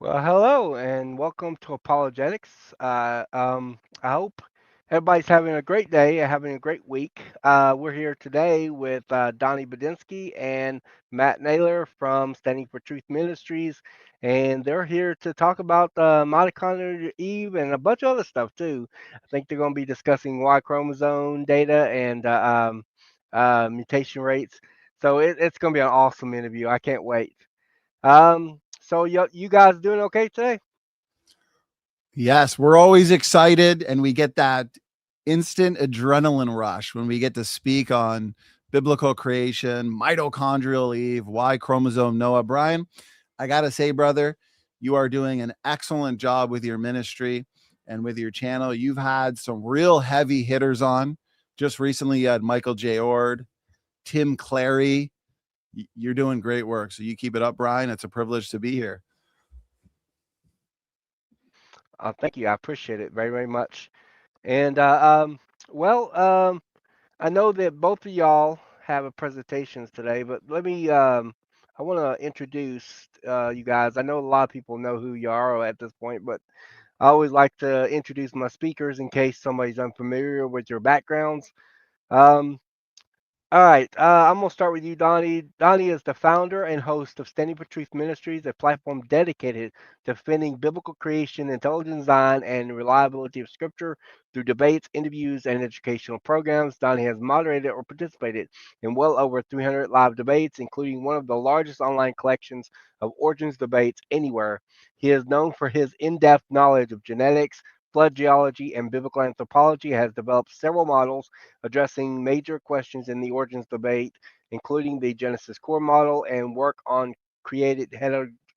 Well, hello and welcome to Apologetics. I hope everybody's having a great day and having a great week. We're here today with Donny Budinski and Matt Nailor from Standing for Truth Ministries, and they're here to talk about Mitochondrial Eve and a bunch of other stuff too. I think they're going to be discussing Y chromosome data and mutation rates. So it's going to be an awesome interview. I can't wait. So you guys doing okay today? Yes, we're always excited and we get that instant adrenaline rush when we get to speak on biblical creation, mitochondrial Eve, Y chromosome Noah. Brian, I got to say, brother, you are doing an excellent job with your ministry and with your channel. You've had some real heavy hitters on. Just recently, you had Michael J. Ord, Tim Clary. You're doing great work. So you keep it up, Brian. It's a privilege to be here. Thank you. I appreciate it very, very much. And well, I know that both of y'all have a presentations today, but I want to introduce you guys. I know a lot of people know who you are at this point, but I always like to introduce my speakers in case somebody's unfamiliar with your backgrounds. Um, All right, I'm gonna start with you, Donnie. Donnie is the founder and host of Standing for Truth Ministries, a platform dedicated to defending biblical creation, intelligent design, and reliability of Scripture through debates, interviews, and educational programs. Donnie has moderated or participated in well over 300 live debates, including one of the largest online collections of origins debates anywhere. He is known for his in-depth knowledge of genetics, flood geology, and biblical anthropology. Has developed several models addressing major questions in the origins debate, including the Genesis core model and work on created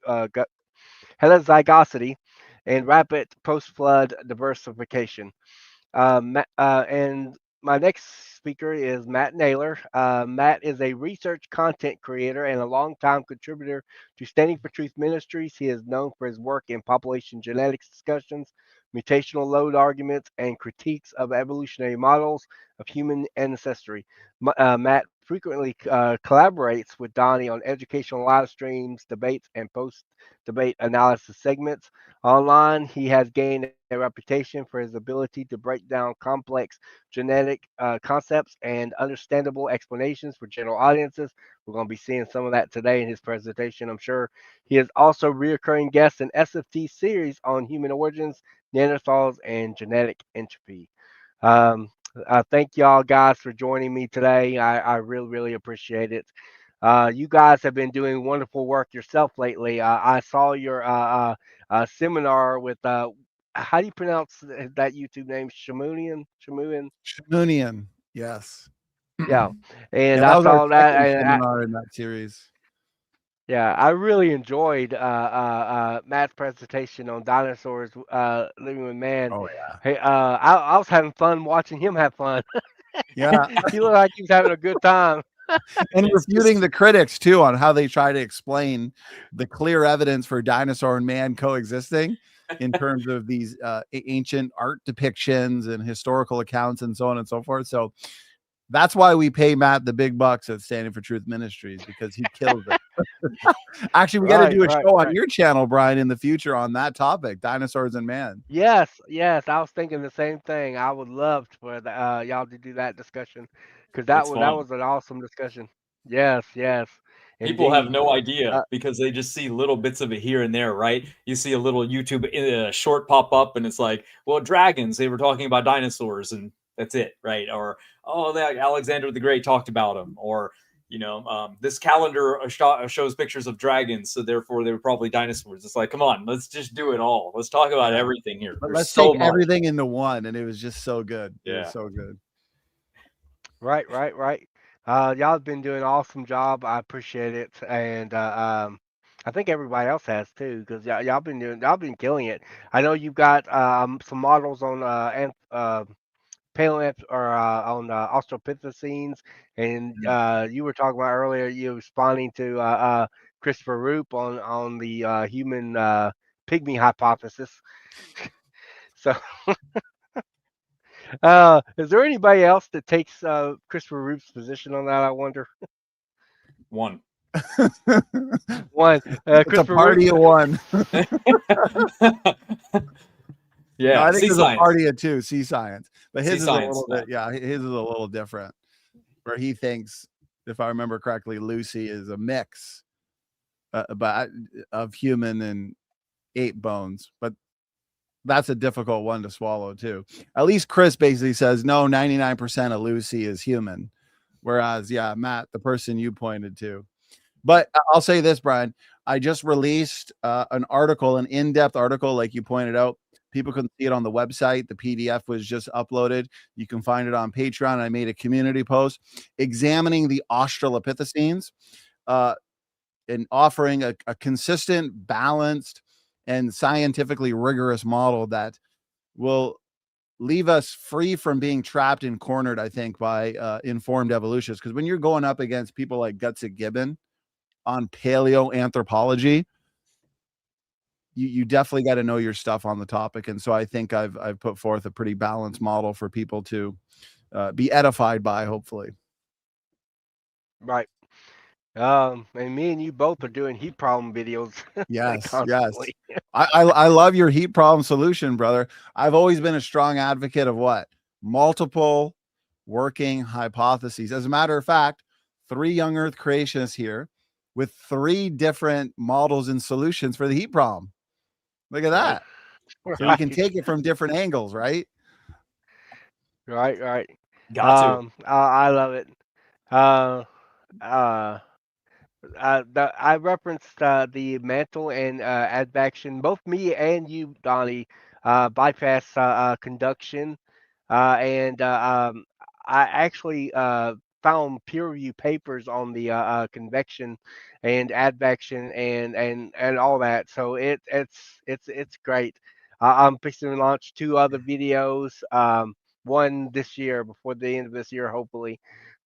uh, heterozygosity and rapid post-flood diversification. And my next speaker is Matt Nailor. Matt is a research content creator and a longtime contributor to Standing for Truth Ministries. He is known for his work in population genetics discussions, mutational load arguments, and critiques of evolutionary models of human ancestry. Matt frequently collaborates with Donnie on educational live streams, debates, and post debate analysis segments. Online, he has gained a reputation for his ability to break down complex genetic concepts and understandable explanations for general audiences. We're going to be seeing some of that today in his presentation, I'm sure. He is also a reoccurring guest in SFT series on human origins, Neanderthals, and genetic entropy. Um, thank y'all guys for joining me today. I really, really appreciate it. You guys have been doing wonderful work yourself lately. I saw your seminar with how do you pronounce that YouTube name? Shamunian, Shamunian. Shamunian, yes. Yeah, Yeah, and that I was our saw that, second and seminar in that series. yeah, I really enjoyed Matt's presentation on dinosaurs living with man. Oh yeah. Hey, I was having fun watching him have fun. Yeah. He looked like he was having a good time. And It's refuting just the critics too on how they try to explain the clear evidence for dinosaur and man coexisting in terms of these ancient art depictions and historical accounts and so on and so forth. So that's why we pay Matt the big bucks at Standing for Truth Ministries, because he kills it. Actually, we got to Right, do a right, show on right. your channel, Brian, in the future on that topic, dinosaurs and man. Yes, yes, I was thinking the same thing. I would love for y'all to do that discussion because it's that fun. was an awesome discussion. Yes, yes, People have indeed. no idea Uh, because they just see little bits of it here and there, right? You see a little YouTube short pop up, and it's like, well, dragons. They were talking about dinosaurs, and that's it, right? Or oh, that Alexander the Great talked about them, or this calendar shows pictures of dragons, so therefore they were probably dinosaurs. It's like, come on, let's just do it all. Let's talk about Yeah. everything here. But There's let's take so much. everything into one. And it was just so good. It was Yeah. so good. right, right, right. Y'all have been doing an awesome job. I appreciate it, and I think everybody else has too because y'all been killing it. I know you've got some models on paleo or on Australopithecines, and you were talking about earlier. You were responding to Christopher Roop on the human pygmy hypothesis. So, is there anybody else that takes Christopher Roop's position on that? I wonder. One. One, It's a Christopher party of one. No, Yeah, I think see there's a science. party of two, see science. But See his is a science. little bit, yeah, his is a little different. Where he thinks, if I remember correctly, Lucy is a mix but of human and ape bones. But that's a difficult one to swallow too. At least Chris basically says no, 99% of Lucy is human. Whereas, yeah, Matt, the person you pointed to. But I'll say this, Brian. I just released an article, an in-depth article, like you pointed out. People can see it on the website. The PDF was just uploaded. You can find it on Patreon. I made a community post examining the Australopithecines and offering a consistent, balanced, and scientifically rigorous model that will leave us free from being trapped and cornered, I think, by informed evolutionists. Because when you're going up against people like Gutsy Gibbon on paleoanthropology, you definitely got to know your stuff on the topic. And so I think I've put forth a pretty balanced model for people to be edified by, hopefully. Right. And me and you both are doing heat problem videos Yes, yes. constantly. I love your heat problem solution, brother. I've always been a strong advocate of what? Multiple working hypotheses. As a matter of fact, 3 young Earth creationists here with 3 different models and solutions for the heat problem. Look at that. So we can Right. take it from different angles, right? Right. Right. Got to. I love it. Uh, uh, I referenced the mantle and advection. Both me and you, Donnie, bypass conduction, and I actually found peer-reviewed papers on the convection and advection and all that. So it's great. I'm fixing to launch 2 other videos. One this year, before the end of this year, hopefully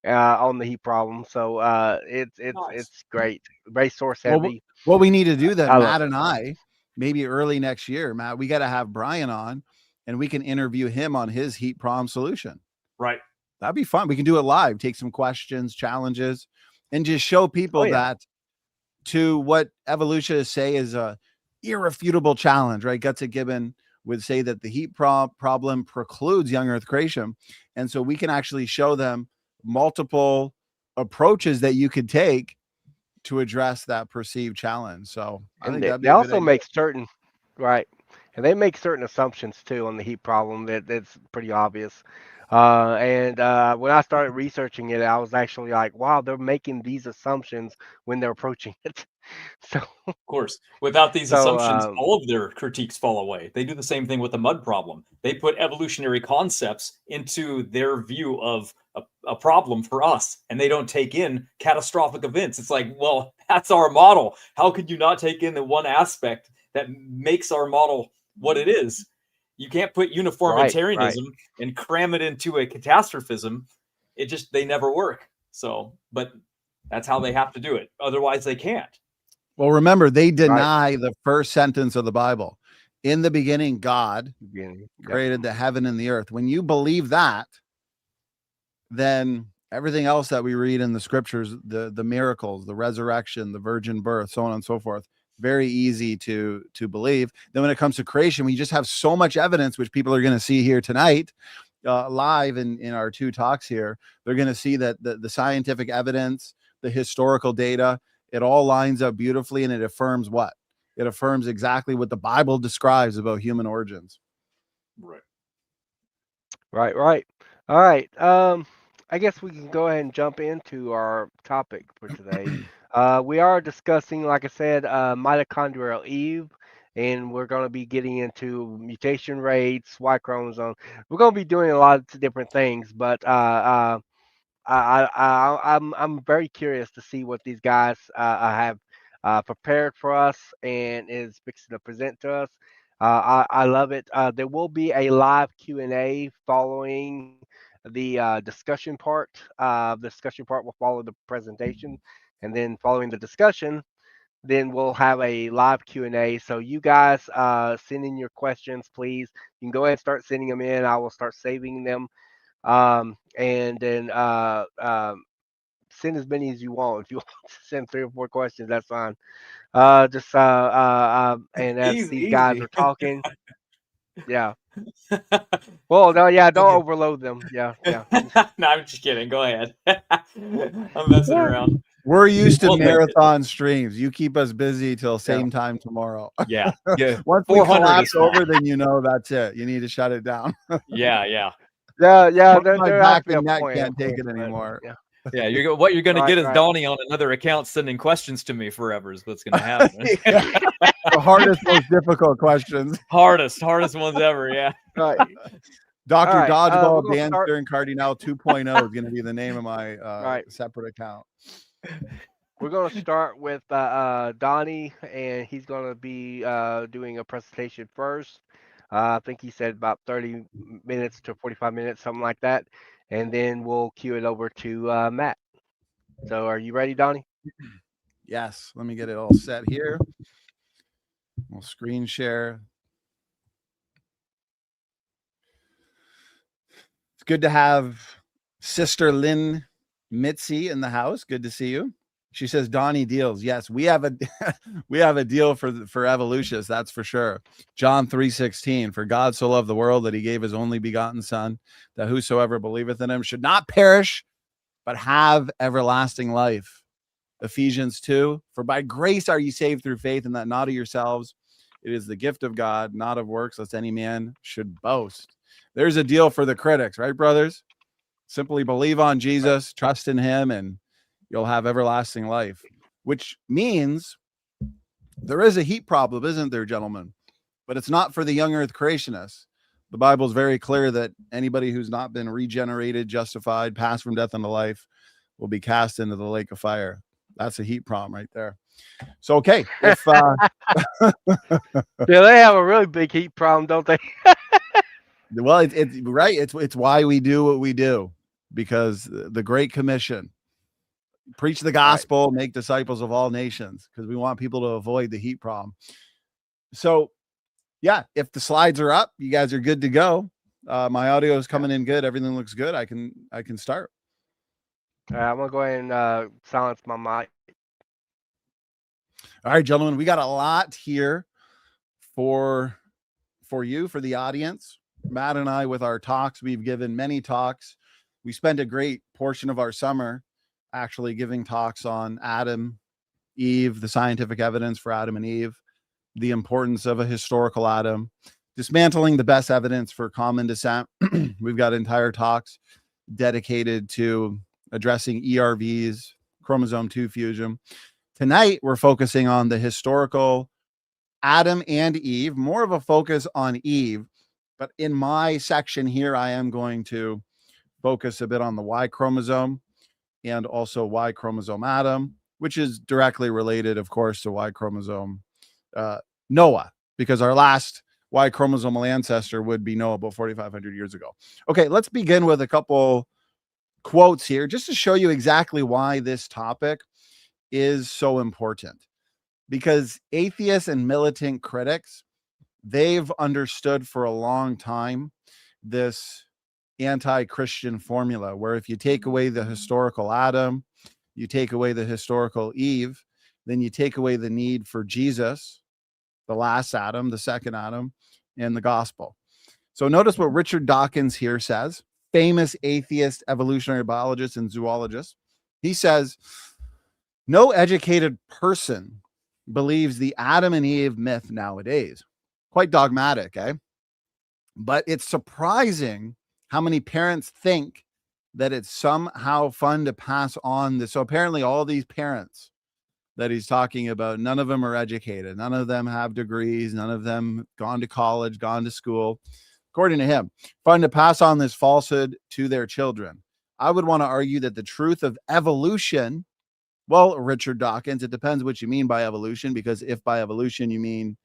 on the heat problem. So Nice. it's great. Very source Well, heavy. what we need to do then, I love Matt it. and I, maybe early next year, Matt, we got to have Brian on and we can interview him on his heat problem solution. Right. That'd be fun. We can do it live, take some questions, challenges, and just show Oh people yeah. that to what evolutionists say is a irrefutable challenge, right? Gutsy Gibbon would say that the heat problem precludes young Earth creation. And so we can actually show them multiple approaches that you could take to address that perceived challenge. So I And think they, that'd they be a good also idea. make certain right. And they make certain assumptions too on the heat problem that's pretty obvious. And when I started researching it, I was actually like, wow, they're making these assumptions when they're approaching it. So Of course. Without these so assumptions, all of their critiques fall away. They do the same thing with the mud problem. They put evolutionary concepts into their view of a problem for us, and they don't take in catastrophic events. It's like, well, that's our model. How could you not take in the one aspect that makes our model what it is? You can't put right, right. uniformitarianism and cram it into a catastrophism. They never work. So, but that's how they have to do it. Otherwise, they can't. Well, remember, they Right. deny the first sentence of the Bible. In the beginning, God Beginning. Yep. created the heaven and the earth. When you believe that, then everything else that we read in the scriptures, the miracles, the resurrection, the virgin birth, so on and so forth, very easy to believe. Then when it comes to creation, we just have so much evidence, which people are going to see here tonight, live in our 2 talks here. They're going to see that the scientific evidence, the historical data, it all lines up beautifully, and it affirms what? It affirms exactly what the Bible describes about human origins. Right. Right, right. All right. I guess we can go ahead and jump into our topic for today. We are discussing, like I said, mitochondrial Eve, and we're going to be getting into mutation rates, Y chromosome. We're going to be doing a lot of different things, but I'm very curious to see what these guys have prepared for us and is fixing to present to us. I love it. There will be a live Q&A following the discussion part. The discussion part will follow the presentation, and then following the discussion, then we'll have a live Q&A. So you guys send in your questions, please. You can go ahead and start sending them in. I will start saving them and then send as many as you want. If you want to send 3 or 4 questions, that's fine. And as Easy, these guys easy. are talking, yeah. Well, no, yeah, don't Okay. overload them. Yeah, yeah. No, I'm just kidding. Go ahead. I'm messing around. We're used to We'll make it. marathon streams. You keep us busy till Yeah. same time tomorrow. Yeah. Yeah. Once we 400 collapse is fine. over, then you know that's it. You need to shut it down. Yeah, yeah. Yeah, yeah. Both my There has back to be a and neck point, can't of take course, it but anymore. yeah. Yeah, what you're gonna Right, get is right. Donny on another account sending questions to me forever is what's gonna happen. The hardest, most difficult questions. hardest ones ever, yeah. Right. Dr. All right. Dodgeball We're gonna start. Dancer and Cardinal 2.0 is going to be the name of my Right. separate account. We're gonna start with Donnie, and he's gonna be doing a presentation first. I think he said about 30 minutes to 45 minutes, something like that, and then we'll cue it over to Matt. So, are you ready, Donnie? Yes, let me get it all set here. We'll screen share. It's good to have Sister Lynn Mitzi in the house. Good to see you. She says Donnie deals. Yes, we have a we have a deal for evolutionists, that's for sure. John 3:16, for God so loved the world that he gave his only begotten son, that whosoever believeth in him should not perish, but have everlasting life. Ephesians 2, for by grace are you saved through faith, and that not of yourselves. It is the gift of God, not of works, lest any man should boast. There's a deal for the critics, right, brothers? Simply believe on Jesus, trust in him, and you'll have everlasting life, which means there is a heat problem, isn't there, gentlemen? But it's not for the young earth creationists. The Bible is very clear that anybody who's not been regenerated, justified, passed from death unto life will be cast into the lake of fire. That's a heat problem right there. So, okay. If Yeah, they have a really big heat problem, don't they? well, it's right. It's why we do what we do, because the Great Commission, preach the gospel, make disciples of all nations, because we want people to avoid the heat problem. So, yeah, if the slides are up, you guys are good to go. My audio is coming in good. Everything looks good. I can start. I'm gonna go ahead and silence my mic. All right, gentlemen, we got a lot here for you, for the audience. Matt and I, with our talks, we've given many talks. We spent a great portion of our summer actually giving talks on Adam, Eve, the scientific evidence for Adam and Eve, the importance of a historical Adam, dismantling the best evidence for common descent. We've got entire talks dedicated to addressing ERVs, chromosome 2 fusion. Tonight, we're focusing on the historical Adam and Eve, more of a focus on Eve. But in my section here, I am going to focus a bit on the Y chromosome and also Y chromosome Adam, which is directly related, of course, to Y chromosome Noah, because our last Y chromosomal ancestor would be Noah about 4,500 years ago. Okay, let's begin with a couple quotes here just to show you exactly why this topic is so important. Because atheists and militant critics, they've understood for a long time this anti-Christian formula where if you take away the historical Adam, you take away the historical Eve, then you take away the need for Jesus, the last Adam, the second Adam, and the gospel. So notice what Richard Dawkins here says, famous atheist evolutionary biologist and zoologist. He says, no educated person believes the Adam and Eve myth nowadays. Quite dogmatic, eh? But it's surprising how many parents think that it's somehow fun to pass on this. So apparently all these parents that he's talking about, none of them are educated. None of them have degrees. None of them gone to college, gone to school. According to him, fun to pass on this falsehood to their children. I would want to argue that the truth of evolution, well, Richard Dawkins, it depends what you mean by evolution, because if by evolution you mean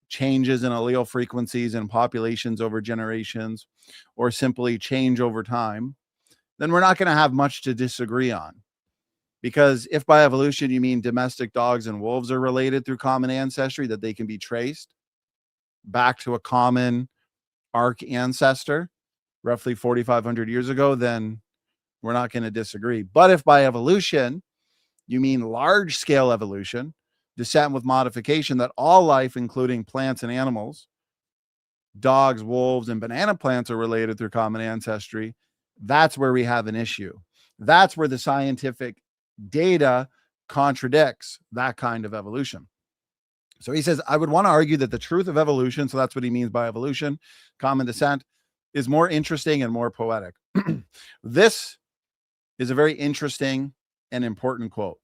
changes in allele frequencies and populations over generations, or simply change over time, then we're not going to have much to disagree on. Because if by evolution you mean domestic dogs and wolves are related through common ancestry, that they can be traced back to a common arc ancestor roughly 4,500 years ago, then We're not going to disagree. But if by evolution, you mean large scale evolution, descent with modification, that all life, including plants and animals, dogs, wolves, and banana plants are related through common ancestry, that's where we have an issue. That's where the scientific data contradicts that kind of evolution. So he says, I would want to argue that the truth of evolution, so that's what he means by evolution, common descent, is more interesting and more poetic. This is a very interesting and important quote.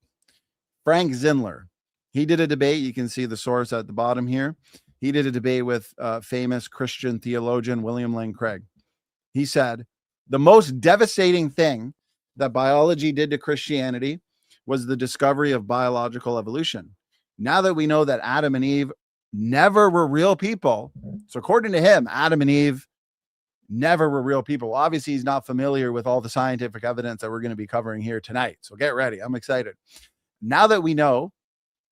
Frank Zindler, he did a debate. You can see the source at the bottom here. He did a debate with famous Christian theologian William Lane Craig. He said, the most devastating thing that biology did to Christianity was the discovery of biological evolution. Now that we know that Adam and Eve never were real people, so according to him, Adam and Eve never were real people. Obviously, he's not familiar with all the scientific evidence that we're going to be covering here tonight. So get ready. I'm excited. Now that we know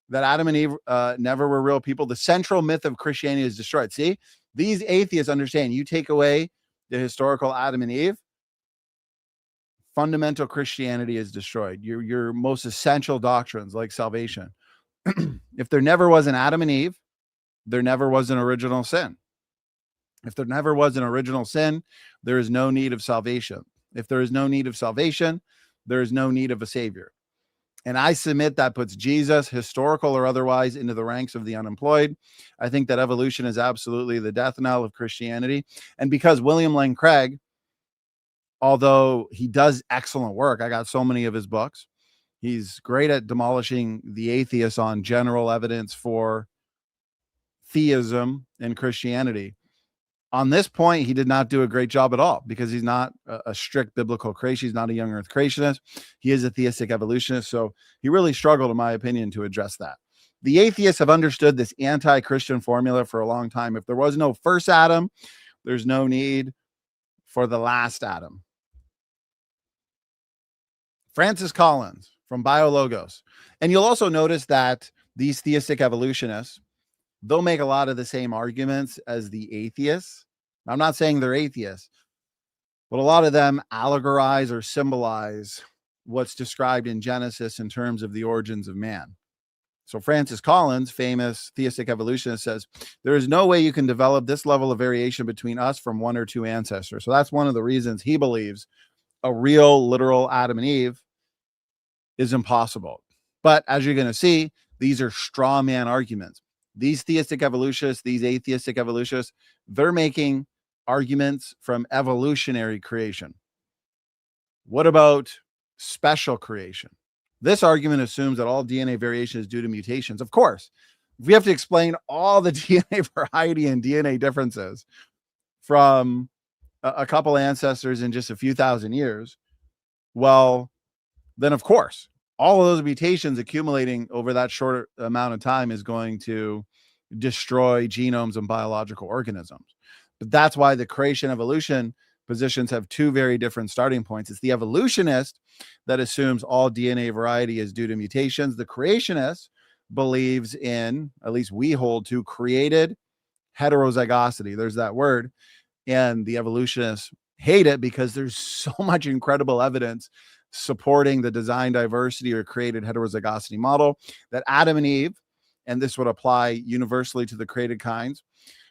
that Adam and Eve never were real people, the central myth of Christianity is destroyed. See, these atheists understand, you take away the historical Adam and Eve, fundamental Christianity is destroyed. Your most essential doctrines like salvation. If there never was an Adam and Eve, there never was an original sin. If there never was an original sin, there is no need of salvation. If there is no need of salvation, there is no need of a savior. And I submit that puts Jesus, historical or otherwise, into the ranks of the unemployed. I think that evolution is absolutely the death knell of Christianity. And because William Lane Craig, although he does excellent work, I got so many of his books, he's great at demolishing the atheists on general evidence for theism in Christianity. On this point, he did not do a great job at all because he's not a strict biblical creationist. He's not a young earth creationist. He is a theistic evolutionist. So he really struggled, in my opinion, to address that. The atheists have understood this anti-Christian formula for a long time. If there was no first Adam, there's no need for the last Adam. Francis Collins from BioLogos. And you'll also notice that these theistic evolutionists, they'll make a lot of the same arguments as the atheists. I'm not saying they're atheists, but a lot of them allegorize or symbolize what's described in Genesis in terms of the origins of man. So Francis Collins, famous theistic evolutionist, says, there is no way you can develop this level of variation between us from one or two ancestors. So that's one of the reasons he believes a real, literal Adam and Eve is impossible. But as you're going to see, these are straw man arguments. These theistic evolutionists, these atheistic evolutionists, they're making arguments from evolutionary creation. What about special creation? This argument assumes that all DNA variation is due to mutations. Of course, if we have to explain all the DNA variety and DNA differences from a couple ancestors in just a few thousand years, well, then of course, all of those mutations accumulating over that short amount of time is going to destroy genomes and biological organisms. But that's why the creation evolution positions have two very different starting points. It's the evolutionist that assumes all DNA variety is due to mutations. The creationist believes in, at least we hold to, created heterozygosity. There's that word. And the evolutionists hate it because there's so much incredible evidence supporting the design diversity or created heterozygosity model that Adam and Eve, and this would apply universally to the created kinds,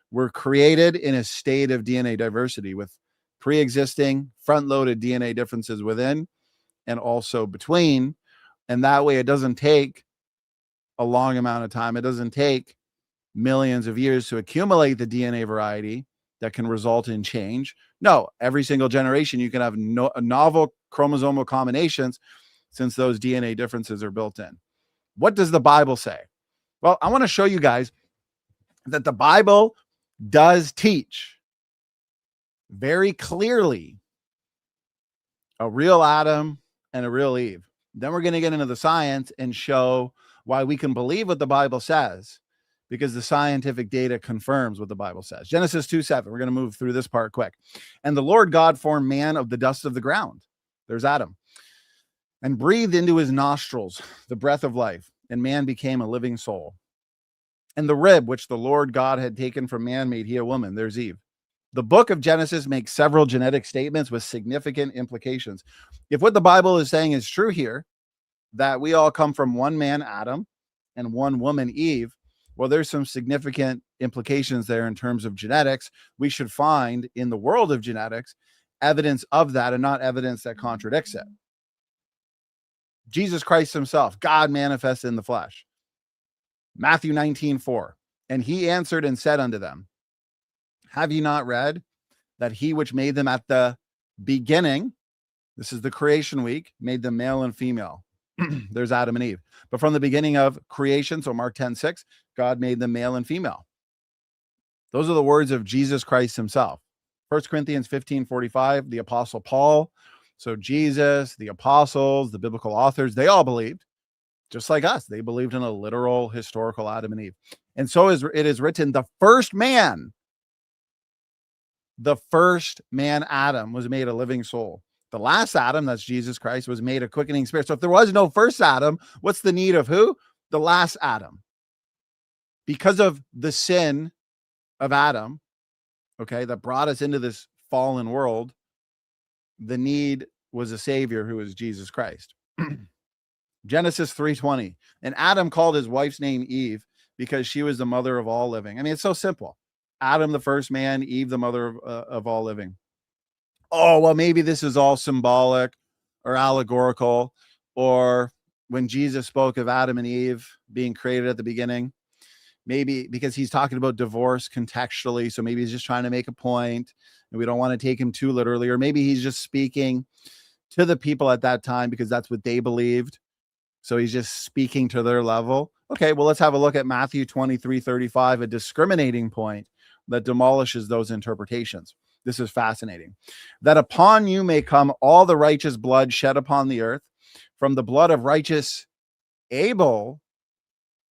were created in a state of DNA diversity with pre-existing front-loaded DNA differences within and also between. And that way it doesn't take a long amount of time. It doesn't take millions of years to accumulate the DNA variety that can result in change. No, every single generation you can have novel chromosomal combinations since those DNA differences are built in. What does the Bible say? Well, I want to show you guys that the Bible does teach very clearly a real Adam and a real Eve. Then we're going to get into the science and show why we can believe what the Bible says, because the scientific data confirms what the Bible says. Genesis 2:7. We're going to move through this part quick. And the Lord God formed man of the dust of the ground. There's Adam. And breathed into his nostrils the breath of life, and man became a living soul. And the rib which the Lord God had taken from man made he a woman. There's Eve. The book of Genesis makes several genetic statements with significant implications. If what the Bible is saying is true here, that we all come from one man, Adam, and one woman, Eve, well, there's some significant implications there in terms of genetics. We should find in the world of genetics evidence of that and not evidence that contradicts it. Jesus Christ himself, God manifested in the flesh. Matthew 19:4. And he answered and said unto them, have ye not read that he which made them at the beginning, this is the creation week, made them male and female? There's Adam and Eve. But from the beginning of creation, so Mark 10:6, God made them male and female. Those are the words of Jesus Christ himself. 1 Corinthians 15:45, the apostle Paul. So Jesus, the apostles, the biblical authors, they all believed, just like us. They believed in a literal historical Adam and Eve. And so it is written, the first man, Adam, was made a living soul. The last Adam, that's Jesus Christ, was made a quickening spirit. So if there was no first Adam, what's the need of who? The last Adam. Because of the sin of Adam, okay, that brought us into this fallen world, the need was a savior who is Jesus Christ. Genesis 3:20. And Adam called his wife's name Eve because she was the mother of all living. I mean, it's so simple. Adam, the first man, Eve, the mother of all living. Oh, well, maybe this is all symbolic or allegorical, or when Jesus spoke of Adam and Eve being created at the beginning, maybe because he's talking about divorce contextually. So maybe he's just trying to make a point and we don't want to take him too literally, or maybe he's just speaking to the people at that time because that's what they believed. So he's just speaking to their level. Okay, well, let's have a look at Matthew 23:35, a discriminating point that demolishes those interpretations. This is fascinating. That upon you may come all the righteous blood shed upon the earth, from the blood of righteous Abel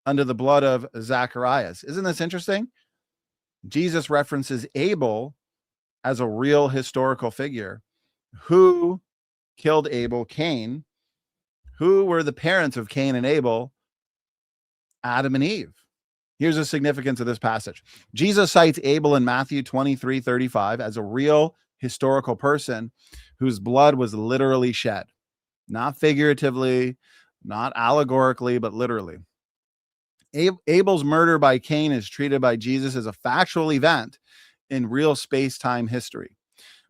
unto the blood of Zacharias. Isn't this interesting? Jesus references Abel as a real historical figure. Who killed Abel? Cain. Who were the parents of Cain and Abel? Adam and Eve. Here's the significance of this passage. Jesus cites Abel in Matthew 23:35 as a real historical person whose blood was literally shed, not figuratively, not allegorically, but literally. Abel's murder by Cain is treated by Jesus as a factual event in real space-time history.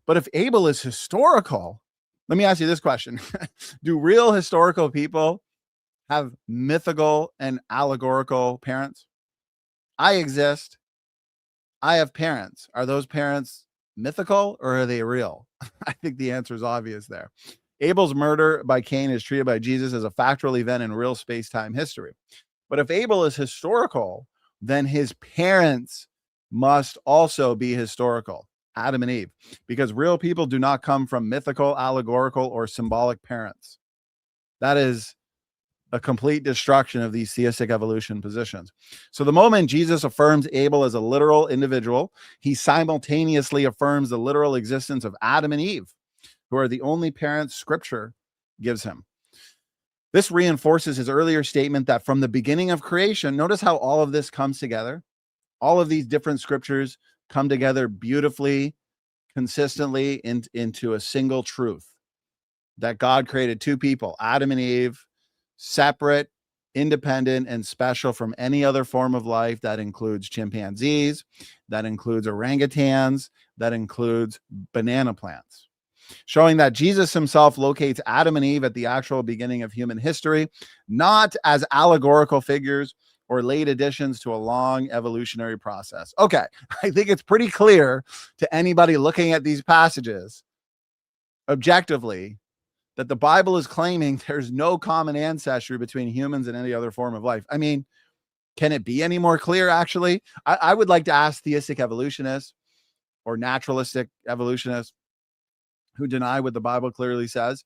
But if Abel is historical, let me ask you this question. Do real historical people have mythical and allegorical parents? I exist. I have parents. Are those parents mythical or are they real? I think the answer is obvious there. Abel's murder by Cain is treated by Jesus as a factual event in real space-time history. But if Abel is historical, then his parents must also be historical, Adam and Eve, because real people do not come from mythical, allegorical, or symbolic parents. That is a complete destruction of these theistic evolution positions. So the moment Jesus affirms Abel as a literal individual, he simultaneously affirms the literal existence of Adam and Eve, who are the only parents Scripture gives him. This reinforces his earlier statement that from the beginning of creation, notice how all of this comes together. All of these different scriptures come together beautifully, consistently into a single truth, that God created two people, Adam and Eve, separate, independent, and special from any other form of life. That includes chimpanzees, that includes orangutans, that includes banana plants. Showing that Jesus himself locates Adam and Eve at the actual beginning of human history, not as allegorical figures or late additions to a long evolutionary process. Okay, I think it's pretty clear to anybody looking at these passages objectively that the Bible is claiming there's no common ancestry between humans and any other form of life. I mean, can it be any more clear, actually? I would like to ask theistic evolutionists or naturalistic evolutionists who deny what the Bible clearly says,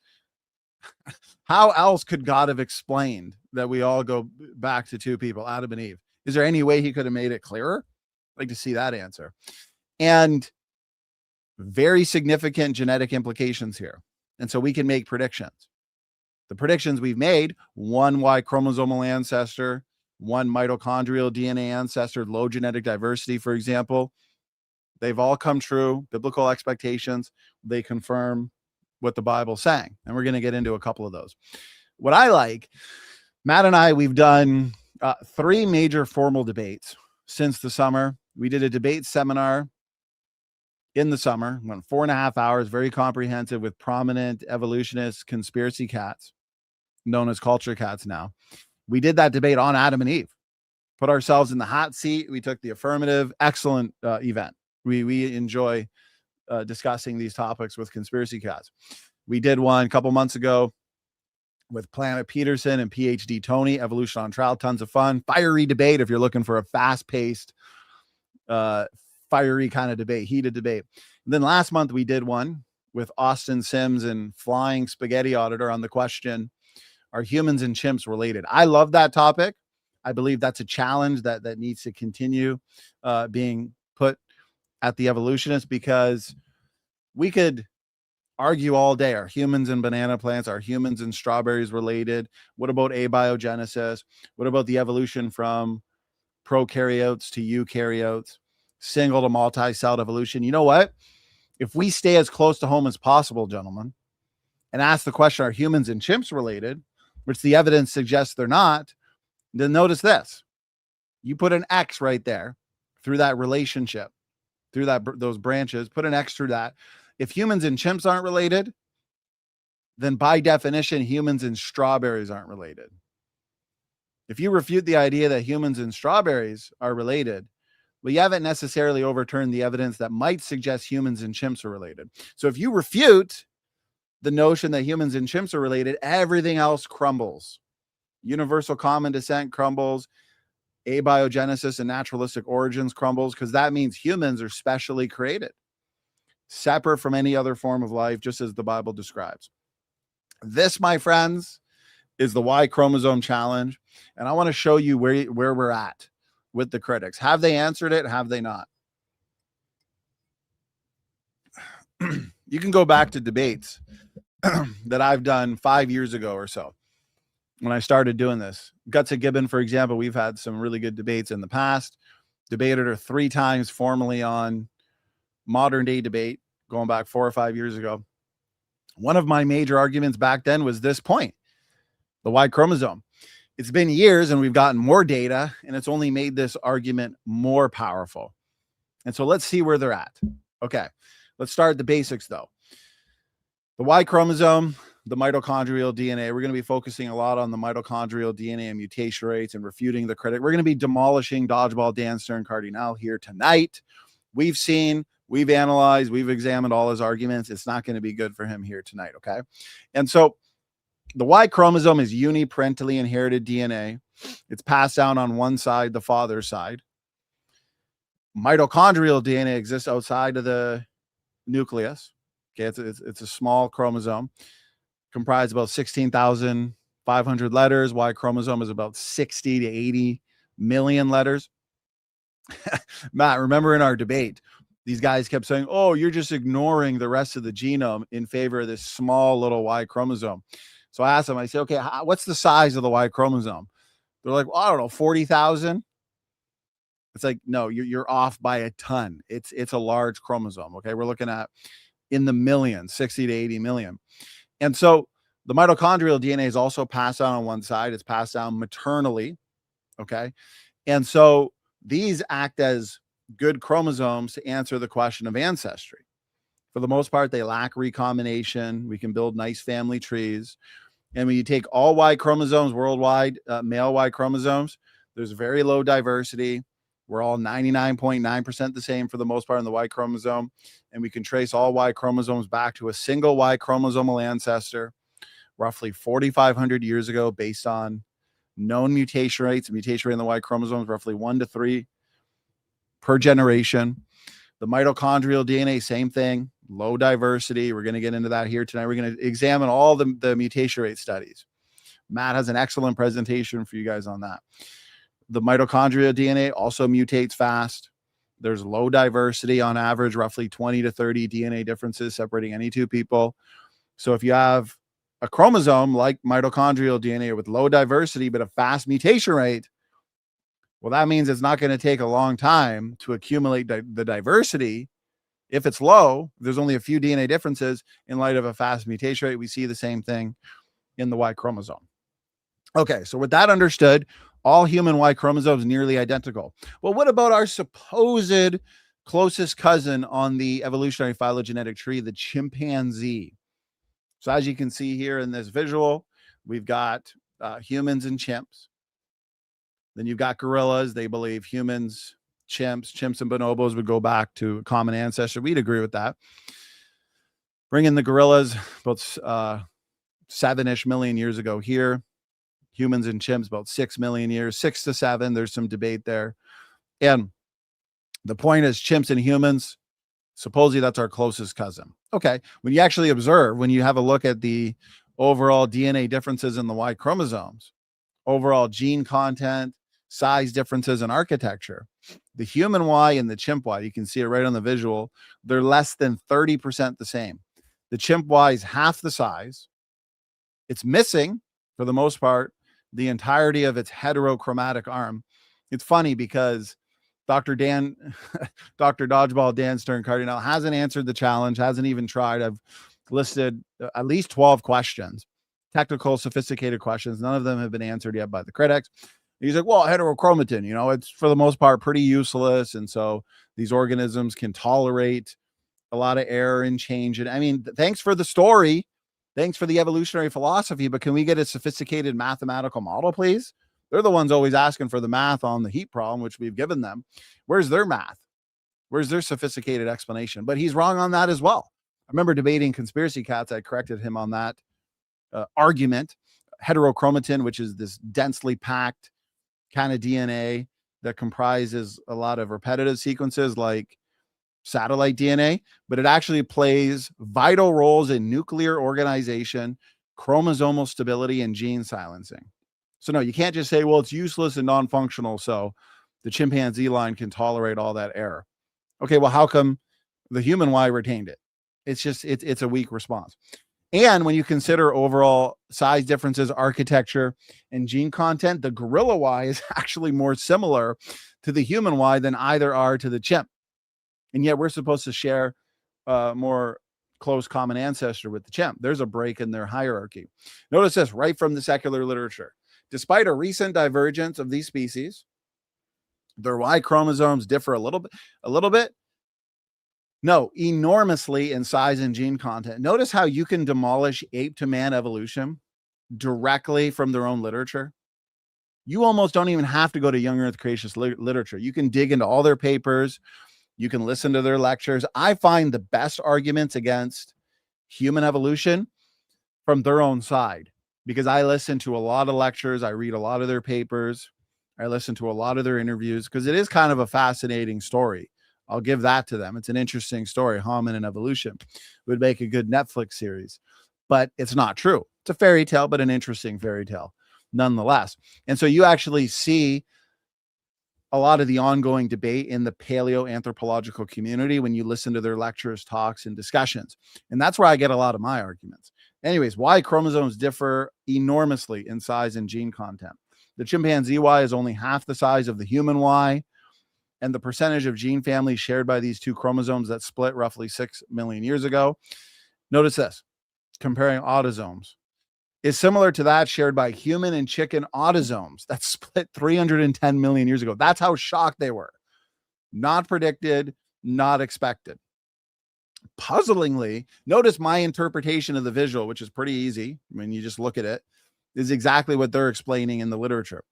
how else could God have explained that we all go back to two people, Adam and Eve? Is there any way he could have made it clearer? I'd like to see that answer. And very significant genetic implications here. And so we can make predictions. The predictions we've made, one Y chromosomal ancestor, one mitochondrial DNA ancestor, low genetic diversity, for example. They've all come true. Biblical expectations. They confirm what the Bible's saying. And we're going to get into a couple of those. What I like, Matt and I, we've done 3 major formal debates since the summer. We did a debate seminar in the summer, went 4.5 hours, very comprehensive, with prominent evolutionists, conspiracy cats, known as culture cats now. We did that debate on Adam and Eve, put ourselves in the hot seat. We took the affirmative. Excellent event. We enjoy discussing these topics with conspiracy cats. We did one a couple months ago with Planet Peterson and PhD Tony, Evolution on Trial. Tons of fun. Fiery debate if you're looking for a fast-paced, fiery kind of debate, heated debate. And then last month we did one with Austin Sims and Flying Spaghetti Auditor on the question, are humans and chimps related? I love that topic. I believe that's a challenge that needs to continue being put at the evolutionists, because we could argue all day, are humans and banana plants, are humans and strawberries related? What about abiogenesis? What about the evolution from prokaryotes to eukaryotes, single to multi-celled evolution? You know what? If we stay as close to home as possible, gentlemen, and ask the question, are humans and chimps related, which the evidence suggests they're not, then notice this. You put an X right there through that relationship, through those branches, put an X through that. If humans and chimps aren't related, then by definition, humans and strawberries aren't related. If you refute the idea that humans and strawberries are related, well, you haven't necessarily overturned the evidence that might suggest humans and chimps are related. So if you refute the notion that humans and chimps are related, everything else crumbles. Universal common descent crumbles. Abiogenesis and naturalistic origins crumbles, because that means humans are specially created, separate from any other form of life, just as the Bible describes. This, my friends, is the Y chromosome challenge. And I want to show you where we're at with the critics. Have they answered it? Have they not? You can go back to debates that I've done 5 years ago or so when I started doing this. Guts of Gibbon, for example, we've had some really good debates in the past. Debated her 3 times formally on Modern Day Debate, going back 4 or 5 years ago. One of my major arguments back then was this point, the Y chromosome. It's been years and we've gotten more data, and it's only made this argument more powerful. And so let's see where they're at. Okay, let's start at the basics though. The Y chromosome, the mitochondrial DNA. We're going to be focusing a lot on the mitochondrial DNA and mutation rates and refuting the critic. We're going to be demolishing Dodgeball Dan Stern Cardinal here tonight. We've seen, we've analyzed, we've examined all his arguments. It's not going to be good for him here tonight, okay? And so the Y chromosome is uniparentally inherited DNA. It's passed down on one side, the father's side. Mitochondrial DNA exists outside of the nucleus. Okay, it's a small chromosome, comprised about 16,500 letters. Y chromosome is about 60 to 80 million letters. Matt, remember in our debate, these guys kept saying, oh, you're just ignoring the rest of the genome in favor of this small little Y chromosome. So I asked them, I said, okay, what's the size of the Y chromosome? They're like, well, I don't know, 40,000. It's like, no, you're off by a ton. It's a large chromosome. Okay. We're looking at in the millions, 60 to 80 million. And so the mitochondrial DNA is also passed down on one side. It's passed down maternally. Okay. And so these act as good chromosomes to answer the question of ancestry. For the most part, they lack recombination. We can build nice family trees. And when you take all Y chromosomes worldwide, male Y chromosomes, there's very low diversity. We're all 99.9% the same for the most part in the Y chromosome. And we can trace all Y chromosomes back to a single Y chromosomal ancestor roughly 4,500 years ago based on known mutation rates. The mutation rate in the Y chromosome is roughly 1 to 3 per generation. The mitochondrial DNA, same thing, low diversity. We're going to get into that here tonight. We're going to examine all the mutation rate studies. Matt has an excellent presentation for you guys on that. The mitochondrial DNA also mutates fast. There's low diversity on average, roughly 20 to 30 DNA differences separating any two people. So if you have a chromosome like mitochondrial DNA with low diversity, but a fast mutation rate, Well, that means it's not going to take a long time to accumulate the diversity. If it's low, there's only a few DNA differences in light of a fast mutation rate. We see the same thing in the Y chromosome. Okay, so with that understood, all human Y chromosomes nearly identical. Well, what about our supposed closest cousin on the evolutionary phylogenetic tree, the chimpanzee? So as you can see here in this visual, we've got humans and chimps. Then you've got gorillas. They believe humans, chimps and bonobos would go back to a common ancestor. We'd agree with that. Bring in the gorillas, about 7-ish million years ago here. Humans and chimps, about 6 million years, 6 to 7. There's some debate there. And the point is, chimps and humans, supposedly that's our closest cousin. Okay. When you actually observe, when you have a look at the overall DNA differences in the Y chromosomes, overall gene content, size differences in architecture, the human Y and the chimp Y, you can see it right on the visual, they're less than 30% the same. The chimp Y is half the size. It's missing, for the most part, the entirety of its heterochromatic arm. It's funny because Dr. Dodgeball Dan Stern Cardinal hasn't answered the challenge, hasn't even tried. I've listed at least 12 questions, technical, sophisticated questions. None of them have been answered yet by the critics. He's like, well, heterochromatin, it's for the most part pretty useless. And so these organisms can tolerate a lot of error and change. And I mean, thanks for the story. Thanks for the evolutionary philosophy, but can we get a sophisticated mathematical model, please? They're the ones always asking for the math on the heat problem, which we've given them. Where's their math? Where's their sophisticated explanation? But he's wrong on that as well. I remember debating Conspiracy Cats. I corrected him on that argument. Heterochromatin, which is this densely packed kind of DNA that comprises a lot of repetitive sequences like satellite DNA, but it actually plays vital roles in nuclear organization, chromosomal stability, and gene silencing. So no, you can't just say, well, it's useless and non-functional, so the chimpanzee line can tolerate all that error. Okay, well, how come the human Y retained it? It's just, it's a weak response. And when you consider overall size differences, architecture, and gene content, the gorilla Y is actually more similar to the human Y than either are to the chimp. And yet we're supposed to share more close common ancestor with the chimp. There's a break in their hierarchy. Notice this right from the secular literature. Despite a recent divergence of these species, their Y chromosomes differ a little bit. No, enormously in size and gene content. Notice how you can demolish ape to man evolution directly from their own literature. You almost don't even have to go to young earth creationist literature. You can dig into all their papers. You can listen to their lectures. I find the best arguments against human evolution from their own side, because I listen to a lot of lectures. I read a lot of their papers. I listen to a lot of their interviews because it is kind of a fascinating story. I'll give that to them. It's an interesting story. Hominin and evolution would make a good Netflix series, but it's not true. It's a fairy tale, but an interesting fairy tale nonetheless. And so you actually see a lot of the ongoing debate in the paleoanthropological community when you listen to their lectures, talks, and discussions. And that's where I get a lot of my arguments. Anyways, Y chromosomes differ enormously in size and gene content. The chimpanzee Y is only half the size of the human Y, and the percentage of gene families shared by these two chromosomes that split roughly 6 million years ago. Notice this, comparing autosomes, is similar to that shared by human and chicken autosomes that split 310 million years ago. That's how shocked they were. Not predicted, not expected. Puzzlingly, notice my interpretation of the visual, which is pretty easy when you just look at it, is exactly what they're explaining in the literature.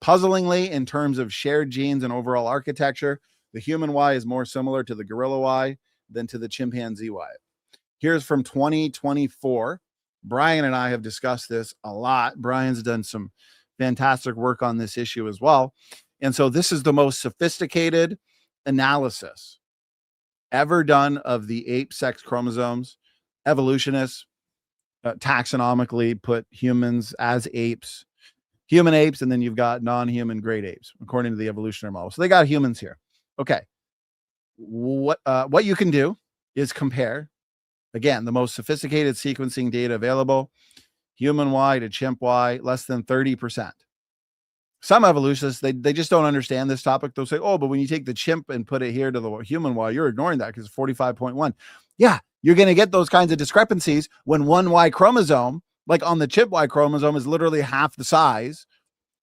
Puzzlingly, in terms of shared genes and overall architecture, the human Y is more similar to the gorilla Y than to the chimpanzee Y. Here's from 2024. Brian and I have discussed this a lot. Brian's done some fantastic work on this issue as well. And so this is the most sophisticated analysis ever done of the ape sex chromosomes. Evolutionists taxonomically put humans as apes, human apes, and then you've got non-human great apes, according to the evolutionary model. So they got humans here. Okay. What you can do is compare, again, the most sophisticated sequencing data available, human Y to chimp Y, less than 30%. some evolutionists, they just don't understand this topic. They'll say, oh, but when you take the chimp and put it here to the human, well, you're ignoring that because it's 45.1. Yeah, you're going to get those kinds of discrepancies when one Y chromosome, like on the chimp Y chromosome, is literally half the size,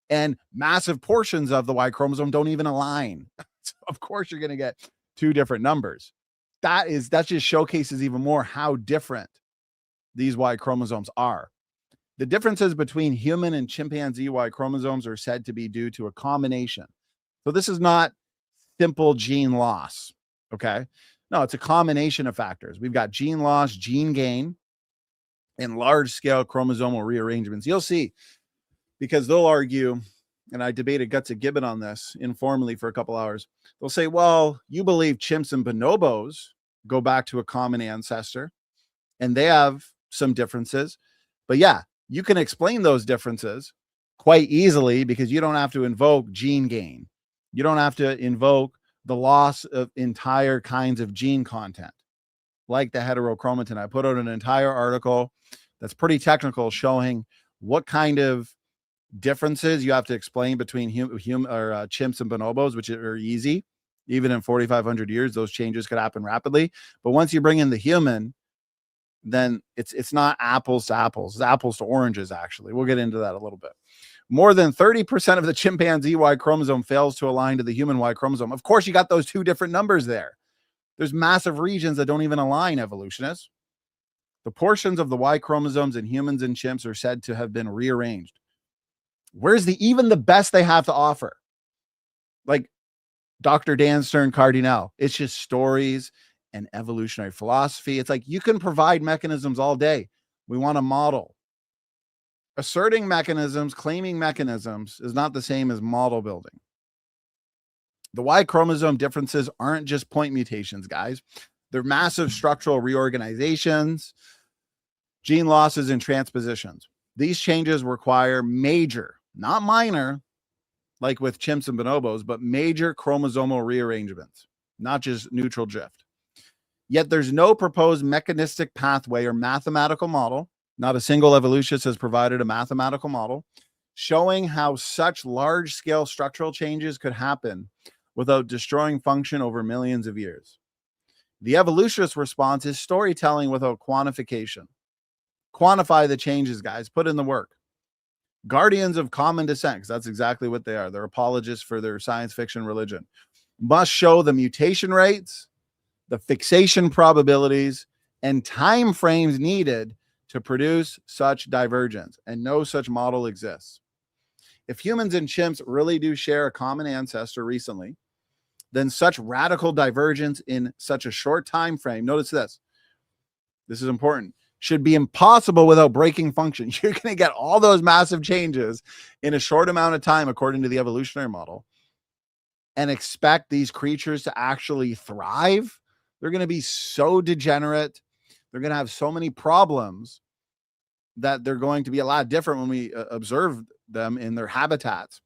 and massive portions of the Y chromosome don't even align. So of course, you're going to get two different numbers. That just showcases even more how different these Y chromosomes are. The differences between human and chimpanzee Y chromosomes are said to be due to a combination. So this is not simple gene loss, okay? No, it's a combination of factors. We've got gene loss, gene gain, and large-scale chromosomal rearrangements. You'll see, because they'll argue, and I debated Guts and Gibbon on this informally for a couple hours. They'll say, well, you believe chimps and bonobos go back to a common ancestor, and they have some differences. But yeah, you can explain those differences quite easily because you don't have to invoke gene gain. You don't have to invoke the loss of entire kinds of gene content, like the heterochromatin. I put out an entire article that's pretty technical showing what kind of differences you have to explain between chimps and bonobos, which are easy. Even in 4,500 years, those changes could happen rapidly. But once you bring in the human, then it's not apples to apples. It's apples to oranges, actually. We'll get into that a little bit. More than 30% of the chimpanzee Y chromosome fails to align to the human Y chromosome. Of course, you got those two different numbers there. There's massive regions that don't even align, evolutionists. The portions of the Y chromosomes in humans and chimps are said to have been rearranged. Where's even the best they have to offer? Like Dr. Dan Stern Cardinal. It's just stories and evolutionary philosophy. It's like you can provide mechanisms all day. We want a model. Asserting mechanisms, claiming mechanisms is not the same as model building. The Y chromosome differences aren't just point mutations, guys. They're massive structural reorganizations, gene losses, and transpositions. These changes require major, not minor, like with chimps and bonobos, but major chromosomal rearrangements, not just neutral drift. Yet there's no proposed mechanistic pathway or mathematical model. Not a single evolutionist has provided a mathematical model showing how such large-scale structural changes could happen without destroying function over millions of years. The evolutionist response is storytelling without quantification. Quantify the changes, guys. Put in the work. Guardians of common descent, because that's exactly what they are. They're apologists for their science fiction religion. Must show the mutation rates, the fixation probabilities, and time frames needed to produce such divergence, and no such model exists. If humans and chimps really do share a common ancestor recently, then such radical divergence in such a short time frame, notice this is important, should be impossible without breaking function. You're going to get all those massive changes in a short amount of time, according to the evolutionary model, and expect these creatures to actually thrive. They're going to be so degenerate. They're going to have so many problems that they're going to be a lot different when we observe them in their habitats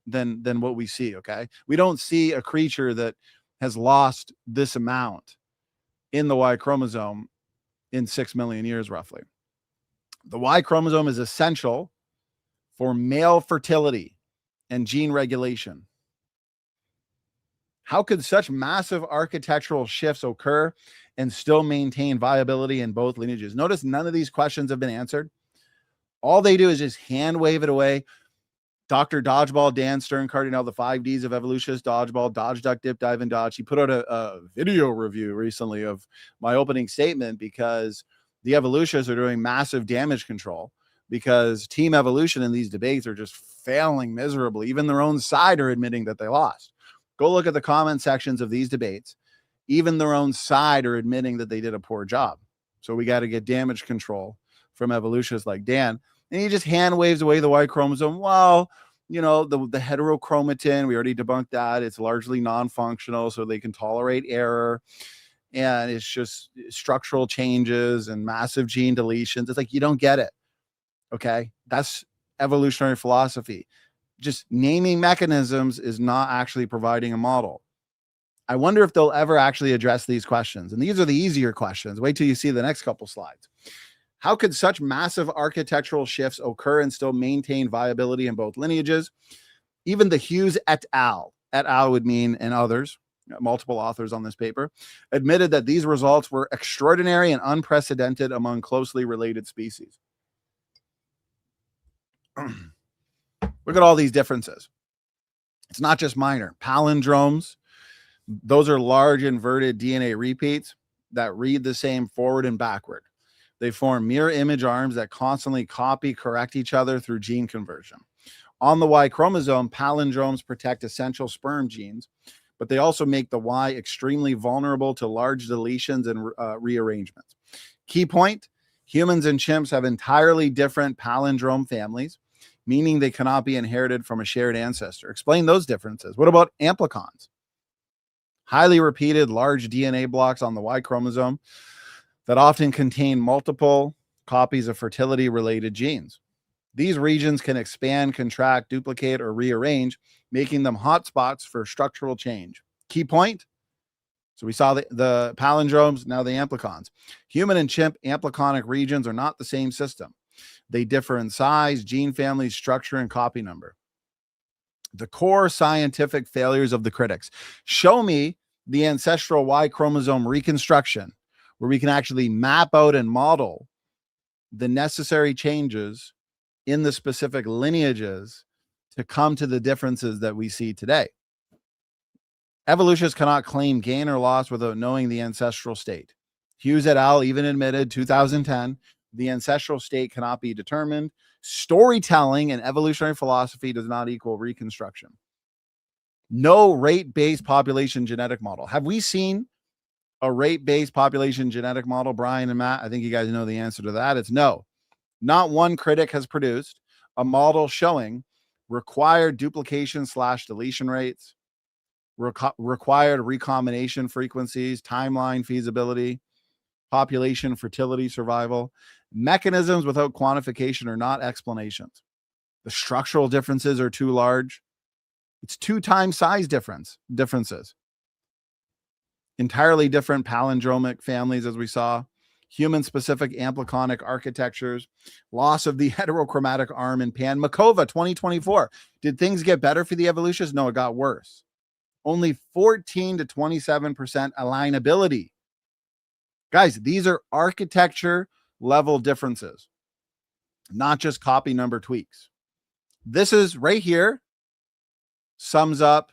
than what we see, okay? We don't see a creature that has lost this amount in the Y chromosome in 6 million years, roughly. The Y chromosome is essential for male fertility and gene regulation. How could such massive architectural shifts occur and still maintain viability in both lineages? Notice none of these questions have been answered. All they do is just hand wave it away. Dr. Dodgeball, Dan Stern Cardinal, the 5Ds of evolutionists, dodgeball, dodge, duck, dip, dive, and dodge. He put out a video review recently of my opening statement because the evolutionists are doing massive damage control because team evolution in these debates are just failing miserably. Even their own side are admitting that they lost. Go look at the comment sections of these debates. Even their own side are admitting that they did a poor job. So we got to get damage control from evolutionists like Dan. And he just hand waves away the Y chromosome. Well, you know, the heterochromatin, we already debunked that. It's largely non-functional, so they can tolerate error. And it's just structural changes and massive gene deletions. It's like, you don't get it. Okay? That's evolutionary philosophy. Just naming mechanisms is not actually providing a model. I wonder if they'll ever actually address these questions. And these are the easier questions. Wait till you see the next couple slides. How could such massive architectural shifts occur and still maintain viability in both lineages? Even the Hughes et al. Et al. Would mean, and others, multiple authors on this paper, admitted that these results were extraordinary and unprecedented among closely related species. Look at all these differences. It's not just minor. Palindromes, those are large inverted DNA repeats that read the same forward and backward. They form mirror image arms that constantly copy, correct each other through gene conversion. On the Y chromosome, palindromes protect essential sperm genes, but they also make the Y extremely vulnerable to large deletions and rearrangements. Key point, humans and chimps have entirely different palindrome families, meaning they cannot be inherited from a shared ancestor. Explain those differences. What about amplicons? Highly repeated large DNA blocks on the Y chromosome that often contain multiple copies of fertility-related genes. These regions can expand, contract, duplicate, or rearrange, making them hotspots for structural change. Key point? So we saw the palindromes, now the amplicons. Human and chimp ampliconic regions are not the same system. They differ in size, gene family, structure, and copy number. The core scientific failures of the critics. Show me the ancestral Y chromosome reconstruction where we can actually map out and model the necessary changes in the specific lineages to come to the differences that we see today. Evolutionists cannot claim gain or loss without knowing the ancestral state. Hughes et al. Even admitted 2010, the ancestral state cannot be determined. Storytelling and evolutionary philosophy does not equal reconstruction. No rate-based population genetic model. Have we seen a rate-based population genetic model, Brian and Matt? I think you guys know the answer to that. It's no. Not one critic has produced a model showing required duplication/deletion rates, required recombination frequencies, timeline feasibility, population fertility survival. Mechanisms without quantification are not explanations. The structural differences are too large. It's 2 times size differences. Entirely different palindromic families, as we saw. Human-specific ampliconic architectures. Loss of the heterochromatic arm in Pan. Makova, 2024. Did things get better for the evolutionists? No, it got worse. Only 14 to 27% alignability. Guys, these are architecture level differences, not just copy number tweaks. This is right here, sums up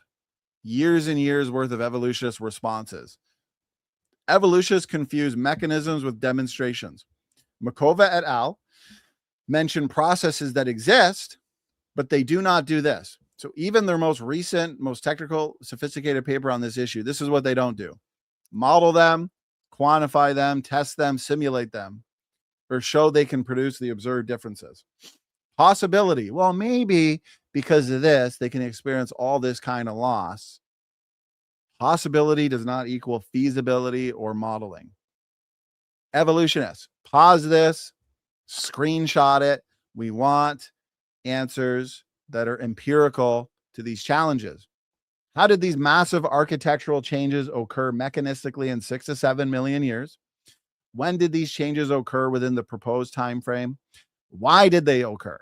years and years worth of evolutionist responses. Evolutionists confuse mechanisms with demonstrations. Makova et al. Mention processes that exist, but they do not do this. So even their most recent, most technical, sophisticated paper on this issue, this is what they don't do. Model them, quantify them, test them, simulate them, or show they can produce the observed differences. Possibility. Well, maybe because of this, they can experience all this kind of loss. Possibility does not equal feasibility or modeling. Evolutionists, pause this, screenshot it. We want answers that are empirical to these challenges. How did these massive architectural changes occur mechanistically in 6 to 7 million years? When did these changes occur within the proposed time frame? Why did they occur?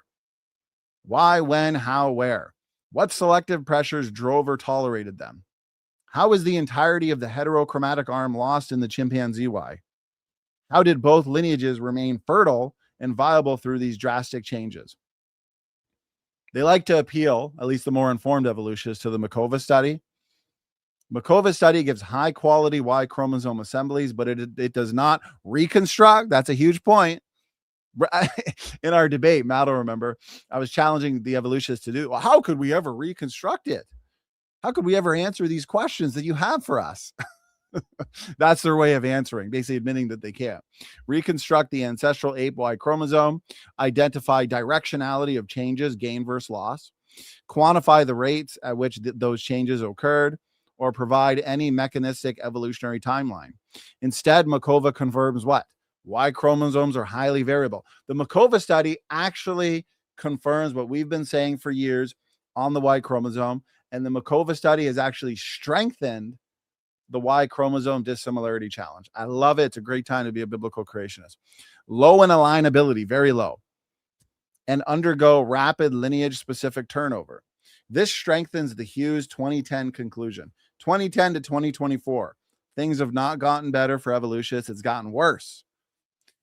Why, when, how, where? What selective pressures drove or tolerated them? How is the entirety of the heterochromatic arm lost in the chimpanzee Y? How did both lineages remain fertile and viable through these drastic changes? They like to appeal, at least the more informed evolutionists, to the Makova study. Makova study gives high quality Y chromosome assemblies, but it does not reconstruct. That's a huge point. In our debate, Matt will remember, I was challenging the evolutionists to do, well, how could we ever reconstruct it? How could we ever answer these questions that you have for us? That's their way of answering, basically admitting that they can't. Reconstruct the ancestral ape Y chromosome, identify directionality of changes, gain versus loss, quantify the rates at which those changes occurred, or provide any mechanistic evolutionary timeline. Instead, Makova confirms what? Y chromosomes are highly variable. The Makova study actually confirms what we've been saying for years on the Y chromosome, and the Makova study has actually strengthened the Y chromosome dissimilarity challenge. I love it. It's a great time to be a biblical creationist. Low in alignability, very low, and undergo rapid lineage-specific turnover. This strengthens the Hughes 2010 conclusion. 2010 to 2024, things have not gotten better for evolutionists. It's gotten worse.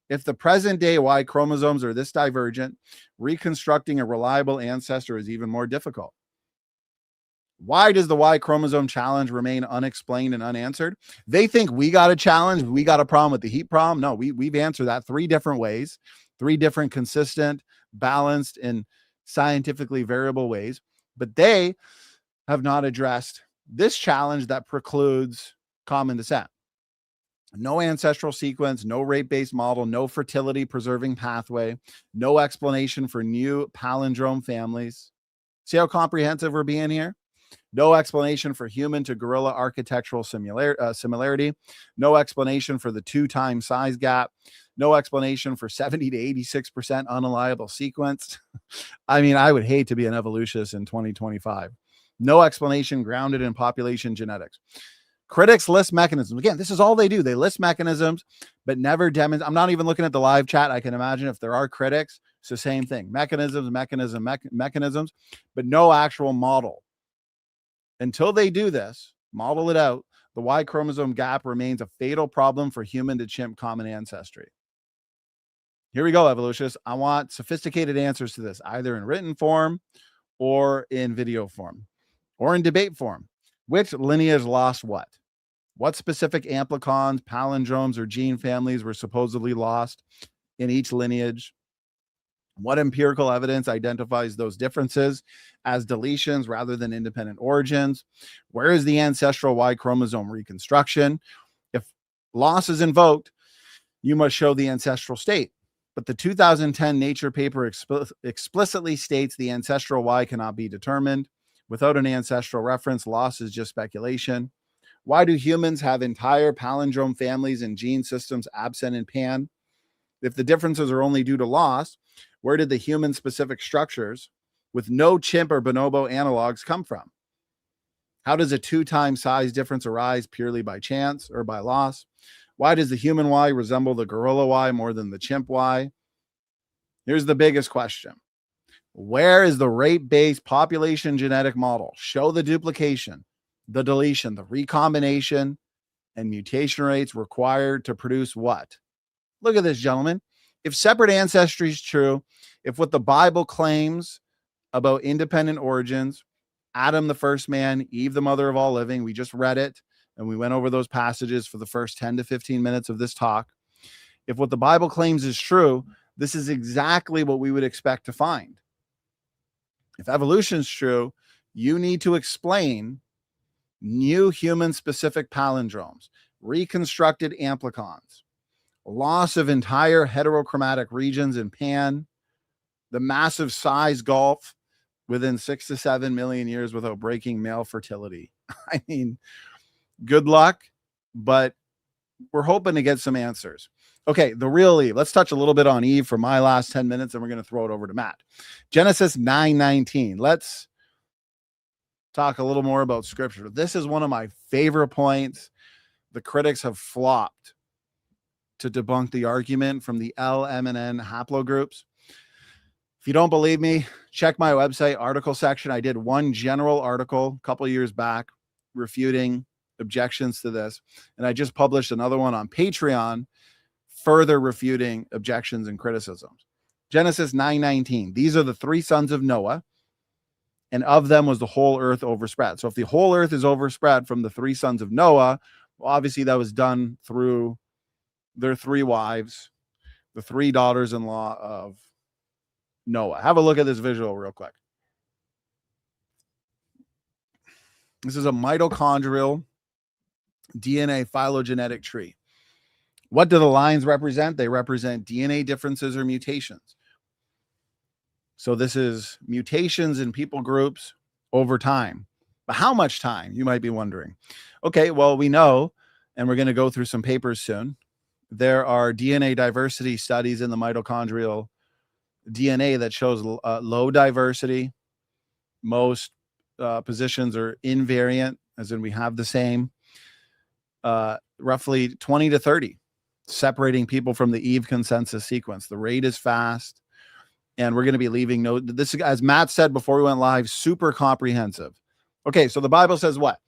If the present day Y chromosomes are this divergent, reconstructing a reliable ancestor is even more difficult. Why does the Y chromosome challenge remain unexplained and unanswered? They think we got a challenge. We got a problem with the heat problem. No, we've answered that 3 different ways, 3 different consistent, balanced, and scientifically variable ways. But they have not addressed this challenge that precludes common descent. No ancestral sequence, no rate-based model, no fertility preserving pathway, no explanation for new palindrome families. See how comprehensive we're being here? No explanation for human to gorilla architectural similarity. No explanation for the 2-time size gap. No explanation for 70 to 86% unreliable sequence. I mean, I would hate to be an evolutionist in 2025. No explanation grounded in population genetics. Critics list mechanisms. Again, this is all they do. They list mechanisms, but never demonstrate. I'm not even looking at the live chat. I can imagine if there are critics, it's the same thing. Mechanisms, but no actual model. Until they do this, model it out, the Y chromosome gap remains a fatal problem for human to chimp common ancestry. Here we go, evolutionists. I want sophisticated answers to this, either in written form or in video form or in debate form. Which lineage lost what? What specific amplicons, palindromes, or gene families were supposedly lost in each lineage? What empirical evidence identifies those differences as deletions rather than independent origins? Where is the ancestral Y chromosome reconstruction? If loss is invoked, you must show the ancestral state. But the 2010 Nature paper explicitly states the ancestral Y cannot be determined. Without an ancestral reference, loss is just speculation. Why do humans have entire palindrome families and gene systems absent in Pan? If the differences are only due to loss, where did the human-specific structures with no chimp or bonobo analogs come from? How does a 2-time size difference arise purely by chance or by loss? Why does the human Y resemble the gorilla Y more than the chimp Y? Here's the biggest question. Where is the rate-based population genetic model? Show the duplication, the deletion, the recombination, and mutation rates required to produce what? Look at this, gentlemen. If separate ancestry is true, if what the Bible claims about independent origins, Adam the first man, Eve the mother of all living, we just read it, and we went over those passages for the first 10 to 15 minutes of this talk. If what the Bible claims is true, this is exactly what we would expect to find. If evolution is true, you need to explain new human-specific palindromes, reconstructed amplicons, loss of entire heterochromatic regions in Pan, the massive size gulf within 6 to 7 million years without breaking male fertility. I mean, good luck, but we're hoping to get some answers. Okay, the real Eve. Let's touch a little bit on Eve for my last 10 minutes, and we're going to throw it over to Matt. Genesis 9:19. Let's talk a little more about scripture. This is one of my favorite points. The critics have flopped to debunk the argument from the L, M, and N haplogroups. If you don't believe me, check my website article section. I did one general article a couple of years back refuting objections to this, and I just published another one on Patreon further refuting objections and criticisms. Genesis 9:19. These are the 3 sons of Noah, and of them was the whole earth overspread. So if the whole earth is overspread from the 3 sons of Noah, well, obviously that was done through their 3 wives, the 3 daughters-in-law of Noah. Have a look at this visual real quick. This is a mitochondrial DNA phylogenetic tree. What do the lines represent? They represent DNA differences or mutations. So this is mutations in people groups over time. But how much time, you might be wondering? Okay, well, we know, and we're going to go through some papers soon, there are DNA diversity studies in the mitochondrial DNA that shows low diversity. Most positions are invariant, as in we have the same, roughly 20 to 30, separating people from the Eve consensus sequence. The rate is fast. And we're going to be leaving note. This, as Matt said before we went live, super comprehensive. Okay, so the Bible says what?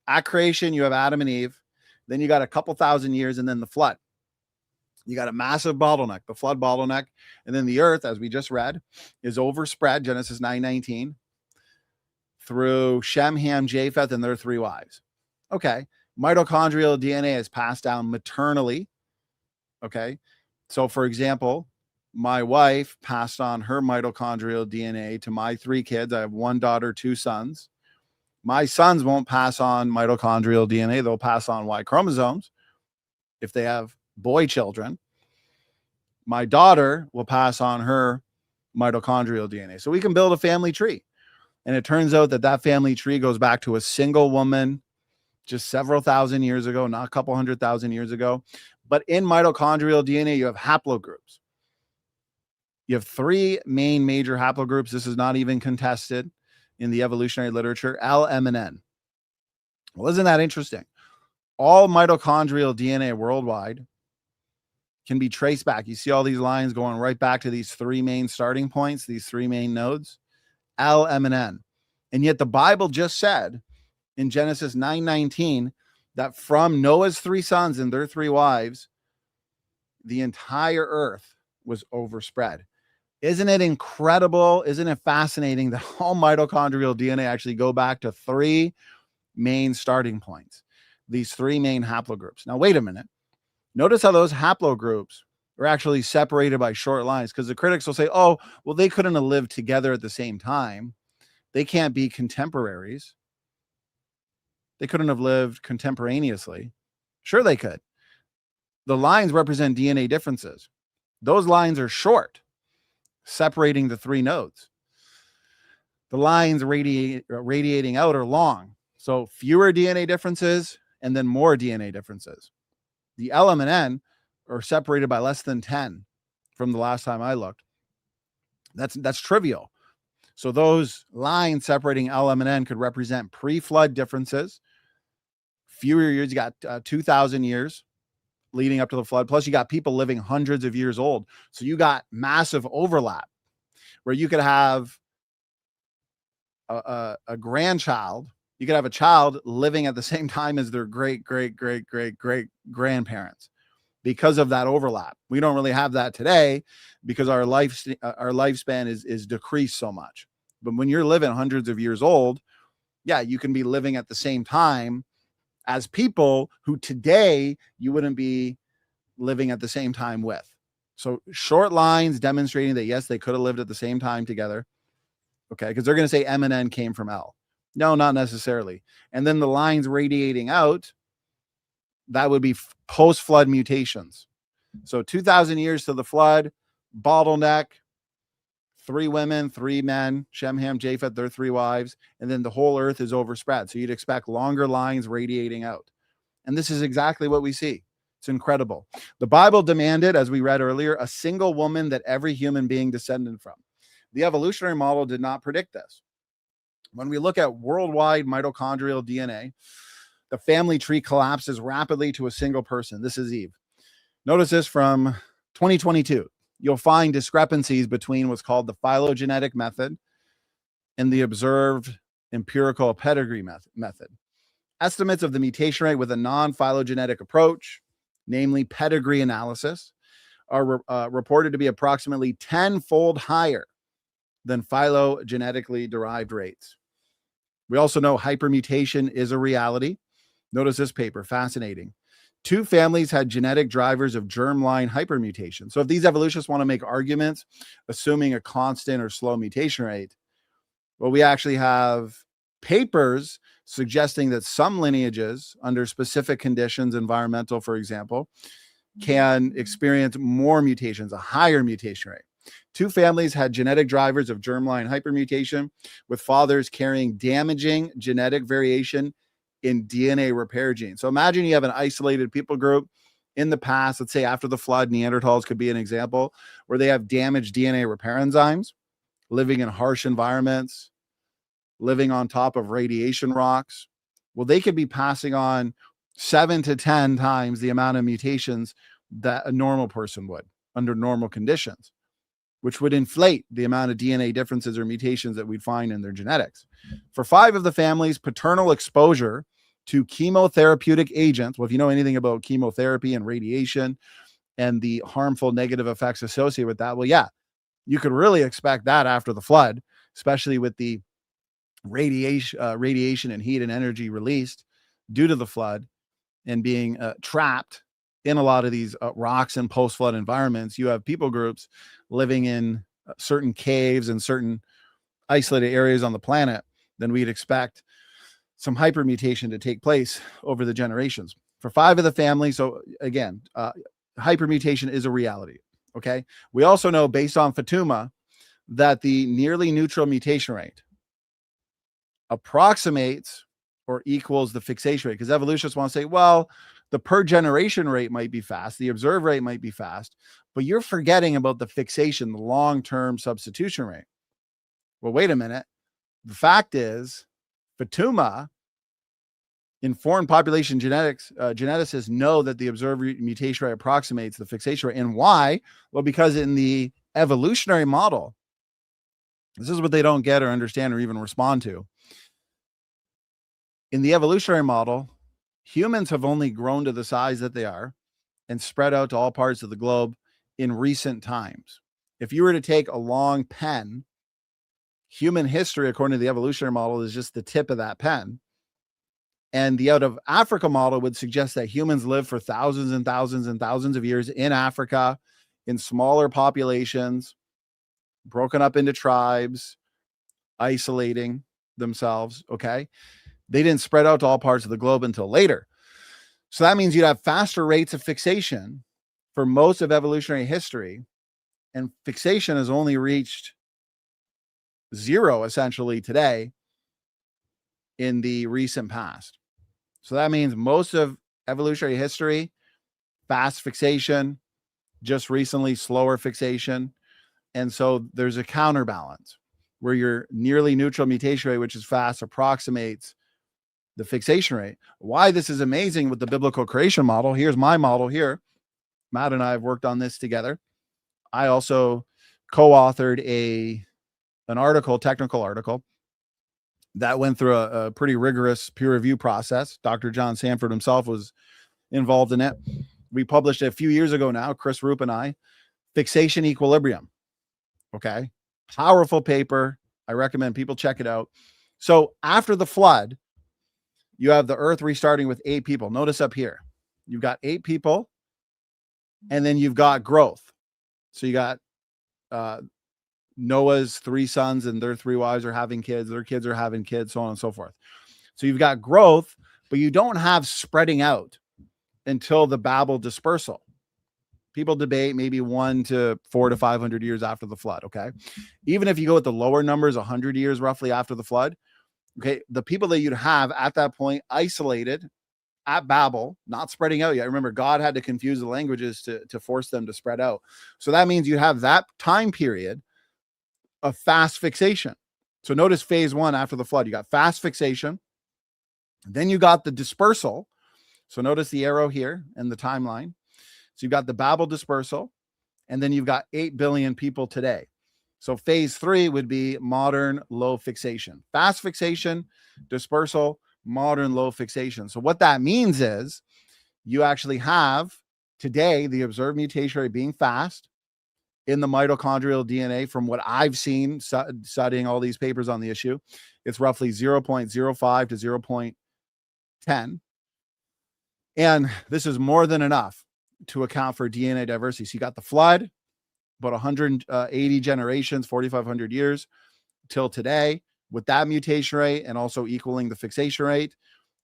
At creation, you have Adam and Eve. Then you got a couple thousand years, and then the flood. You got a massive bottleneck, the flood bottleneck. And then the earth, as we just read, is overspread, Genesis 9:19, through Shem, Ham, Japheth, and their 3 wives. Okay, mitochondrial DNA is passed down maternally. Okay, so for example, my wife passed on her mitochondrial DNA to my 3 kids. I have 1 daughter, 2 sons. My sons won't pass on mitochondrial DNA. They'll pass on Y chromosomes if they have boy children. My daughter will pass on her mitochondrial DNA. So we can build a family tree. And it turns out that that family tree goes back to a single woman just several thousand years ago, not a couple 100,000 years ago. But in mitochondrial DNA, you have haplogroups. You have 3 main major haplogroups. This is not even contested in the evolutionary literature, L, M, and N. Well, isn't that interesting? All mitochondrial DNA worldwide can be traced back. You see all these lines going right back to these 3 main starting points, these 3 main nodes, L, M, and N. And yet the Bible just said in Genesis 9:19 that from Noah's 3 sons and their 3 wives, the entire earth was overspread. Isn't it incredible? Isn't it fascinating that all mitochondrial DNA actually go back to 3 main starting points, these 3 main haplogroups? Now, wait a minute. Notice how those haplogroups are actually separated by short lines, because the critics will say, oh, well, they couldn't have lived together at the same time. They can't be contemporaries. They couldn't have lived contemporaneously. Sure, they could. The lines represent DNA differences. Those lines are short, separating the 3 nodes. The lines radiating out are long. So fewer DNA differences and then more DNA differences. The L, M, and N are separated by less than 10 from the last time I looked. That's trivial. So those lines separating L, M, and N could represent pre-flood differences. Fewer years, you got 2,000 years leading up to the flood. Plus, you got people living hundreds of years old. So you got massive overlap where you could have a grandchild. You could have a child living at the same time as their great grandparents because of that overlap. We don't really have that today because our lifespan is decreased so much. But when you're living hundreds of years old, yeah, you can be living at the same time as people who today you wouldn't be living at the same time with. So short lines demonstrating that, yes, they could have lived at the same time together. Okay, because they're going to say M and N came from L. No, not necessarily. And then the lines radiating out, that would be post-flood mutations. So 2,000 years to the flood, bottleneck, 3 women, 3 men, Shem, Ham, Japheth, their 3 wives, and then the whole earth is overspread. So you'd expect longer lines radiating out. And this is exactly what we see. It's incredible. The Bible demanded, as we read earlier, a single woman that every human being descended from. The evolutionary model did not predict this. When we look at worldwide mitochondrial DNA, the family tree collapses rapidly to a single person. This is Eve. Notice this from 2022. You'll find discrepancies between what's called the phylogenetic method and the observed empirical pedigree method. Estimates of the mutation rate with a non-phylogenetic approach, namely pedigree analysis, are reported to be approximately 10-fold higher than phylogenetically derived rates. We also know hypermutation is a reality. Notice this paper, fascinating. 2 families had genetic drivers of germline hypermutation. So if these evolutionists want to make arguments, assuming a constant or slow mutation rate, well, we actually have papers suggesting that some lineages under specific conditions, environmental, for example, can experience more mutations, a higher mutation rate. 2 families had genetic drivers of germline hypermutation, with fathers carrying damaging genetic variation in DNA repair genes. So imagine you have an isolated people group in the past, let's say after the flood, Neanderthals could be an example, where they have damaged DNA repair enzymes, living in harsh environments, living on top of radiation rocks. Well, they could be passing on 7 to 10 times the amount of mutations that a normal person would under normal conditions. which would inflate the amount of DNA differences or mutations that we'd find in their genetics. For 5 of the families, paternal exposure to chemotherapeutic agents, well, if you know anything about chemotherapy and radiation and the harmful negative effects associated with that, well, yeah, you could really expect that after the flood, especially with the radiation and heat and energy released due to the flood and being trapped in a lot of these rocks and post-flood environments. You have people groups living in certain caves and certain isolated areas on the planet. Then we'd expect some hypermutation to take place over the generations. For 5 of the families, so again, hypermutation is a reality. Okay. We also know, based on Fatuma, that the nearly neutral mutation rate approximates or equals the fixation rate, because evolutionists want to say, well, the per generation rate might be fast, the observed rate might be fast, but you're forgetting about the fixation, the long-term substitution rate. Well, wait a minute. The fact is, Fatuma, informed population geneticists know that the observed mutation rate approximates the fixation rate. And why? Well, because in the evolutionary model, this is what they don't get or understand or even respond to. In the evolutionary model, humans have only grown to the size that they are and spread out to all parts of the globe in recent times. If you were to take a long pen, human history, according to the evolutionary model, is just the tip of that pen. And the out of Africa model would suggest that humans live for thousands and thousands and thousands of years in Africa, in smaller populations, broken up into tribes, isolating themselves. Okay. They didn't spread out to all parts of the globe until later. So that means you'd have faster rates of fixation for most of evolutionary history. And fixation has only reached 0 essentially today in the recent past. So that means most of evolutionary history, fast fixation, just recently slower fixation. And so there's a counterbalance where your nearly neutral mutation rate, which is fast, approximates the fixation rate. Why this is amazing with the biblical creation model. Here's my model here. Matt and I have worked on this together. I also co-authored an article, technical article, that went through a pretty rigorous peer review process. Dr. John Sanford himself was involved in it. We published it a few years ago now, Chris Roop and I, Fixation Equilibrium. Okay. Powerful paper. I recommend people check it out. So after the flood, you have the earth restarting with 8 people. Notice up here, you've got 8 people, and then you've got growth. So you got Noah's 3 sons and their 3 wives are having kids. Their kids are having kids, so on and so forth. So you've got growth, but you don't have spreading out until the Babel dispersal. People debate maybe 1 to 4 to 500 years after the flood. Okay. Even if you go with the lower numbers, 100 years roughly after the flood. Okay. The people that you'd have at that point isolated at Babel, not spreading out yet. Remember, God had to confuse the languages to force them to spread out. So that means you have that time period of fast fixation. So notice phase 1 after the flood, you got fast fixation. Then you got the dispersal. So notice the arrow here and the timeline. So you've got the Babel dispersal, and then you've got 8 billion people today. So phase 3 would be modern low fixation, fast fixation, dispersal, modern low fixation. So what that means is you actually have today the observed mutation rate being fast in the mitochondrial DNA. From what I've seen studying all these papers on the issue, it's roughly 0.05 to 0.10. And this is more than enough to account for DNA diversity. So you got the flood, about 180 generations, 4,500 years till today. With that mutation rate and also equaling the fixation rate,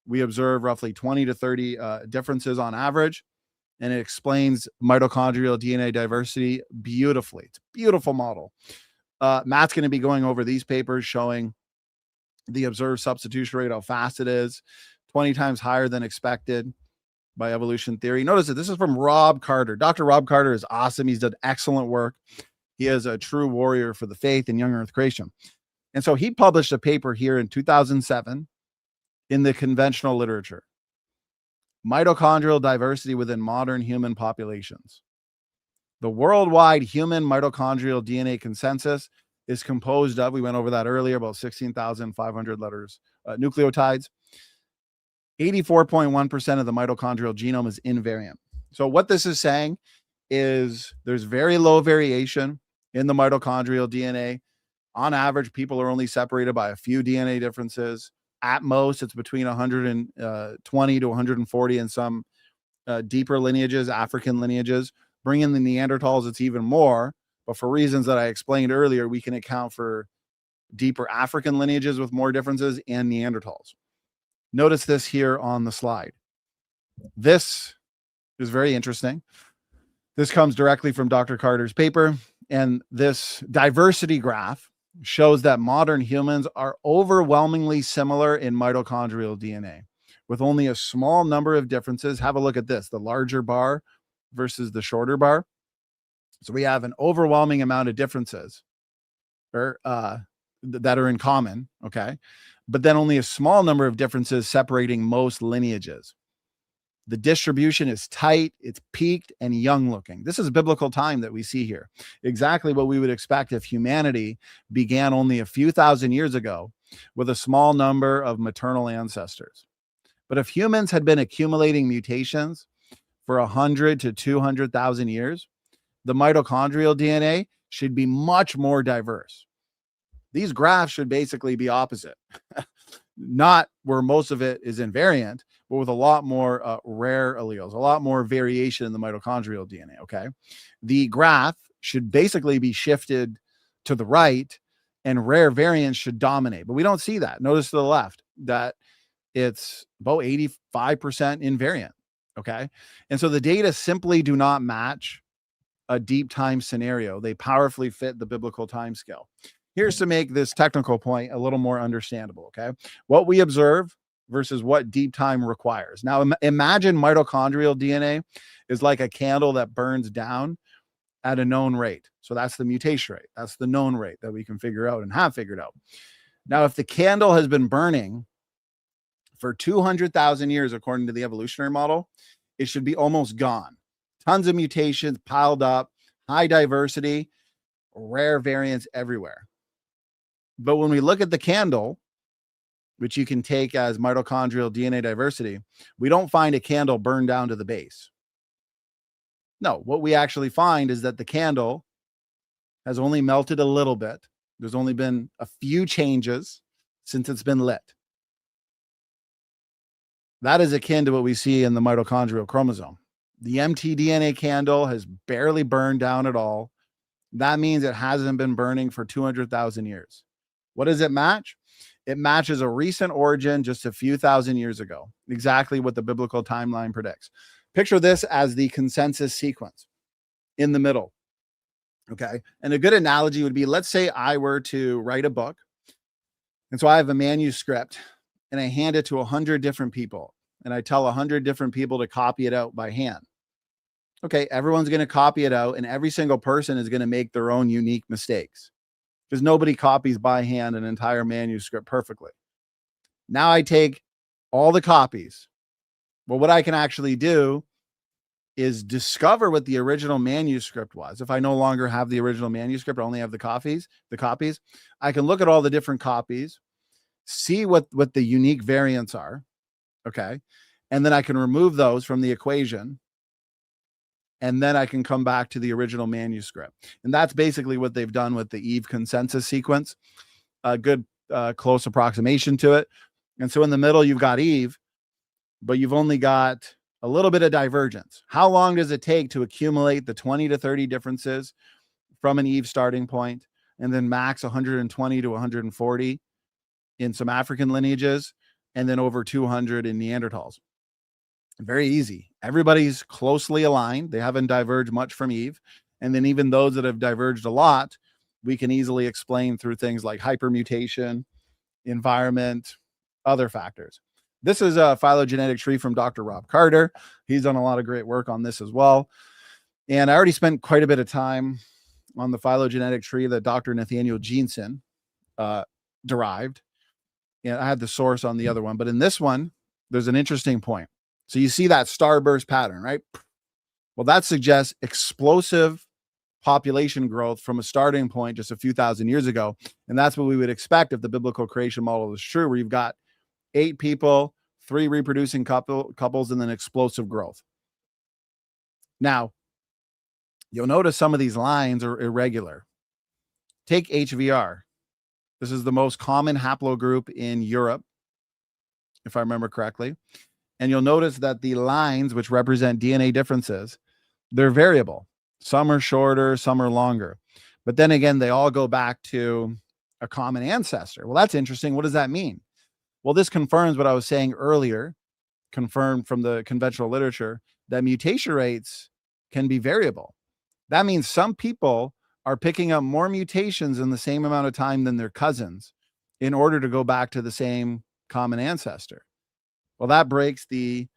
we observe roughly 20 to 30 differences on average. And it explains mitochondrial DNA diversity beautifully. It's a beautiful model. Matt's going to be going over these papers showing the observed substitution rate, how fast it is, 20 times higher than expected by evolution theory. Notice that this is from Rob Carter. Dr. Rob Carter is awesome. He's done excellent work. He is a true warrior for the faith in young earth creation. And so he published a paper here in 2007 in the conventional literature, Mitochondrial Diversity Within Modern Human Populations. The worldwide human mitochondrial DNA consensus is composed of, we went over that earlier, about 16,500 letters, nucleotides. 84.1% of the mitochondrial genome is invariant. So what this is saying is there's very low variation in the mitochondrial DNA. On average, people are only separated by a few DNA differences. At most, it's between 120 to 140 in some deeper lineages, African lineages. Bring in the Neanderthals, it's even more. But for reasons that I explained earlier, we can account for deeper African lineages with more differences and Neanderthals. Notice this here on the slide. This is very interesting. This comes directly from Dr. Carter's paper. And this diversity graph shows that modern humans are overwhelmingly similar in mitochondrial DNA, with only a small number of differences. Have a look at this, the larger bar versus the shorter bar. So we have an overwhelming amount of differences that are in common, okay? But then only a small number of differences separating most lineages. The distribution is tight, it's peaked and young looking. This is biblical time that we see here. Exactly what we would expect if humanity began only a few thousand years ago with a small number of maternal ancestors. But if humans had been accumulating mutations for 100 to 200,000 years, the mitochondrial DNA should be much more diverse. These graphs should basically be opposite. Not where most of it is invariant, but with a lot more rare alleles, a lot more variation in the mitochondrial DNA, okay? The graph should basically be shifted to the right and rare variants should dominate, but we don't see that. Notice to the left that it's about 85% invariant, okay? And so the data simply do not match a deep time scenario. They powerfully fit the biblical time scale. Here's to make this technical point a little more understandable, okay? What we observe versus what deep time requires. Now, imagine mitochondrial DNA is like a candle that burns down at a known rate. So that's the mutation rate. That's the known rate that we can figure out and have figured out. Now, if the candle has been burning for 200,000 years, according to the evolutionary model, it should be almost gone. Tons of mutations piled up, high diversity, rare variants everywhere. But when we look at the candle, which you can take as mitochondrial DNA diversity, we don't find a candle burned down to the base. No, what we actually find is that the candle has only melted a little bit. There's only been a few changes since it's been lit. That is akin to what we see in the mitochondrial chromosome. The mtDNA candle has barely burned down at all. That means it hasn't been burning for 200,000 years. What does it match? It matches a recent origin just a few thousand years ago, exactly what the biblical timeline predicts. Picture this as the consensus sequence in the middle, okay? And a good analogy would be, let's say I were to write a book, and so I have a manuscript, and I hand it to 100 different people, and I tell 100 different people to copy it out by hand. Okay, everyone's going to copy it out, and every single person is going to make their own unique mistakes, because nobody copies by hand an entire manuscript perfectly. Now I take all the copies. Well, what I can actually do is discover what the original manuscript was. If I no longer have the original manuscript, I only have the copies, I can look at all the different copies, see what the unique variants are, okay? And then I can remove those from the equation, and then I can come back to the original manuscript. And that's basically what they've done with the Eve consensus sequence. A good close approximation to it. And so in the middle, you've got Eve, but you've only got a little bit of divergence. How long does it take to accumulate the 20 to 30 differences from an Eve starting point, and then max 120 to 140 in some African lineages, and then over 200 in Neanderthals? Very easy. Everybody's closely aligned. They haven't diverged much from Eve. And then even those that have diverged a lot, we can easily explain through things like hypermutation, environment, other factors. This is a phylogenetic tree from Dr. Rob Carter. He's done a lot of great work on this as well. And I already spent quite a bit of time on the phylogenetic tree that Dr. Nathaniel Jeanson derived. And I had the source on the other one. But in this one, there's an interesting point. So you see that starburst pattern, right? Well, that suggests explosive population growth from a starting point just a few thousand years ago. And that's what we would expect if the biblical creation model is true, where you've got 8 people, 3 reproducing couples, and then explosive growth. Now, you'll notice some of these lines are irregular. Take HVR. This is the most common haplogroup in Europe, if I remember correctly. And you'll notice that the lines, which represent DNA differences, they're variable. Some are shorter, some are longer. But then again, they all go back to a common ancestor. Well, that's interesting. What does that mean? Well, this confirms what I was saying earlier, confirmed from the conventional literature, that mutation rates can be variable. That means some people are picking up more mutations in the same amount of time than their cousins in order to go back to the same common ancestor. Well, that breaks the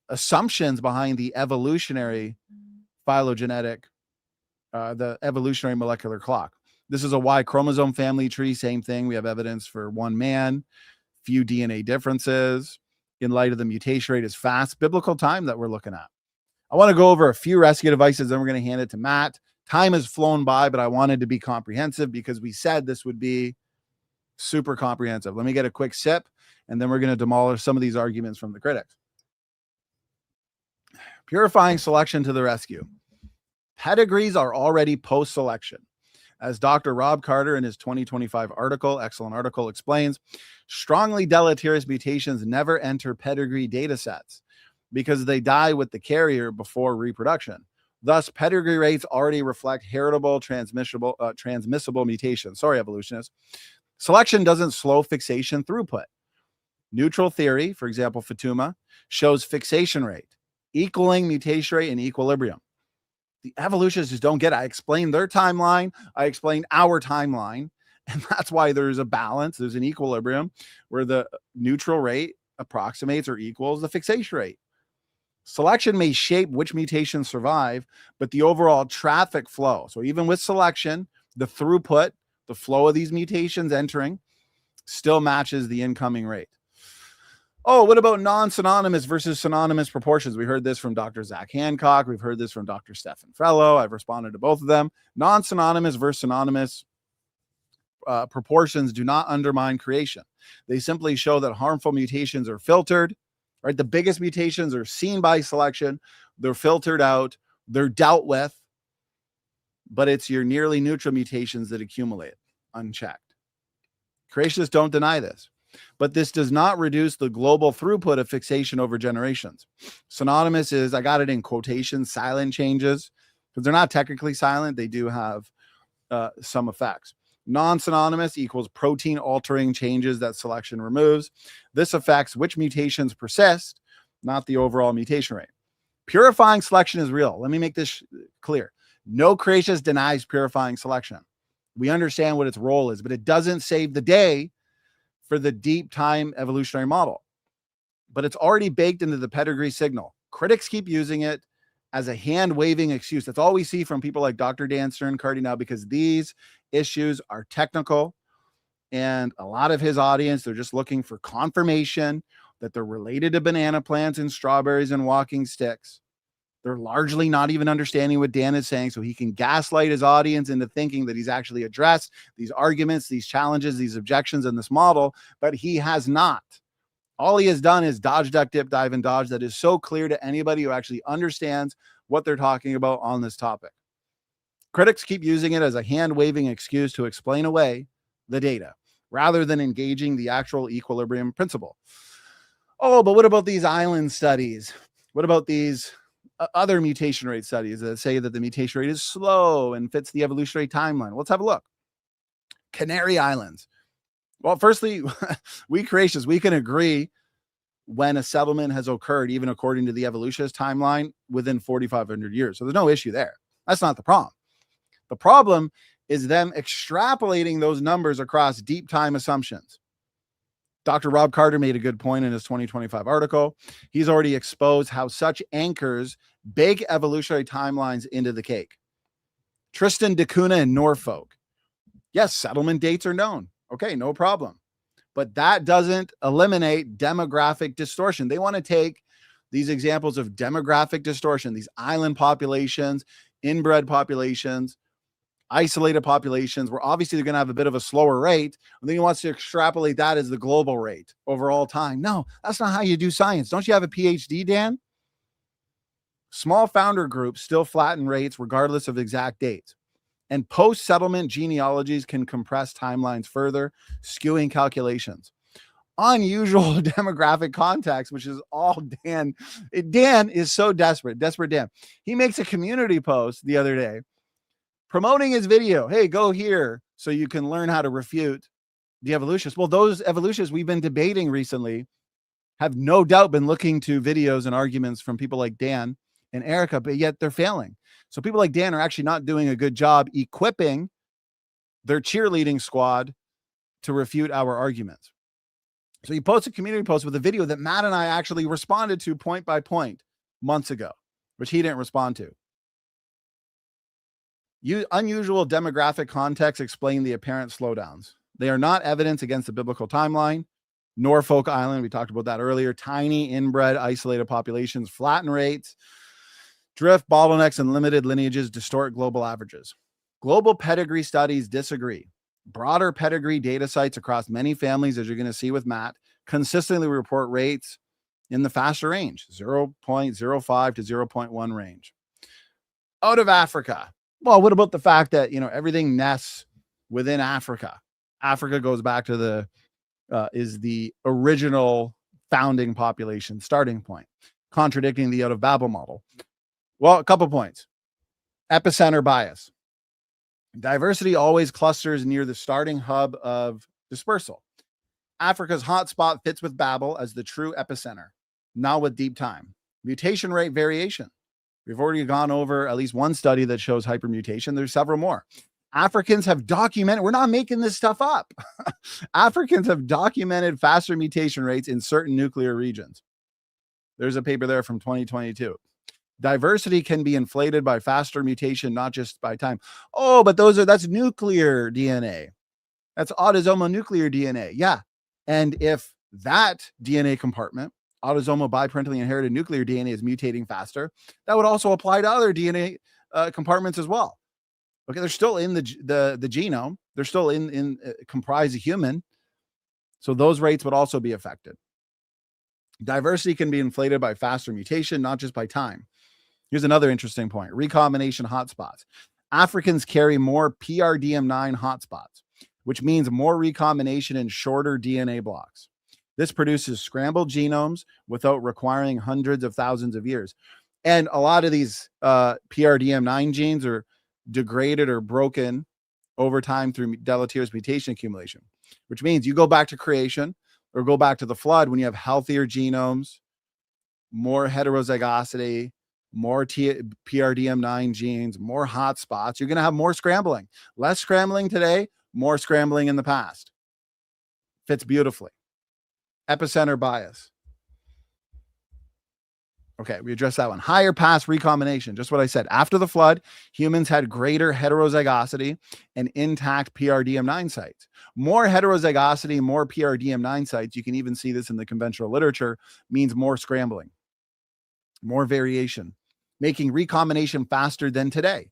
assumptions behind the evolutionary phylogenetic, the evolutionary molecular clock. This is a Y chromosome family tree, same thing. We have evidence for one man, few DNA differences. In light of the mutation rate is fast biblical time that we're looking at. I want to go over a few rescue devices, then we're going to hand it to Matt. Time has flown by, but I wanted to be comprehensive because we said this would be super comprehensive. Let me get a quick sip, and then we're going to demolish some of these arguments from the critics. Purifying selection to the rescue. Pedigrees are already post-selection. As Dr. Rob Carter in his 2025 article, excellent article, explains, strongly deleterious mutations never enter pedigree data sets because they die with the carrier before reproduction. Thus, pedigree rates already reflect heritable, transmissible mutations. Sorry, evolutionists. Selection doesn't slow fixation throughput. Neutral theory, for example, Fatuma, shows fixation rate equaling mutation rate in equilibrium. The evolutionists just don't get it. I explained their timeline. I explained our timeline. And that's why there's a balance. There's an equilibrium where the neutral rate approximates or equals the fixation rate. Selection may shape which mutations survive, but the overall traffic flow. So even with selection, the throughput, the flow of these mutations entering still matches the incoming rate. Oh, what about non-synonymous versus synonymous proportions? We heard this from Dr. Zach Hancock. We've heard this from Dr. Stephan Frello. I've responded to both of them. Non-synonymous versus synonymous proportions do not undermine creation. They simply show that harmful mutations are filtered, right? The biggest mutations are seen by selection. They're filtered out. They're dealt with. But it's your nearly neutral mutations that accumulate unchecked. Creationists don't deny this. But this does not reduce the global throughput of fixation over generations. Synonymous is, I got it in quotations, silent changes, because they're not technically silent. They do have some effects. Non-synonymous equals protein altering changes that selection removes. This affects which mutations persist, not the overall mutation rate. Purifying selection is real. Let me make this clear. No creationist denies purifying selection. We understand what its role is, but it doesn't save the day for the deep time evolutionary model. But it's already baked into the pedigree signal. Critics keep using it as a hand-waving excuse. That's all we see from people like Dr. Dan Sterncardy now, because these issues are technical, and a lot of his audience, they're just looking for confirmation that they're related to banana plants and strawberries and walking sticks. They're largely not even understanding what Dan is saying, so he can gaslight his audience into thinking that he's actually addressed these arguments, these challenges, these objections in this model, but he has not. All he has done is dodge, duck, dip, dive, and dodge. That is so clear to anybody who actually understands what they're talking about on this topic. Critics keep using it as a hand-waving excuse to explain away the data, rather than engaging the actual equilibrium principle. Oh, but what about these island studies? What about these other mutation rate studies that say that the mutation rate is slow and fits the evolutionary timeline? Let's have a look. Canary Islands. Well, firstly, we creationists, we can agree when a settlement has occurred, even according to the evolutionist timeline, within 4,500 years. So there's no issue there. That's not the problem. The problem is them extrapolating those numbers across deep time assumptions. Dr. Rob Carter made a good point in his 2025 article. He's already exposed how such anchors bake evolutionary timelines into the cake. Tristan da Cunha in Norfolk. Yes, settlement dates are known. Okay, no problem. But that doesn't eliminate demographic distortion. They want to take these examples of demographic distortion, these island populations, inbred populations, isolated populations, where obviously they're going to have a bit of a slower rate. And then he wants to extrapolate that as the global rate over all time. No, that's not how you do science. Don't you have a PhD, Dan? Small founder groups still flatten rates regardless of exact dates. And post-settlement genealogies can compress timelines further, skewing calculations. Unusual demographic context, which is all Dan. Dan is so desperate Dan. He makes a community post the other day promoting his video. Hey, go here so you can learn how to refute the evolutionists. Well, those evolutionists we've been debating recently have no doubt been looking to videos and arguments from people like Dan and Erica, but yet they're failing. So people like Dan are actually not doing a good job equipping their cheerleading squad to refute our arguments. So he posts a community post with a video that Matt and I actually responded to point by point months ago, which he didn't respond to. Unusual demographic context explain the apparent slowdowns. They are not evidence against the biblical timeline. Norfolk Island, we talked about that earlier. Tiny, inbred, isolated populations, flatten rates, drift, bottlenecks, and limited lineages distort global averages. Global pedigree studies disagree. Broader pedigree data sites across many families, as you're going to see with Matt, consistently report rates in the faster range, 0.05 to 0.1 range. Out of Africa. Well, what about the fact that, everything nests within Africa? Africa goes back to is the original founding population starting point, contradicting the out of Babel model. Well, a couple points. Epicenter bias. Diversity always clusters near the starting hub of dispersal. Africa's hotspot fits with Babel as the true epicenter, not with deep time. Mutation rate variation. We've already gone over at least one study that shows hypermutation. There's several more. Africans have documented, we're not making this stuff up. Africans have documented faster mutation rates in certain nuclear regions. There's a paper there from 2022. Diversity can be inflated by faster mutation, not just by time. Oh, but that's nuclear DNA. That's autosomal nuclear DNA. Yeah. And if that DNA compartment, autosomal biparentally inherited nuclear DNA, is mutating faster, that would also apply to other DNA compartments as well. Okay, they're still in the genome. They're still comprise a human. So those rates would also be affected. Diversity can be inflated by faster mutation, not just by time. Here's another interesting point. Recombination hotspots. Africans carry more PRDM9 hotspots, which means more recombination in shorter DNA blocks. This produces scrambled genomes without requiring hundreds of thousands of years. And a lot of these PRDM9 genes are degraded or broken over time through deleterious mutation accumulation, which means you go back to creation or go back to the flood when you have healthier genomes, more heterozygosity, more PRDM9 genes, more hotspots. You're going to have more scrambling. Less scrambling today, more scrambling in the past. Fits beautifully. Epicenter bias. Okay, we addressed that one. Higher pass recombination, just what I said. After the flood, humans had greater heterozygosity and intact PRDM9 sites. More heterozygosity, more PRDM9 sites, you can even see this in the conventional literature, means more scrambling, more variation, making recombination faster than today.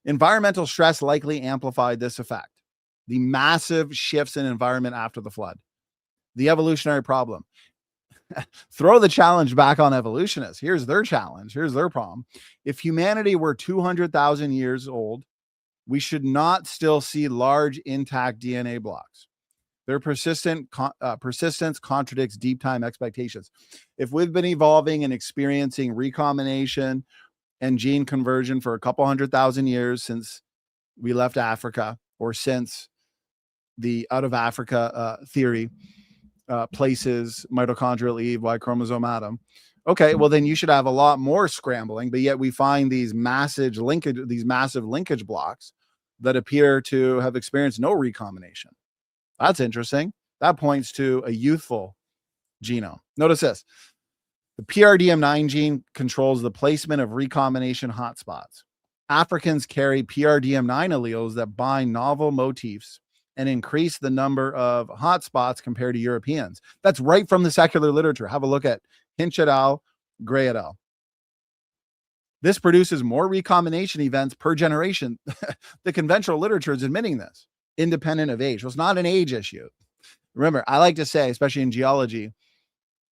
Environmental stress likely amplified this effect. The massive shifts in environment after the flood. The evolutionary problem. Throw the challenge back on evolutionists. Here's their challenge. Here's their problem. If humanity were 200,000 years old, we should not still see large intact DNA blocks. Their persistence contradicts deep time expectations. If we've been evolving and experiencing recombination and gene conversion for a couple 100,000 years since we left Africa, or since the out of Africa theory places mitochondrial Eve, Y chromosome atom. Okay, well then you should have a lot more scrambling, but yet we find these massive linkage blocks that appear to have experienced no recombination. That's interesting. That points to a youthful genome. Notice this. The PRDM9 gene controls the placement of recombination hotspots. Africans carry PRDM9 alleles that bind novel motifs and increase the number of hotspots compared to Europeans. That's right from the secular literature. Have a look at Hinch et al., Gray et al. This produces more recombination events per generation. The conventional literature is admitting this, independent of age. Well, it's not an age issue. Remember, I like to say, especially in geology,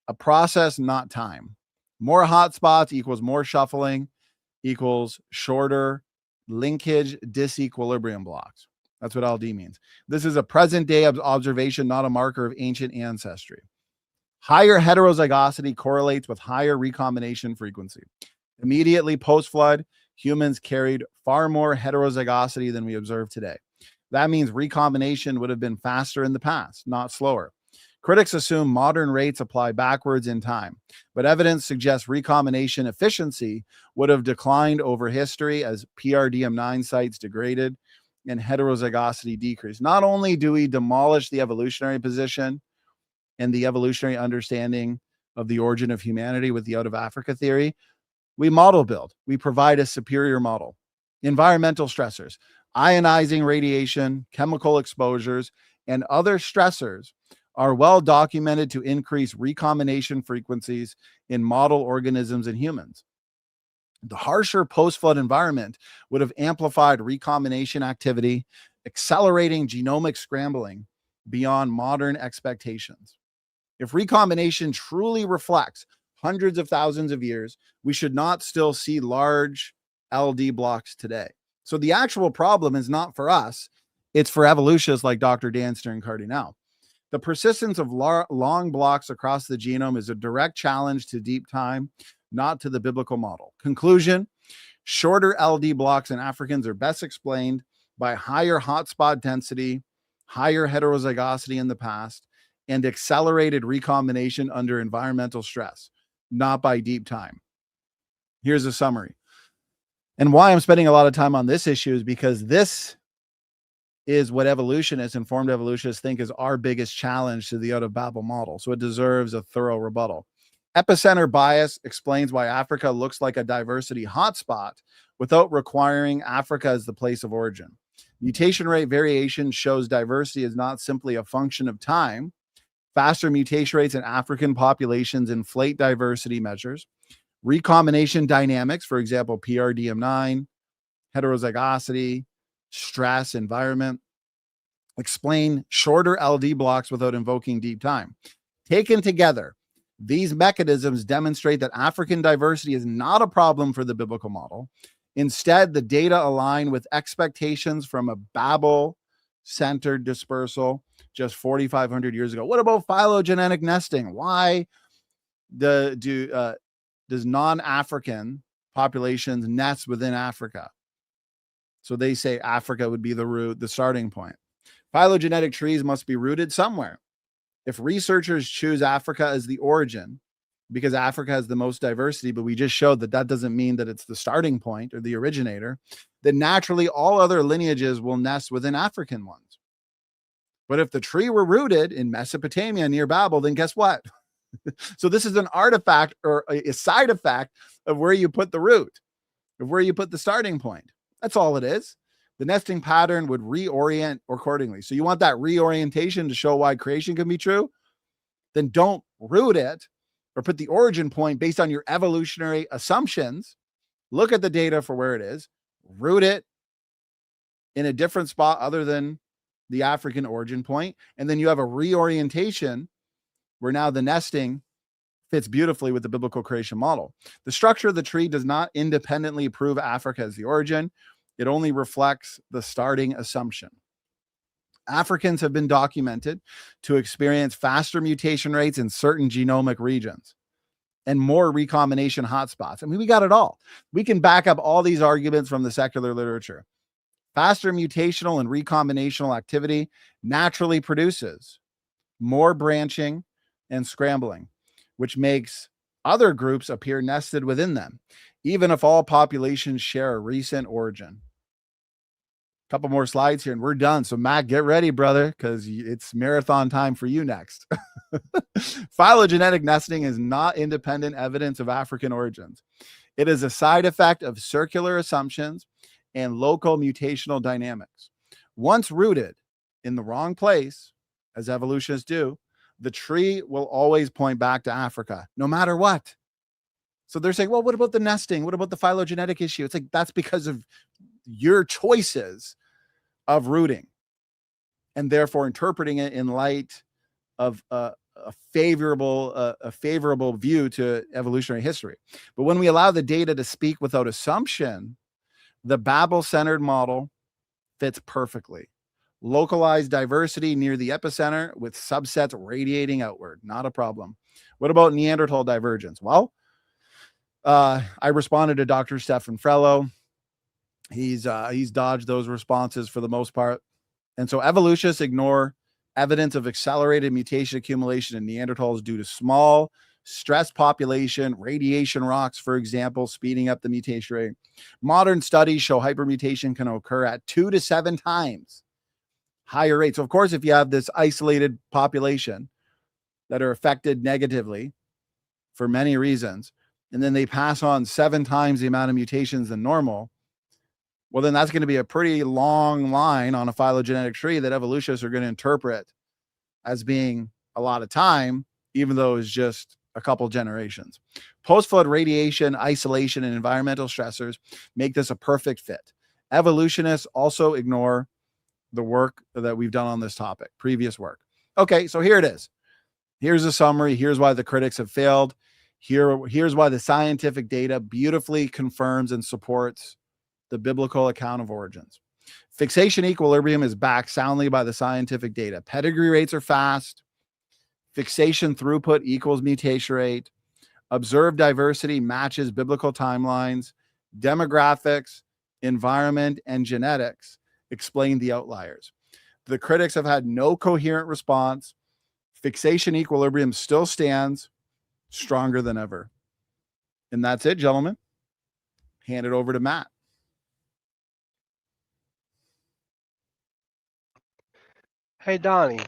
a process, not time. More hotspots equals more shuffling equals shorter linkage disequilibrium blocks. That's what LD means. This is a present day observation, not a marker of ancient ancestry. Higher heterozygosity correlates with higher recombination frequency. Immediately post-flood, humans carried far more heterozygosity than we observe today. That means recombination would have been faster in the past, not slower. Critics assume modern rates apply backwards in time, but evidence suggests recombination efficiency would have declined over history as PRDM9 sites degraded and heterozygosity decreased. Not only do we demolish the evolutionary position and the evolutionary understanding of the origin of humanity with the out of Africa theory, we model build. We provide a superior model. Environmental stressors, ionizing radiation, chemical exposures, and other stressors are well documented to increase recombination frequencies in model organisms and humans. The harsher post-flood environment would have amplified recombination activity, accelerating genomic scrambling beyond modern expectations. If recombination truly reflects hundreds of thousands of years, we should not still see large LD blocks today. So the actual problem is not for us, it's for evolutionists like Dr. Danster and Cardinal. The persistence of long blocks across the genome is a direct challenge to deep time, not to the biblical model. Conclusion, shorter LD blocks in Africans are best explained by higher hotspot density, higher heterozygosity in the past, and accelerated recombination under environmental stress, not by deep time. Here's a summary. And why I'm spending a lot of time on this issue is because this is what evolutionists, informed evolutionists, think is our biggest challenge to the out of Babel model. So it deserves a thorough rebuttal. Epicenter bias explains why Africa looks like a diversity hotspot without requiring Africa as the place of origin. Mutation rate variation shows diversity is not simply a function of time. Faster mutation rates in African populations inflate diversity measures. Recombination dynamics, for example, PRDM9, heterozygosity, stress, environment, explain shorter LD blocks without invoking deep time. Taken together, these mechanisms demonstrate that African diversity is not a problem for the biblical model. Instead, the data align with expectations from a Babel-centered dispersal just 4,500 years ago. What about phylogenetic nesting? Why does non-African populations nest within Africa? So they say Africa would be the starting point. Phylogenetic trees must be rooted somewhere. If researchers choose Africa as the origin, because Africa has the most diversity, but we just showed that that doesn't mean that it's the starting point or the originator, then naturally all other lineages will nest within African ones. But if the tree were rooted in Mesopotamia near Babel, then guess what? So this is an artifact or a side effect of where you put the root, of where you put the starting point. That's all it is. The nesting pattern would reorient accordingly. So you want that reorientation to show why creation can be true? Then don't root it or put the origin point based on your evolutionary assumptions. Look at the data for where it is, root it in a different spot other than the African origin point, and then you have a reorientation where now the nesting fits beautifully with the biblical creation model. The structure of the tree does not independently prove Africa as the origin. It only reflects the starting assumption. Africans have been documented to experience faster mutation rates in certain genomic regions and more recombination hotspots. I mean, we got it all. We can back up all these arguments from the secular literature. Faster mutational and recombinational activity naturally produces more branching and scrambling, which makes other groups appear nested within them, even if all populations share a recent origin. A couple more slides here and we're done. So Matt, get ready, brother, because it's marathon time for you next. Phylogenetic nesting is not independent evidence of African origins. It is a side effect of circular assumptions and local mutational dynamics. Once rooted in the wrong place, as evolutionists do, the tree will always point back to Africa, no matter what. So they're saying, well, what about the nesting? What about the phylogenetic issue? It's like, that's because of your choices of rooting and therefore interpreting it in light of a favorable view to evolutionary history. But when we allow the data to speak without assumption, the Babel-centered model fits perfectly. Localized diversity near the epicenter with subsets radiating outward. Not a problem. What about Neanderthal divergence? Well, I responded to Dr. Stefan Frello. He's dodged those responses for the most part. And so evolutionists ignore evidence of accelerated mutation accumulation in Neanderthals due to small stress population, radiation rocks, for example, speeding up the mutation rate. Modern studies show hypermutation can occur at 2 to 7 times higher rates. So of course, if you have this isolated population that are affected negatively for many reasons, and then they pass on 7 times the amount of mutations than normal, well, then that's going to be a pretty long line on a phylogenetic tree that evolutionists are going to interpret as being a lot of time, even though it's just a couple generations. Post-flood radiation, isolation, and environmental stressors make this a perfect fit. Evolutionists also ignore the work that we've done on this topic, previous work. Okay, so here it is. Here's a summary. Here's why the critics have failed. Here's why the scientific data beautifully confirms and supports the biblical account of origins. Fixation equilibrium is backed soundly by the scientific data. Pedigree rates are fast. Fixation throughput equals mutation rate. Observed diversity matches biblical timelines. Demographics, environment, and genetics explain the outliers. The critics have had no coherent response. Fixation equilibrium still stands stronger than ever. And that's it, gentlemen. Hand it over to Matt. Hey Donnie,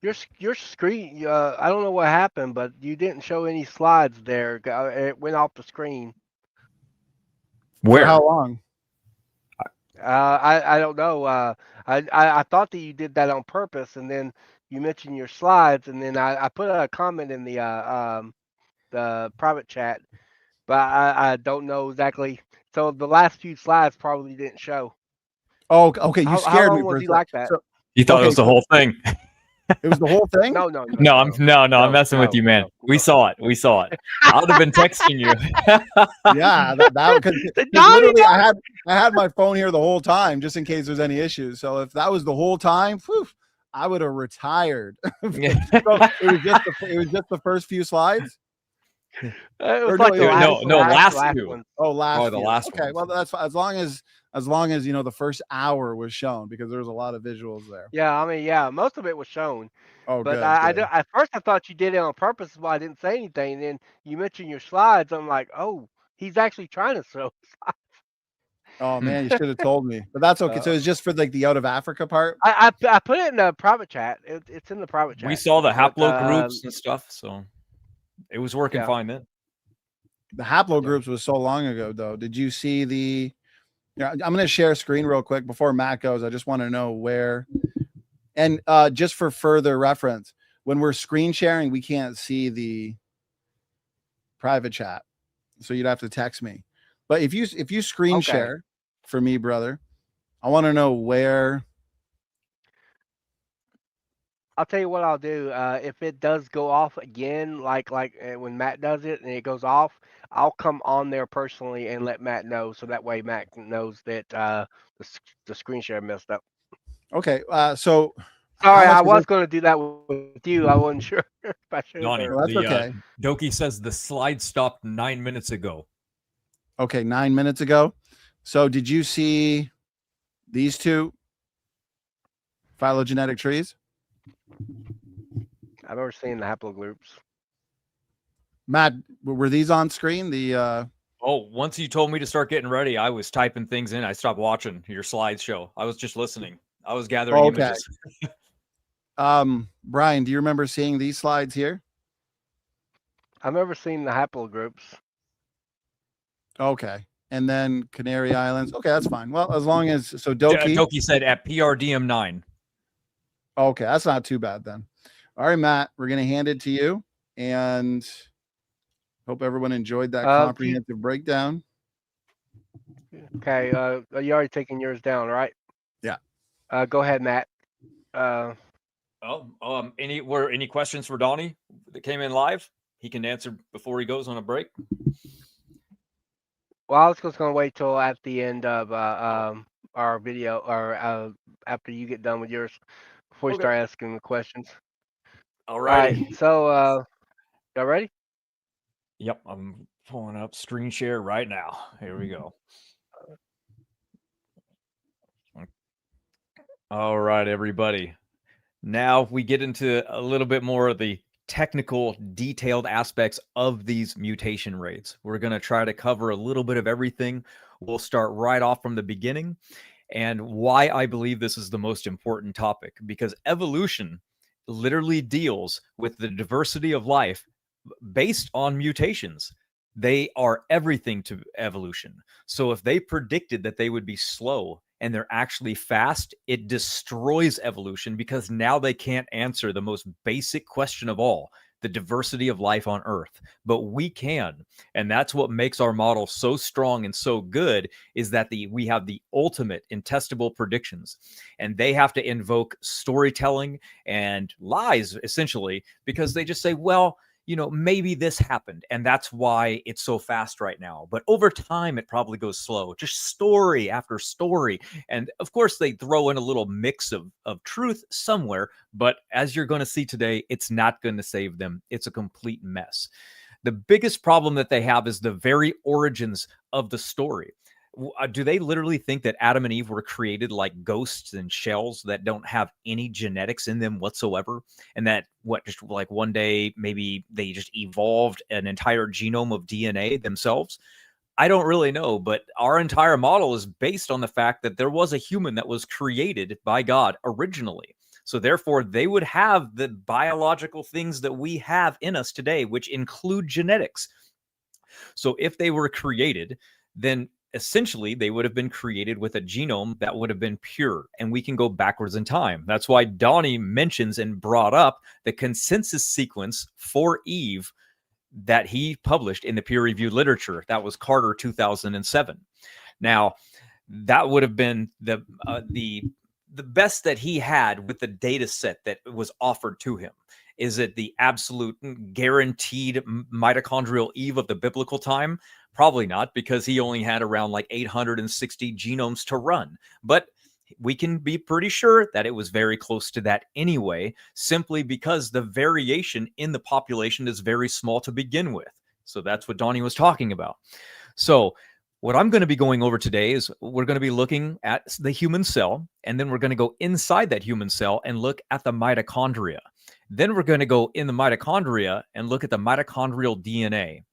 your screen. I don't know what happened, but you didn't show any slides there. It went off the screen. For how long? I don't know. I thought that you did that on purpose, and then you mentioned your slides, and then I put a comment in the private chat, but I don't know exactly. So the last few slides probably didn't show. Oh, okay. You How scared long me for was a he second. like that? So, You thought it was the whole thing. it was the whole thing? No, I'm messing with you, man. We saw it. I would have been texting you. Yeah, that because literally I had my phone here the whole time just in case there's any issues. So if that was the whole time, whew, I would have retired. So it was just the first few slides. It was Or like no, the last last two. one. Oh, last the few. last Okay, one. well that's fine. As long as you know the first hour was shown because there was a lot of visuals there. Yeah, I mean, yeah, most of it was shown. Oh, But good. at first I thought you did it on purpose, that's why I didn't say anything. And then you mentioned your slides. I'm like, oh, he's actually trying to show. Oh man, you should have told me. But that's okay. So it's just for like the out of Africa part. I put it in the private chat. It's in the private chat. We saw the But, haplogroups and stuff, so it was working fine then. The haplogroups was so long ago, though. Did you see the? Yeah, I'm going to share a screen real quick before Matt goes. I just want to know where, and just for further reference, when we're screen sharing, we can't see the private chat, so you'd have to text me. But if you screen share for me, brother, I want to know where. I'll tell you what I'll do. If it does go off again, like when Matt does it and it goes off, I'll come on there personally and let Matt know, so that way Matt knows that the screen share messed up. Okay, so sorry, I was going to do that with you. I wasn't sure if I should. Donny, that's okay. Doki says the slide stopped 9 minutes ago. Okay, 9 minutes ago. So did you see these two phylogenetic trees? I've never seen the haplogroups. Matt, were these on screen? Once you told me to start getting ready, I was typing things in. I stopped watching your slideshow. I was just listening. I was gathering images. Brian, do you remember seeing these slides here? I've never seen the haplogroups. Okay. And then Canary Islands. Okay, that's fine. Well, as long as Doki said at PRDM 9. Okay, that's not too bad then. All right, Matt, we're gonna hand it to you. And Hope everyone enjoyed that Uh, do you, comprehensive breakdown. okay. You already taken yours down, right? Yeah. Go ahead, Matt. Uh, Any questions for Donny that came in live? He can answer before he goes on a break. well, I was just gonna wait till at the end of our video, or after you get done with yours, before you Okay. start asking the questions. All All right. righty. So, y'all ready? Yep, I'm pulling up screen share right now. Here we go. All right, everybody. Now we get into a little bit more of the technical, detailed aspects of these mutation rates. We're going to try to cover a little bit of everything. We'll start right off from the beginning and why I believe this is the most important topic, because evolution literally deals with the diversity of life based on mutations. They are everything to evolution. So if they predicted that they would be slow and they're actually fast, it destroys evolution, because now they can't answer the most basic question of all, the diversity of life on Earth. But we can. And that's what makes our model so strong and so good, is that we have the ultimate in testable predictions. And they have to invoke storytelling and lies, essentially, because they just say, well, maybe this happened and that's why it's so fast right now. But over time, it probably goes slow, just story after story. And of course, they throw in a little mix of truth somewhere. But as you're going to see today, it's not going to save them. It's a complete mess. The biggest problem that they have is the very origins of the story. Do they literally think that Adam and Eve were created like ghosts and shells that don't have any genetics in them whatsoever? And that just like one day, maybe they just evolved an entire genome of DNA themselves? I don't really know, but our entire model is based on the fact that there was a human that was created by God originally. So therefore, they would have the biological things that we have in us today, which include genetics. So if they were created, then essentially they would have been created with a genome that would have been pure, and we can go backwards in time. That's why Donny mentions and brought up the consensus sequence for Eve that he published in the peer-reviewed literature. That was Carter 2007. Now, that would have been the best that he had with the data set that was offered to him. Is it the absolute guaranteed mitochondrial Eve of the biblical time? Probably not, because he only had around like 860 genomes to run. But we can be pretty sure that it was very close to that anyway, simply because the variation in the population is very small to begin with. So that's what Donny was talking about. So what I'm going to be going over today is we're going to be looking at the human cell, and then we're going to go inside that human cell and look at the mitochondria. Then we're going to go in the mitochondria and look at the mitochondrial DNA,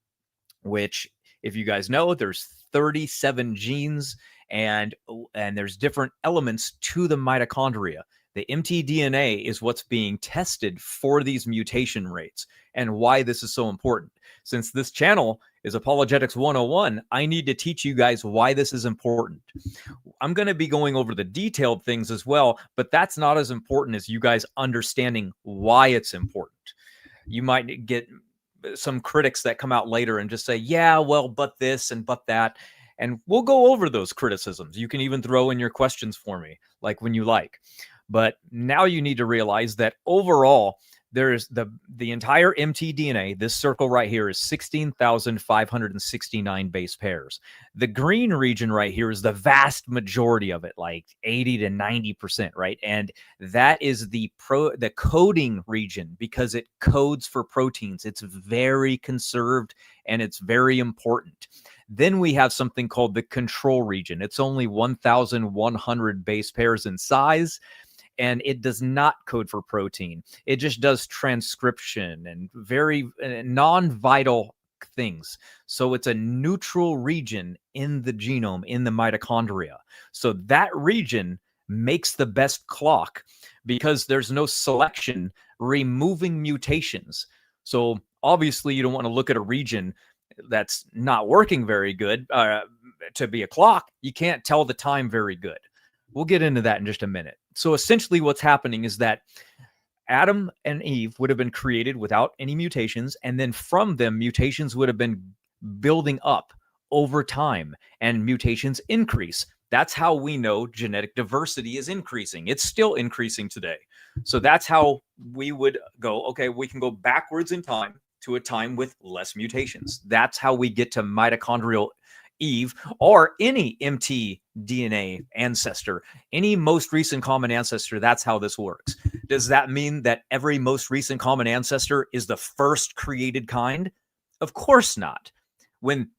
which, if you guys know, there's 37 genes and there's different elements to the mitochondria. The mtDNA is what's being tested for these mutation rates and why this is so important. Since this channel is Apologetics 101, I need to teach you guys why this is important. I'm going to be going over the detailed things as well, but that's not as important as you guys understanding why it's important. You might get some critics that come out later and just say, yeah, well, but this and but that. And we'll go over those criticisms. You can even throw in your questions for me, like when you like. But now you need to realize that overall, there's the entire mtDNA. This circle right here is 16,569 base pairs. The green region right here is the vast majority of it, like 80 to 90%, right? And that is the coding region, because it codes for proteins. It's very conserved and it's very important. Then we have something called the control region. It's only 1,100 base pairs in size, and it does not code for protein. It just does transcription and very non-vital things. So it's a neutral region in the genome, in the mitochondria. So that region makes the best clock, because there's no selection removing mutations. So obviously you don't want to look at a region that's not working very good to be a clock. You can't tell the time very good. We'll get into that in just a minute. So essentially what's happening is that Adam and Eve would have been created without any mutations, and then from them, mutations would have been building up over time, and mutations increase. That's how we know genetic diversity is increasing. It's still increasing today. So that's how we would go, okay, we can go backwards in time to a time with less mutations. That's how we get to mitochondrial Eve or any mtDNA ancestor, any most recent common ancestor. That's how this works. Does that mean that every most recent common ancestor is the first created kind? Of course not. When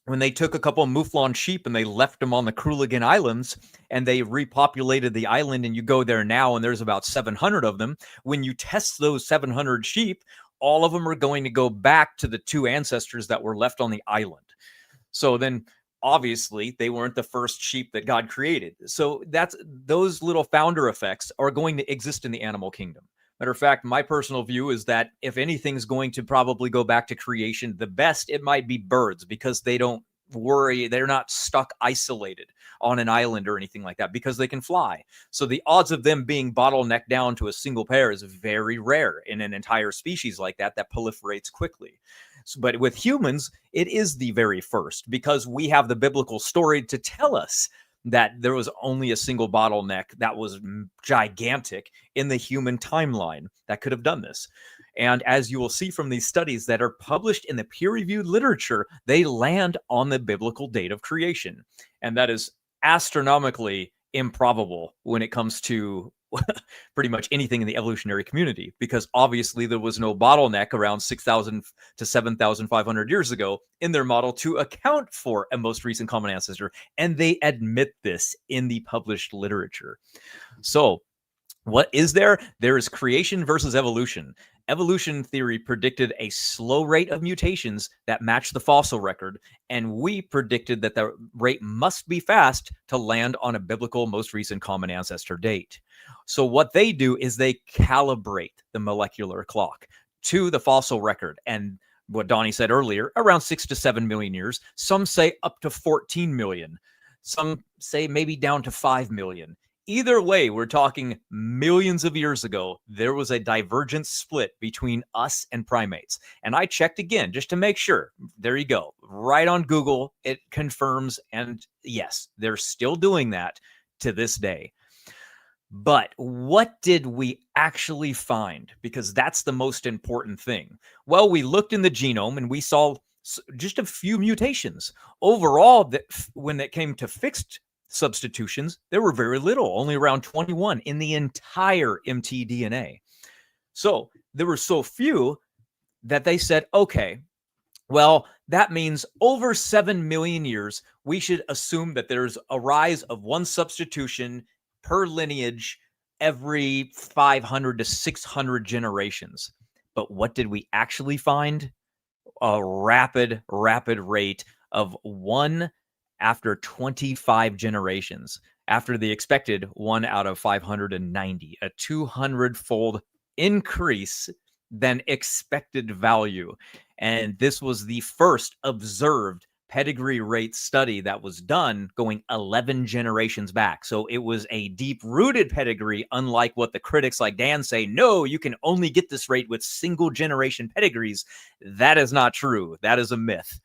they took a couple of Mouflon sheep and they left them on the Kruligan Islands and they repopulated the island, and you go there now and there's about 700 of them. When you test those 700 sheep, all of them are going to go back to the two ancestors that were left on the island. So then obviously they weren't the first sheep that God created. So those little founder effects are going to exist in the animal kingdom. Matter of fact, my personal view is that if anything's going to probably go back to creation, the best, it might be birds, because they don't worry. They're not stuck isolated on an island or anything like that, because they can fly. So the odds of them being bottlenecked down to a single pair is very rare in an entire species like that proliferates quickly. But with humans, it is the very first, because we have the biblical story to tell us that there was only a single bottleneck that was gigantic in the human timeline that could have done this. And as you will see from these studies that are published in the peer-reviewed literature, they land on the biblical date of creation. And that is astronomically improbable when it comes to pretty much anything in the evolutionary community, because obviously there was no bottleneck around 6,000 to 7,500 years ago in their model to account for a most recent common ancestor. And they admit this in the published literature. So what is there? There is creation versus evolution. Evolution theory predicted a slow rate of mutations that matched the fossil record, and we predicted that the rate must be fast to land on a biblical most recent common ancestor date. So what they do is they calibrate the molecular clock to the fossil record, and what Donny said earlier, around 6 to 7 million years. Some say up to 14 million. Some say maybe down to 5 million. Either way, we're talking millions of years ago, there was a divergent split between us and primates. And I checked again just to make sure. There you go. Right on Google, it confirms. And yes, they're still doing that to this day. But what did we actually find? Because that's the most important thing. Well, we looked in the genome and we saw just a few mutations. Overall, that when it came to fixed substitutions, there were very little, only around 21 in the entire mtDNA. So there were so few that they said, okay, well, that means over 7 million years, we should assume that there's a rise of one substitution per lineage every 500 to 600 generations. But what did we actually find? A rapid rate of one after 25 generations, after the expected 1 out of 590, a 200-fold increase than expected value. And this was the first observed pedigree rate study that was done going 11 generations back. So it was a deep-rooted pedigree, unlike what the critics like Dan say, no, you can only get this rate with single-generation pedigrees. That is not true. That is a myth.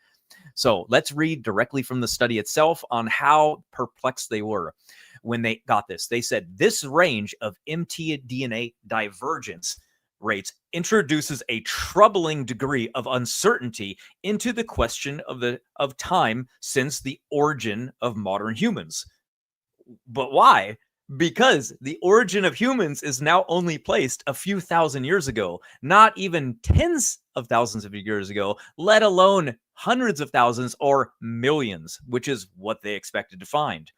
So let's read directly from the study itself on how perplexed they were when they got this. They said this range of mtDNA divergence rates introduces a troubling degree of uncertainty into the question of time since the origin of modern humans. But why? Because the origin of humans is now only placed a few thousand years ago, not even tens of thousands of years ago, let alone hundreds of thousands or millions, which is what they expected to find.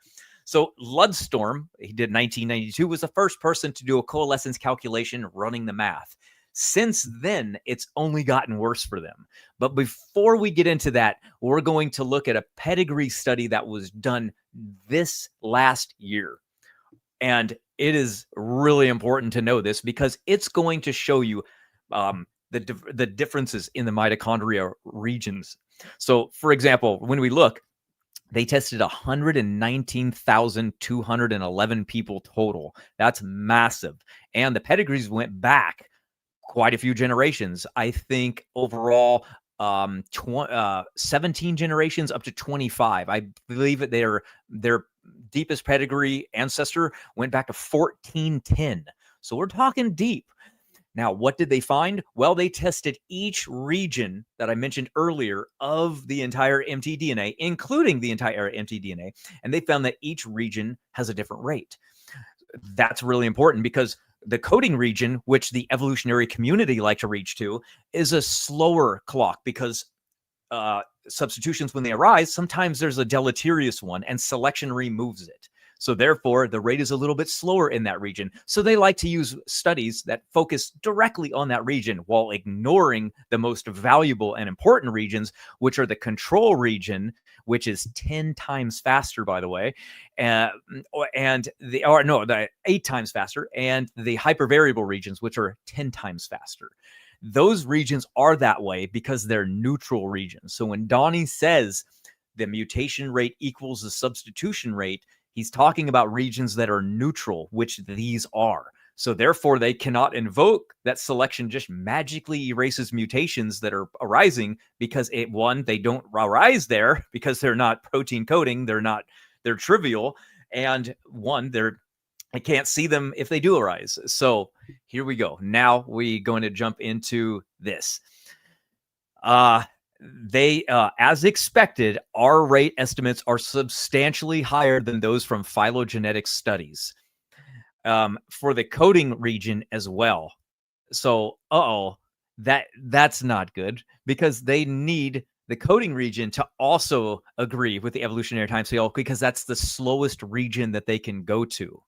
So Ludstorm, he did 1992, was the first person to do a coalescence calculation running the math. Since then, it's only gotten worse for them. But before we get into that, we're going to look at a pedigree study that was done this last year. And it is really important to know this because it's going to show you the differences in the mitochondria regions. So, for example, when we look, They tested 119,211 people total. That's massive. And the pedigrees went back quite a few generations. I think overall 17 generations up to 25. I believe that their deepest pedigree ancestor went back to 1410. So we're talking deep. Now, what did they find? Well, they tested each region that I mentioned earlier of the entire mtDNA, including the entire mtDNA, and they found that each region has a different rate. That's really important because the coding region, which the evolutionary community like to reach to, is a slower clock because substitutions, when they arise, sometimes there's a deleterious one and selection removes it. So therefore, the rate is a little bit slower in that region. So they like to use studies that focus directly on that region while ignoring the most valuable and important regions, which are the control region, which is 10 times faster, by the way, the 8 times faster, and the hypervariable regions, which are 10 times faster. Those regions are that way because they're neutral regions. So when Donny says the mutation rate equals the substitution rate, he's talking about regions that are neutral, which these are. So therefore, they cannot invoke that selection just magically erases mutations that are arising because they don't arise there because they're not protein coding. They're trivial. And I can't see them if they do arise. So here we go. Now we're going to jump into this. As expected, our rate estimates are substantially higher than those from phylogenetic studies for the coding region as well. So, that's not good because they need the coding region to also agree with the evolutionary timescale because that's the slowest region that they can go to.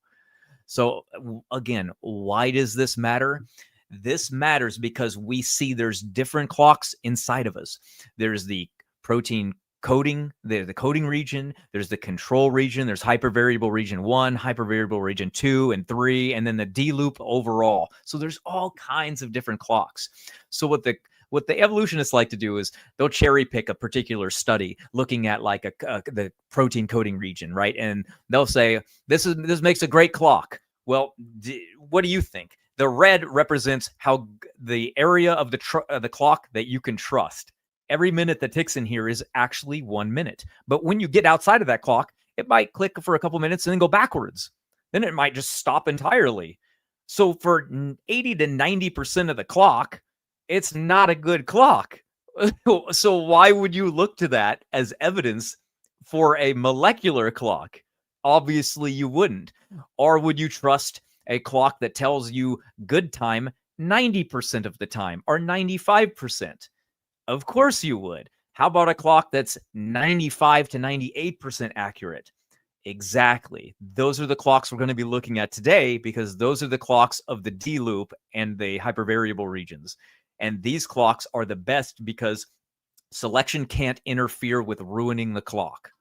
So again, why does this matter? This matters because we see there's different clocks inside of us. There's the protein coding, the coding region, there's the control region, there's hypervariable region 1, hypervariable region 2 and 3, and then the D loop overall. So there's all kinds of different clocks. So what the evolutionists like to do is they'll cherry pick a particular study looking at like the protein coding region, right? And they'll say, this makes a great clock. Well, what do you think? The red represents how the area of the clock that you can trust. Every minute that ticks in here is actually 1 minute. But when you get outside of that clock, it might click for a couple minutes and then go backwards. Then it might just stop entirely. So for 80 to 90% of the clock, it's not a good clock. So why would you look to that as evidence for a molecular clock? Obviously you wouldn't. Or would you trust a clock that tells you good time 90% of the time or 95%? Of course you would. How about a clock that's 95 to 98% accurate? Exactly. Those are the clocks we're going to be looking at today because those are the clocks of the D loop and the hypervariable regions. And these clocks are the best because selection can't interfere with ruining the clock.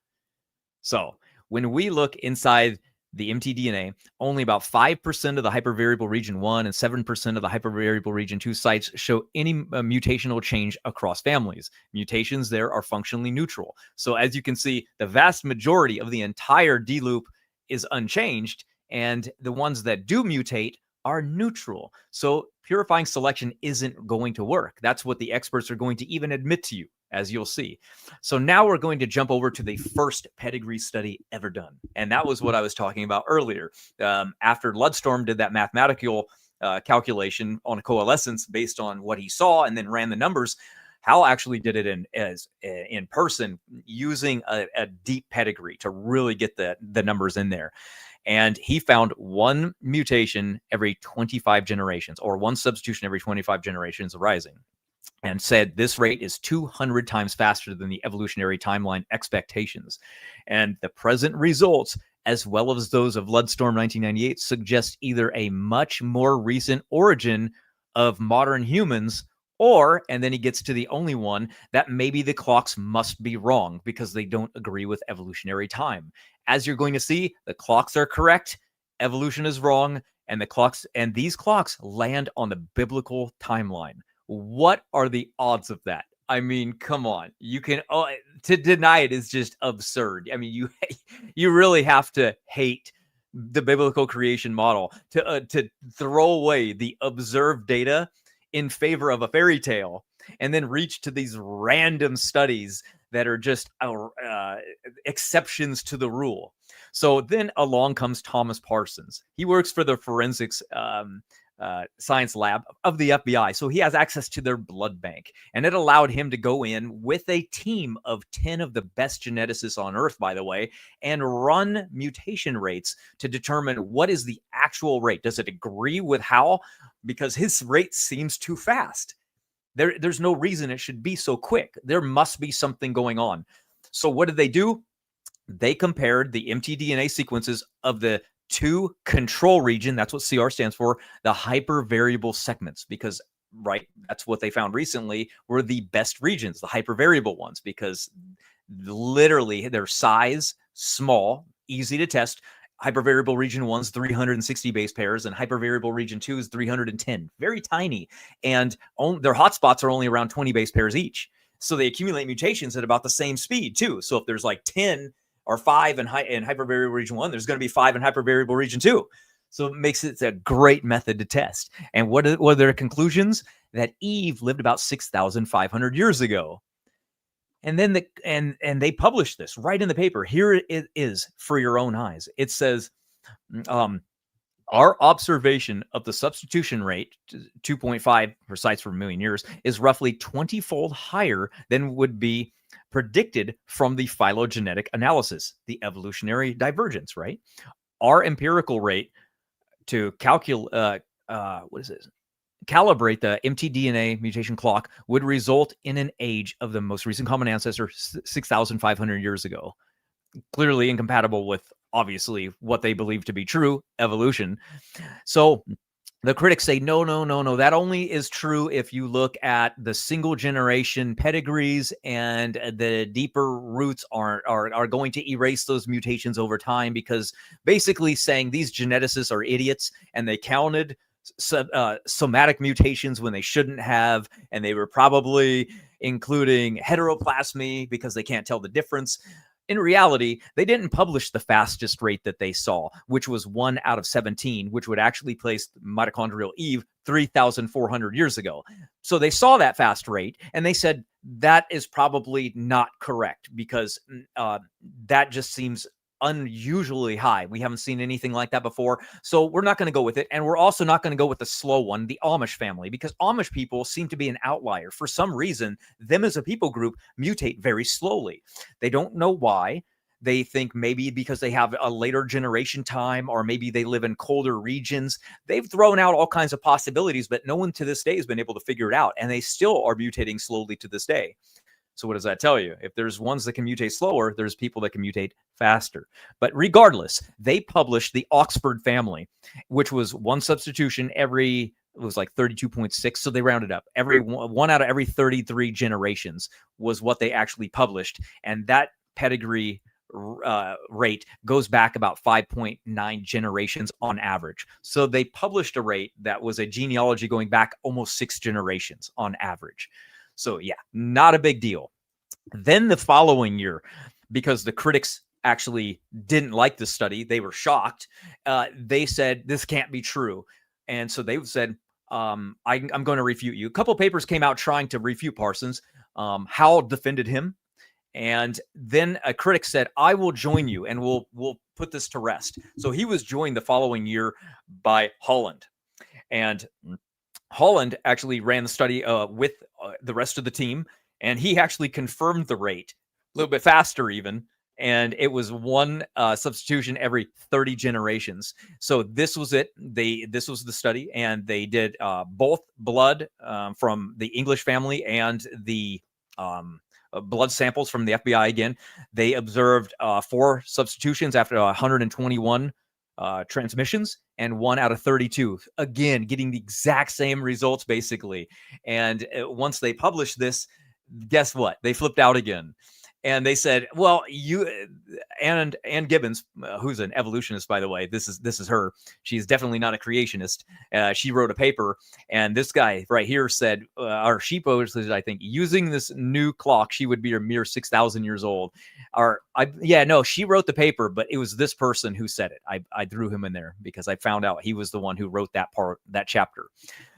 So when we look inside the mtDNA, only about 5% of the hypervariable region 1 and 7% of the hypervariable region 2 sites show any mutational change across families. Mutations there are functionally neutral. So as you can see, the vast majority of the entire D loop is unchanged, and the ones that do mutate are neutral. So purifying selection isn't going to work. That's what the experts are going to even admit to you, as you'll see. So now we're going to jump over to the first pedigree study ever done. And that was what I was talking about earlier. After Ludstrom did that mathematical calculation on coalescence based on what he saw and then ran the numbers, Hal actually did it in person using a deep pedigree to really get the numbers in there. And he found one mutation every 25 generations, or one substitution every 25 generations arising, and said this rate is 200 times faster than the evolutionary timeline expectations. And the present results, as well as those of Ludstrom 1998, suggest either a much more recent origin of modern humans, or, and then he gets to the only one, that maybe the clocks must be wrong because they don't agree with evolutionary time. As you're going to see, the clocks are correct, evolution is wrong, and these clocks land on the biblical timeline. What are the odds of that? I mean, come on. You can to deny it is just absurd. I mean, you really have to hate the biblical creation model to throw away the observed data in favor of a fairy tale and then reach to these random studies that are just exceptions to the rule. So then along comes Thomas Parsons. He works for the forensics science lab of the FBI. So he has access to their blood bank, and it allowed him to go in with a team of 10 of the best geneticists on earth, by the way, and run mutation rates to determine what is the actual rate. Does it agree with Hal? Because his rate seems too fast. There's no reason it should be so quick. There must be something going on. So what did they do? They compared the mtDNA sequences of the 2 control region, that's what CR stands for, the hypervariable segments, because that's what they found recently were the best regions, the hypervariable ones, because literally their size, small, easy to test. Hypervariable region 1's 360 base pairs, and hypervariable region 2 is 310, very tiny, and their hotspots are only around 20 base pairs each. So they accumulate mutations at about the same speed too. So if there's like 10 or 5 in hypervariable region 1, there's going to be 5 in hypervariable region 2. So it makes it a great method to test. And what are their conclusions? That Eve lived about 6,500 years ago. And then they published this right in the paper. Here it is for your own eyes. It says, our observation of the substitution rate, 2.5 per sites per million years, is roughly 20-fold higher than would be predicted from the phylogenetic analysis, the evolutionary divergence, right? Our empirical rate to calibrate the mtDNA mutation clock would result in an age of the most recent common ancestor 6,500 years ago. Clearly incompatible with, obviously, what they believe to be true, evolution. So the critics say, no. That only is true if you look at the single generation pedigrees, and the deeper roots are going to erase those mutations over time, because basically saying these geneticists are idiots and they counted somatic mutations when they shouldn't have, and they were probably including heteroplasmy because they can't tell the difference. In reality, they didn't publish the fastest rate that they saw, which was 1 out of 17, which would actually place Mitochondrial Eve 3,400 years ago. So they saw that fast rate, and they said that is probably not correct, because that just seems unusually high. We haven't seen anything like that before. So we're not going to go with it. And we're also not going to go with the slow one, the Amish family, because Amish people seem to be an outlier. For some reason, them as a people group mutate very slowly. They don't know why. They think maybe because they have a later generation time, or maybe they live in colder regions. They've thrown out all kinds of possibilities, but no one to this day has been able to figure it out. And they still are mutating slowly to this day. So what does that tell you? If there's ones that can mutate slower, there's people that can mutate faster. But regardless, they published the Oxford family, which was one substitution every, it was like 32.6. So they rounded up. Every one out of every 33 generations was what they actually published. And that pedigree rate goes back about 5.9 generations on average. So they published a rate that was a genealogy going back almost 6 generations on average. So yeah, not a big deal. Then the following year, because the critics actually didn't like the study, they were shocked. They said, this can't be true. And so they said, I'm going to refute you. A couple papers came out trying to refute Parsons. Howell defended him. And then a critic said, I will join you and we'll put this to rest. So he was joined the following year by Holland. And Holland actually ran the study with the rest of the team, and he actually confirmed the rate a little bit faster even, and it was one substitution every 30 generations. So this was it. This was the study, and they did both blood from the English family and the blood samples from the FBI again. They observed 4 substitutions after 121 transmissions, and 1 out of 32, again getting the exact same results basically. And once they published this, guess what? They flipped out again. And they said, well, Ann Gibbons, who's an evolutionist, by the way, this is her. She's definitely not a creationist. She wrote a paper, and this guy right here said, or she posted, I think, using this new clock, she would be a mere 6,000 years old. She wrote the paper, but it was this person who said it. I threw him in there because I found out he was the one who wrote that chapter.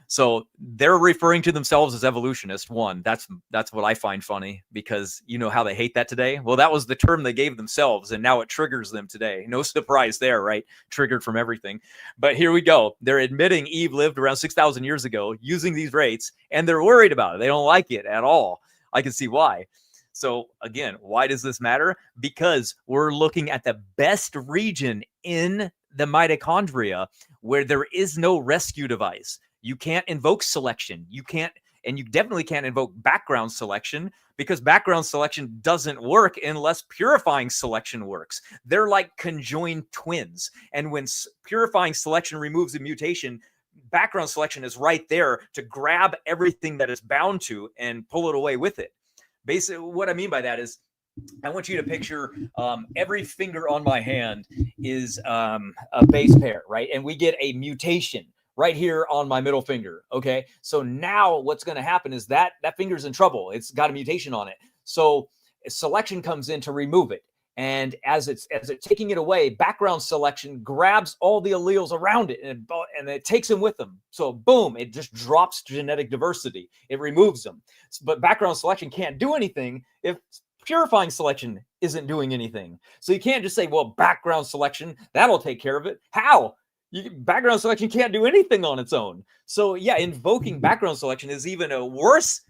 So they're referring to themselves as evolutionists. One, that's what I find funny, because you know how they hate that today. Well, that was the term they gave themselves, and now it triggers them today. No surprise there, right? Triggered from everything. But here we go. They're admitting Eve lived around 6,000 years ago using these rates, and they're worried about it. They don't like it at all. I can see why. So again, why does this matter? Because we're looking at the best region in the mitochondria where there is no rescue device. You can't invoke selection. You definitely can't invoke background selection, because background selection doesn't work unless purifying selection works. They're like conjoined twins. And when purifying selection removes a mutation, background selection is right there to grab everything that it's bound to and pull it away with it. Basically, what I mean by that is, I want you to picture every finger on my hand is a base pair, right? And we get a mutation right here on my middle finger. Okay. So now what's going to happen is that finger's in trouble. It's got a mutation on it. So selection comes in to remove it. And as it's taking it away, background selection grabs all the alleles around it and it takes them with them. So boom, it just drops genetic diversity. It removes them. But background selection can't do anything if purifying selection isn't doing anything. So you can't just say, well, background selection, that'll take care of it. How? Background selection can't do anything on its own. So yeah, invoking background selection is even a worse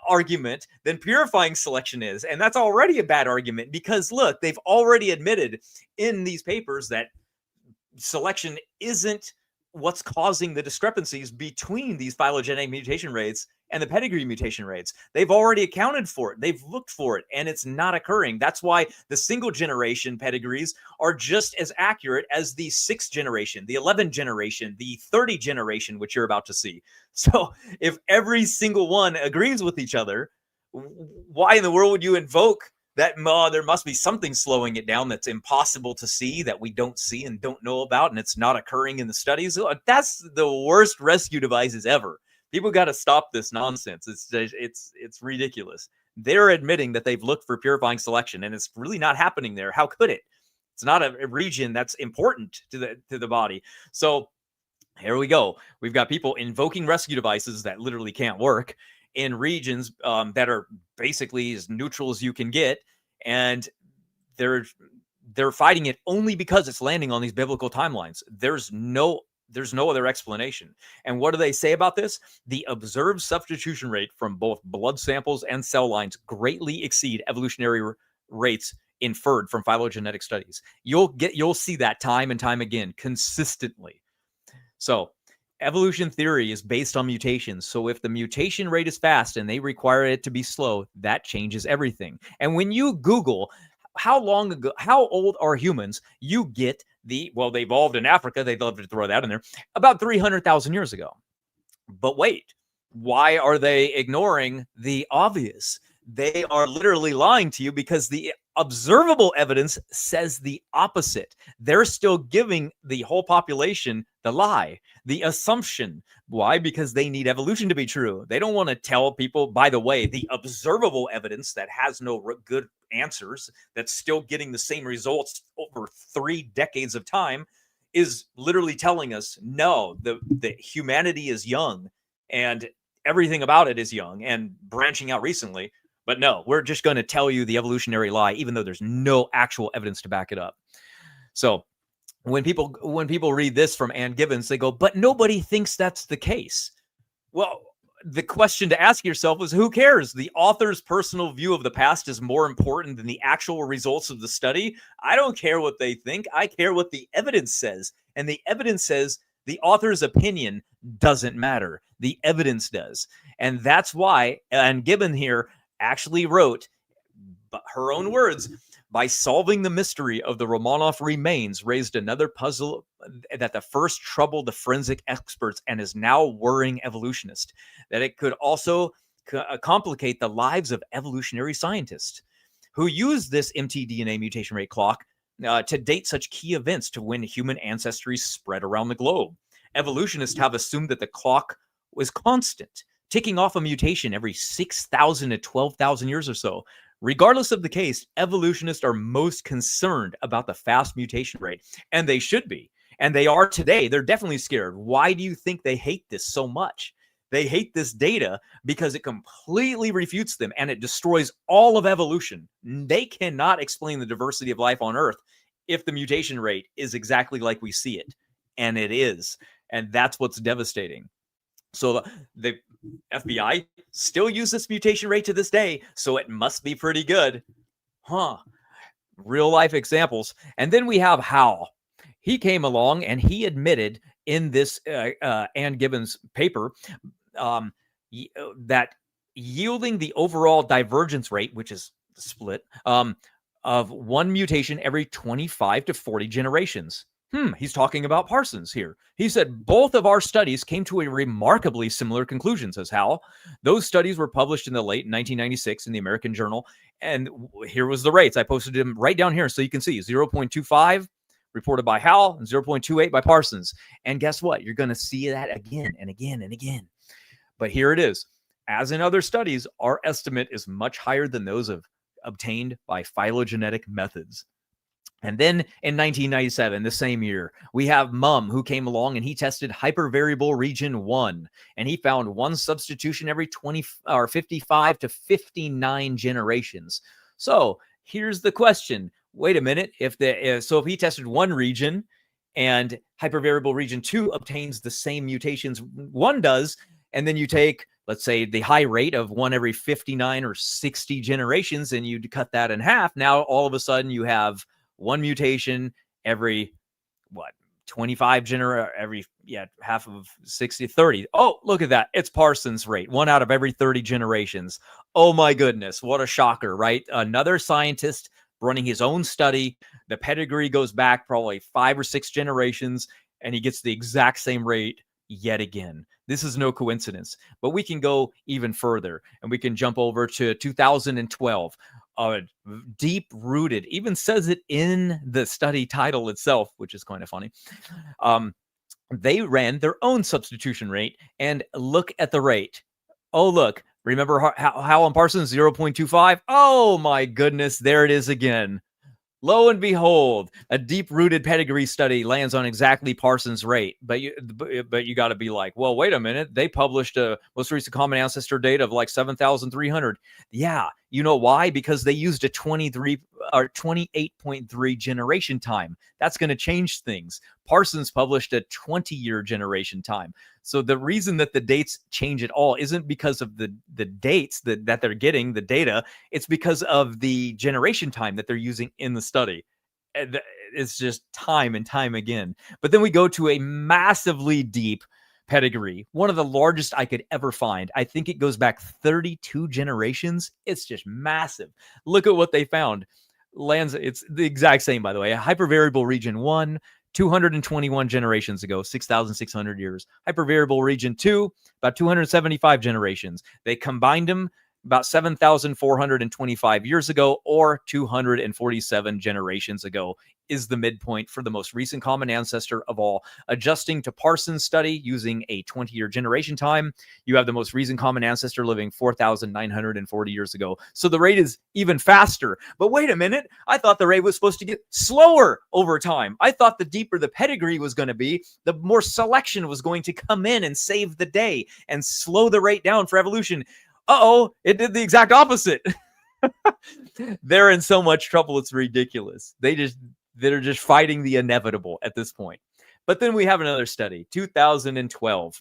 argument than purifying selection is. And that's already a bad argument, because look, they've already admitted in these papers that selection isn't what's causing the discrepancies between these phylogenetic mutation rates and the pedigree mutation rates. They've already accounted for it. They've looked for it, and it's not occurring. That's why the single generation pedigrees are just as accurate as the 6th generation, the 11th generation, the 30 generation, which you're about to see. So if every single one agrees with each other, why in the world would you invoke that? There must be something slowing it down that's impossible to see, that we don't see and don't know about, and it's not occurring in the studies. That's the worst rescue devices ever. People got to stop this nonsense. It's ridiculous. They're admitting that they've looked for purifying selection, and it's really not happening there. How could it? It's not a region that's important to the body. So here we go. We've got people invoking rescue devices that literally can't work in regions that are basically as neutral as you can get, and they're fighting it only because it's landing on these biblical timelines. There's no other explanation. And what do they say about this? The observed substitution rate from both blood samples and cell lines greatly exceed evolutionary rates inferred from phylogenetic studies. You'll see that time and time again, consistently. So evolution theory is based on mutations. So if the mutation rate is fast and they require it to be slow, that changes everything. And when you Google how old are humans, you get they evolved in Africa. They'd love to throw that in there, about 300,000 years ago. But wait, why are they ignoring the obvious? They are literally lying to you, because the observable evidence says the opposite. They're still giving the whole population the lie, the assumption. Why? Because they need evolution to be true. They don't want to tell people, by the way, the observable evidence that has no good answers, that's still getting the same results over 3 decades of time, is literally telling us, no, the humanity is young and everything about it is young and branching out recently. But no, we're just going to tell you the evolutionary lie, even though there's no actual evidence to back it up. So when people read this from Ann Gibbons, they go, but nobody thinks that's the case. Well, the question to ask yourself is, who cares? The author's personal view of the past is more important than the actual results of the study. I don't care what they think. I care what the evidence says. And the evidence says the author's opinion doesn't matter. The evidence does. And that's why Ann Gibbons here actually wrote, her own words, by solving the mystery of the Romanov remains raised another puzzle that the first troubled the forensic experts and is now worrying evolutionists, that it could also complicate the lives of evolutionary scientists who used this mtDNA mutation rate clock to date such key events to when human ancestry spread around the globe. Evolutionists have assumed that the clock was constant, ticking off a mutation every 6,000 to 12,000 years or so. Regardless of the case, evolutionists are most concerned about the fast mutation rate, and they should be. And they are today. They're definitely scared. Why do you think they hate this so much? They hate this data because it completely refutes them and it destroys all of evolution. They cannot explain the diversity of life on Earth if the mutation rate is exactly like we see it. And it is. And that's what's devastating. So the FBI still uses this mutation rate to this day, so it must be pretty good. Real life examples. And then we have Hal. He came along and he admitted in this Ann Gibbons paper that yielding the overall divergence rate, which is split, of one mutation every 25 to 40 generations. He's talking about Parsons here. He said, both of our studies came to a remarkably similar conclusion, says Hal. Those studies were published in the late 1996 in the American Journal. And here was the rates. I posted them right down here so you can see 0.25 reported by Hal and 0.28 by Parsons. And guess what? You're going to see that again and again and again. But here it is. As in other studies, our estimate is much higher than those obtained by phylogenetic methods. And then in 1997, the same year, we have Mum, who came along and he tested hypervariable region 1, and he found one substitution every 55 to 59 generations. So here's the question. Wait a minute. If he tested one region and hypervariable region 2 obtains the same mutations one does, and then you take, let's say, the high rate of one every 59 or 60 generations, and you cut that in half, now all of a sudden you have one mutation every 25 half of 60, 30. Oh, look at that. It's Parsons rate. One out of every 30 generations. Oh my goodness. What a shocker, right? Another scientist running his own study. The pedigree goes back probably 5 or 6 generations, and he gets the exact same rate yet again. This is no coincidence, but we can go even further and we can jump over to 2012. Deep rooted, even says it in the study title itself, which is kind of funny. They ran their own substitution rate and look at the rate. Oh, look, remember how on Parsons 0.25? Oh my goodness, there it is again. Lo and behold, a deep-rooted pedigree study lands on exactly Parsons' rate. But you got to be like, well, wait a minute. They published a most recent common ancestor data of like 7,300. Yeah, you know why? Because they used a 28.3 generation time. That's going to change things. Parsons published a 20-year generation time. So the reason that the dates change at all isn't because of the dates that they're getting, the data. It's because of the generation time that they're using in the study. It's just time and time again. But then we go to a massively deep pedigree, one of the largest I could ever find. I think it goes back 32 generations. It's just massive. Look at what they found. It's the exact same, by the way. Hypervariable region 1, 221 generations ago, 6,600 years. Hypervariable region 2, about 275 generations. They combined them about 7,425 years ago, or 247 generations ago, is the midpoint for the most recent common ancestor of all. Adjusting to Parsons' study using a 20-year generation time, you have the most recent common ancestor living 4,940 years ago. So the rate is even faster. But wait a minute, I thought the rate was supposed to get slower over time. I thought the deeper the pedigree was going to be, the more selection was going to come in and save the day and slow the rate down for evolution. Uh-oh, it did the exact opposite. They're in so much trouble, it's ridiculous. They're just fighting the inevitable at this point. But then we have another study, 2012,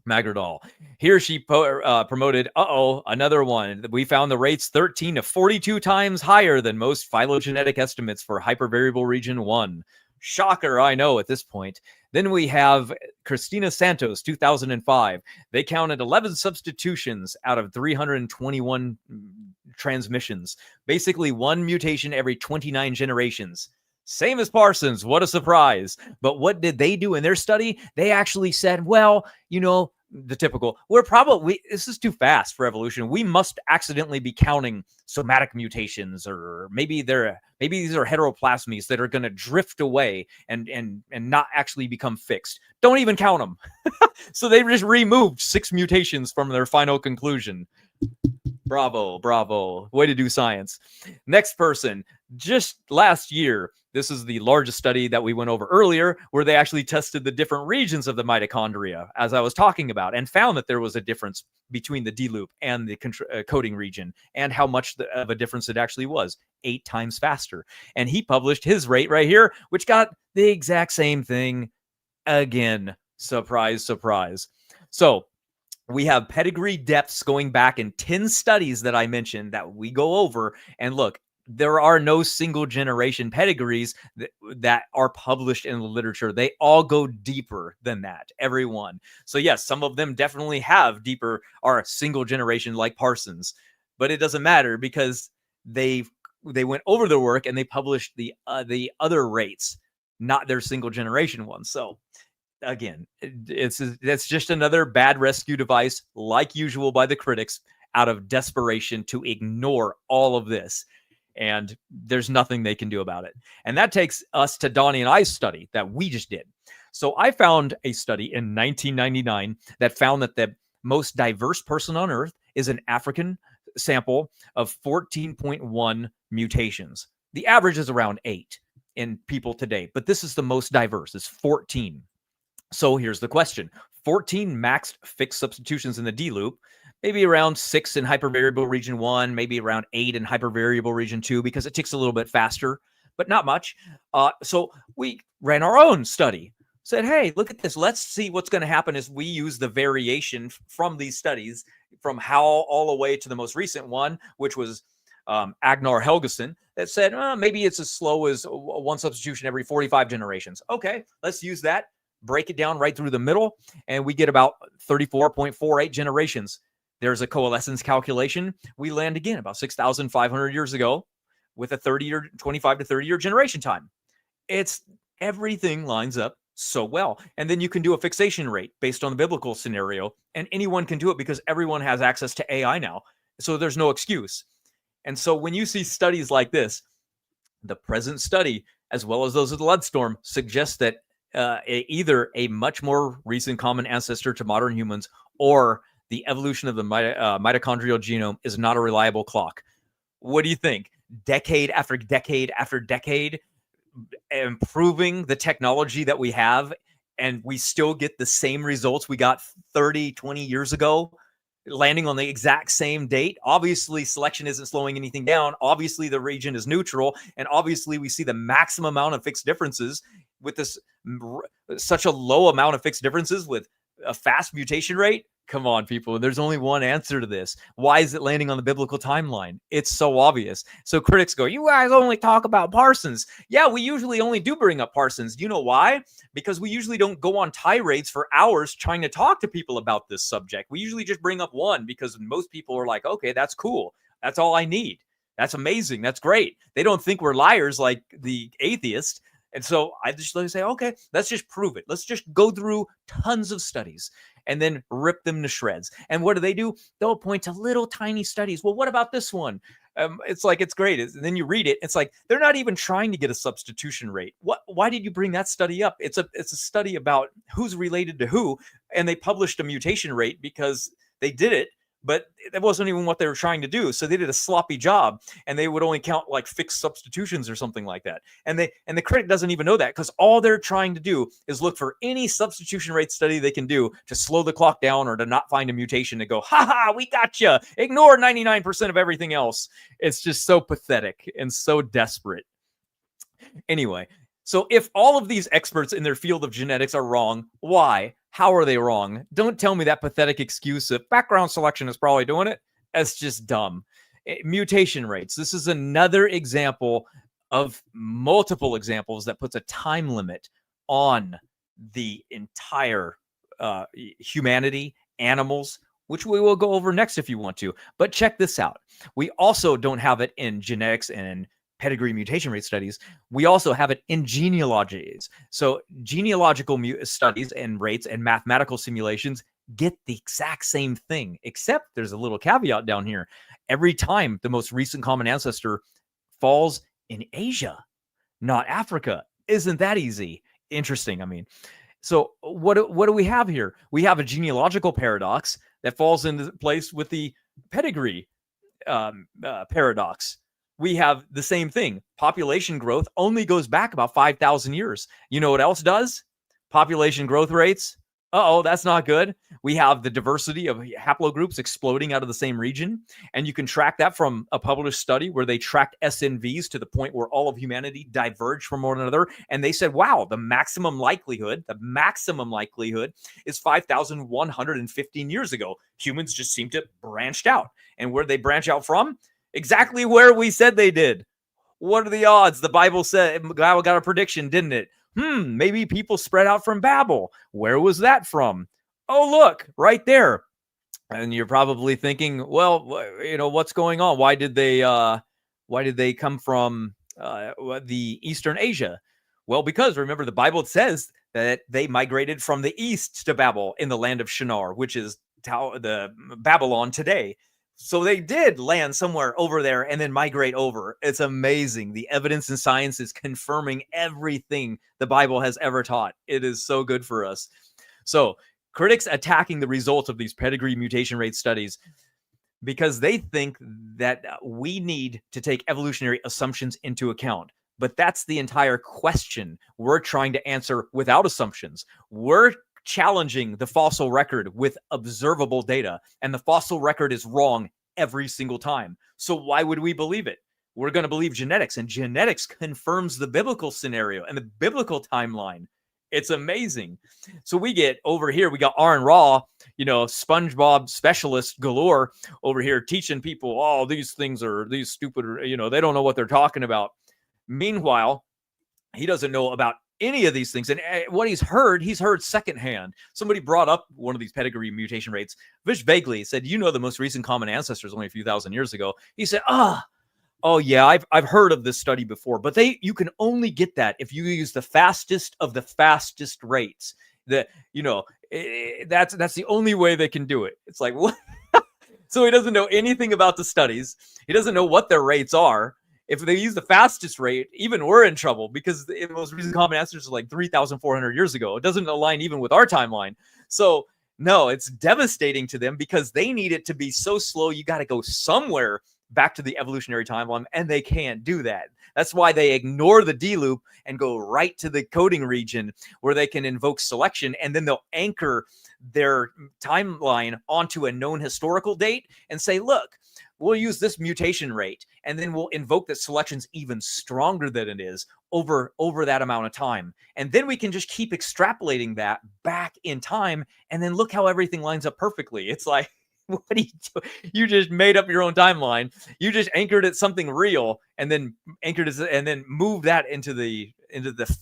Magradal. Here she promoted, another one. We found the rates 13 to 42 times higher than most phylogenetic estimates for hypervariable region 1. Shocker, I know, at this point. Then we have Christina Santos, 2005. They counted 11 substitutions out of 321 transmissions. Basically, one mutation every 29 generations. Same as Parsons. What a surprise. But what did they do in their study? They actually said, well, the typical, this is too fast for evolution. We must accidentally be counting somatic mutations, or maybe these are heteroplasmies that are going to drift away and not actually become fixed. Don't even count them. So they just removed 6 mutations from their final conclusion. Bravo. Way to do science. Next person, just last year, this is the largest study that we went over earlier, where they actually tested the different regions of the mitochondria, as I was talking about, and found that there was a difference between the D loop and the coding region, and how much of a difference it actually was, 8 times faster. And he published his rate right here, which got the exact same thing again. Surprise, surprise. So we have pedigree depths going back in 10 studies that I mentioned that we go over. And look, there are no single generation pedigrees that are published in the literature. They all go deeper than that, every one. So yes, some of them definitely have deeper, are single generation like Parsons, but it doesn't matter because they went over their work and they published the other rates, not their single generation ones. So again, that's just another bad rescue device, like usual, by the critics, out of desperation to ignore all of this. And there's nothing they can do about it. And that takes us to Donny and I's study that we just did. So I found a study in 1999 that found that the most diverse person on Earth is an African sample of 14.1 mutations. The average is around 8 in people today, but this is the most diverse. It's 14. So here's the question. 14 maxed fixed substitutions in the D loop, maybe around 6 in hypervariable region 1, maybe around 8 in hypervariable region 2, because it ticks a little bit faster, but not much. So we ran our own study, said, hey, look at this. Let's see what's going to happen as we use the variation from these studies, from Howell all the way to the most recent one, which was Agnar Helgeson, that said, maybe it's as slow as 1 substitution every 45 generations. Okay, let's use that. Break it down right through the middle, and we get about 34.48 generations. There's a coalescence calculation. We land again about 6,500 years ago with a 25 to 30 year generation time. Everything lines up so well. And then you can do a fixation rate based on the biblical scenario, and anyone can do it because everyone has access to AI now. So there's no excuse. And so when you see studies like this, the present study, as well as those of the Ludstorm, suggests that either a much more recent common ancestor to modern humans, or the evolution of the mitochondrial genome is not a reliable clock. What do you think? Decade after decade after decade, improving the technology that we have, and we still get the same results we got 30, 20 years ago, landing on the exact same date. Obviously, selection isn't slowing anything down. Obviously, the region is neutral, and obviously, we see the maximum amount of fixed differences with this such a low amount of fixed differences with a fast mutation rate. Come on, people. There's only one answer to this. Why is it landing on the biblical timeline? It's so obvious. So critics go, you guys only talk about Parsons. Yeah, we usually only do bring up Parsons. You know why? Because we usually don't go on tirades for hours trying to talk to people about this subject. We usually just bring up one because most people are like, okay, that's cool. That's all I need. That's amazing. That's great. They don't think we're liars like the atheist. And so I just say, okay, let's just prove it. Let's just go through tons of studies and then rip them to shreds. And what do? They'll point to little tiny studies. Well, what about this one? It's like, it's great. And then you read it. It's like, they're not even trying to get a substitution rate. Why did you bring that study up? It's a study about who's related to who. And they published a mutation rate because they did it, but that wasn't even what they were trying to do. So they did a sloppy job, and they would only count like fixed substitutions or something like that. And the critic doesn't even know that, because all they're trying to do is look for any substitution rate study they can do to slow the clock down or to not find a mutation to go, ha, we got you. Ignore 99% of everything else. It's just so pathetic and so desperate. Anyway, so if all of these experts in their field of genetics are wrong, why? How are they wrong? Don't tell me that pathetic excuse of background selection is probably doing it. That's just dumb. Mutation rates. This is another example of multiple examples that puts a time limit on the entire humanity, animals, which we will go over next if you want to. But check this out. We also don't have it in genetics and pedigree mutation rate studies. We also have it in genealogies. So genealogical studies and rates and mathematical simulations get the exact same thing, except there's a little caveat down here. Every time the most recent common ancestor falls in Asia, not Africa. Isn't that easy? Interesting. I mean, so what do we have here? We have a genealogical paradox that falls into place with the pedigree paradox. We have the same thing. Population growth only goes back about 5,000 years. You know what else does? Population growth rates. Uh-oh, that's not good. We have the diversity of haplogroups exploding out of the same region. And you can track that from a published study where they tracked SNVs to the point where all of humanity diverged from one another. And they said, wow, the maximum likelihood is 5,115 years ago. Humans just seem to branched out. And where they branch out from? Exactly where we said they did. What are the odds? The Bible said, God got a prediction, didn't it? Maybe people spread out from Babel. Where was that from? Oh, look, right there. And you're probably thinking, well, what's going on? Why did they come from the Eastern Asia? Well, because remember, the Bible says that they migrated from the east to Babel in the land of Shinar, which is the Babylon today. So they did land somewhere over there and then migrate over. It's amazing. The evidence and science is confirming everything the Bible has ever taught. It is so good for us. So critics attacking the results of these pedigree mutation rate studies because they think that we need to take evolutionary assumptions into account. But that's the entire question we're trying to answer without assumptions. We're challenging the fossil record with observable data, and the fossil record is wrong every single time. So why would we believe it? We're going to believe genetics, and genetics confirms the biblical scenario and the biblical timeline. It's amazing. So we get over here, we got Aaron Raw, SpongeBob specialist galore over here teaching people, oh, these things are these stupid, they don't know what they're talking about. Meanwhile, he doesn't know about any of these things. And what he's heard secondhand. Somebody brought up one of these pedigree mutation rates. Vish vaguely said, the most recent common ancestors only a few thousand years ago. He said, oh yeah, I've heard of this study before, but you can only get that if you use the fastest of the fastest rates. That's the only way they can do it. It's like, what? So he doesn't know anything about the studies. He doesn't know what their rates are. If they use the fastest rate, even we're in trouble because the most recent common ancestors are like 3,400 years ago. It doesn't align even with our timeline. So no, it's devastating to them because they need it to be so slow. You got to go somewhere back to the evolutionary timeline, and they can't do that. That's why they ignore the D loop and go right to the coding region where they can invoke selection, and then they'll anchor their timeline onto a known historical date and say, look, we'll use this mutation rate, and then we'll invoke that selection's even stronger than it is over that amount of time. And then we can just keep extrapolating that back in time, and then look how everything lines up perfectly. It's like, what do you do? You just made up your own timeline. You just anchored it something real, and then moved that into the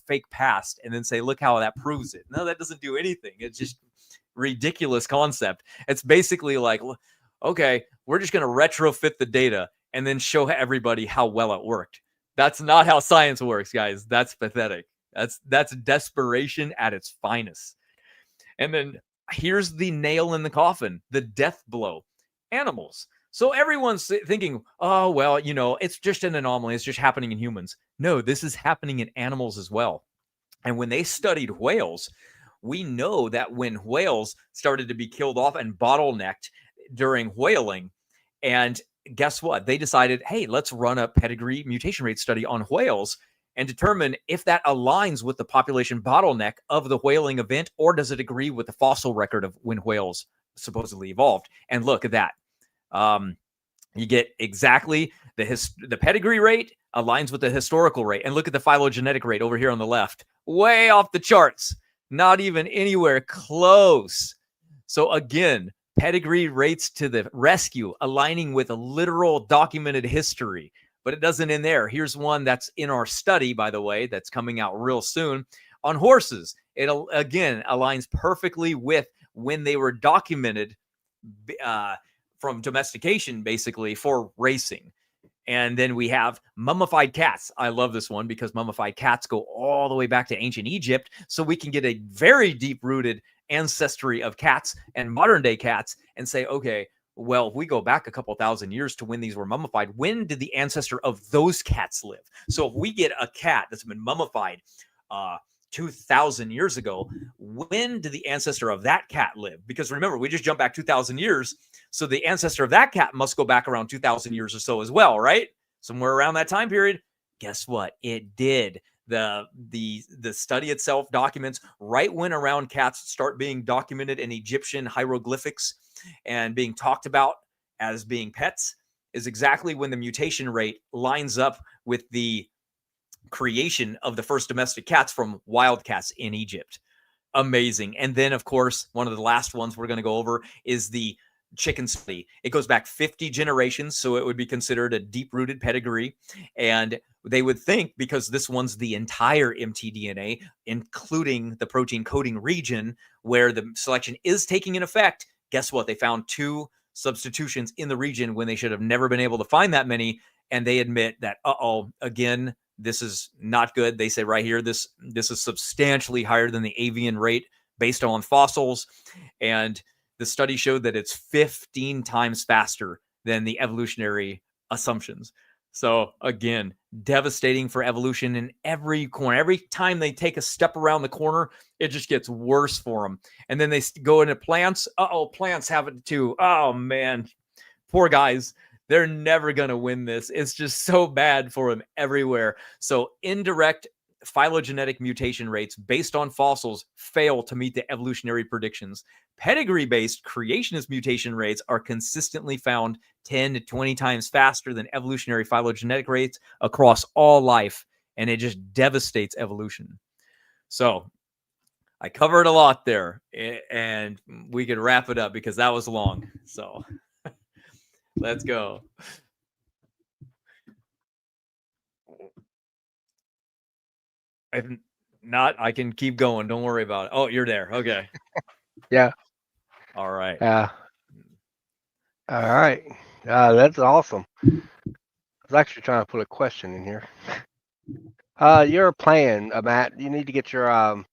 fake past, and then say, look how that proves it. No, that doesn't do anything. It's just ridiculous concept. It's basically like, okay, we're just going to retrofit the data and then show everybody how well it worked. That's not how science works, guys. That's pathetic. That's desperation at its finest. And then here's the nail in the coffin, the death blow. Animals. So everyone's thinking, oh, well, it's just an anomaly. It's just happening in humans. No, this is happening in animals as well. And when they studied whales, we know that when whales started to be killed off and bottlenecked during whaling, and guess what? They decided, hey, let's run a pedigree mutation rate study on whales and determine if that aligns with the population bottleneck of the whaling event, or does it agree with the fossil record of when whales supposedly evolved. And look at that. You get exactly the pedigree rate aligns with the historical rate. And look at the phylogenetic rate over here on the left. Way off the charts. Not even anywhere close. So again, pedigree rates to the rescue, aligning with a literal documented history. But it doesn't end there. Here's one that's in our study, by the way, that's coming out real soon on horses. It again aligns perfectly with when they were documented from domestication, basically, for racing. And then we have mummified cats. I love this one because mummified cats go all the way back to ancient Egypt. So we can get a very deep-rooted ancestry of cats and modern day cats and say, okay, well, if we go back a couple thousand years to when these were mummified, when did the ancestor of those cats live? So if we get a cat that's been mummified 2,000 years ago, when did the ancestor of that cat live? Because remember, we just jumped back 2,000 years. So the ancestor of that cat must go back around 2,000 years or so as well, right? Somewhere around that time period. Guess what? It did. The study itself documents right when around cats start being documented in Egyptian hieroglyphics and being talked about as being pets is exactly when the mutation rate lines up with the creation of the first domestic cats from wild cats in Egypt. Amazing. And then, of course, one of the last ones we're going to go over is the chicken study. It goes back 50 generations, so it would be considered a deep-rooted pedigree. And they would think, because this one's the entire mtDNA, including the protein coding region where the selection is taking an effect, guess what? They found 2 substitutions in the region when they should have never been able to find that many. And they admit that, again, this is not good. They say right here, this is substantially higher than the avian rate based on fossils. And the study showed that it's 15 times faster than the evolutionary assumptions. So again, devastating for evolution in every corner. Every time they take a step around the corner, it just gets worse for them. And then they go into plants. Plants have it too. Oh man, poor guys. They're never going to win this. It's just so bad for them everywhere. So indirect phylogenetic mutation rates based on fossils fail to meet the evolutionary predictions. Pedigree-based creationist mutation rates are consistently found 10 to 20 times faster than evolutionary phylogenetic rates across all life, and it just devastates evolution. So I covered a lot there, and we could wrap it up because that was long. So let's go. If not, I can keep going. Don't worry about it. Oh, you're there. Okay. Yeah. All right. Yeah. All right. That's awesome. I was actually trying to put a question in here. Your plan, Matt. You need to get your Let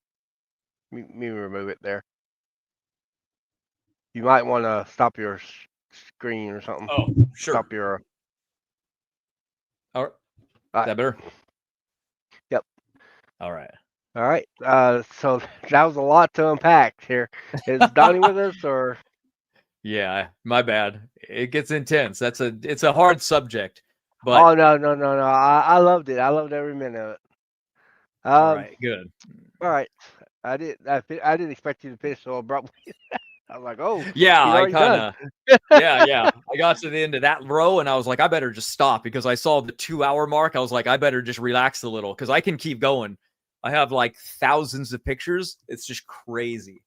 me remove it there. You might want to stop your screen or something. Oh, sure. Stop your. All right. Is that better? Yep. All right. All right. So that was a lot to unpack here. Is Donny with us or? Yeah, my bad. It gets intense. It's a hard subject. But oh no. I loved it. I loved every minute of it. All right, good. All right. I didn't expect you to finish so abruptly. I was like, oh. Yeah, I kind of. yeah. I got to the end of that row and I was like, I better just stop because I saw the 2-hour mark. I was like, I better just relax a little because I can keep going. I have like thousands of pictures. It's just crazy.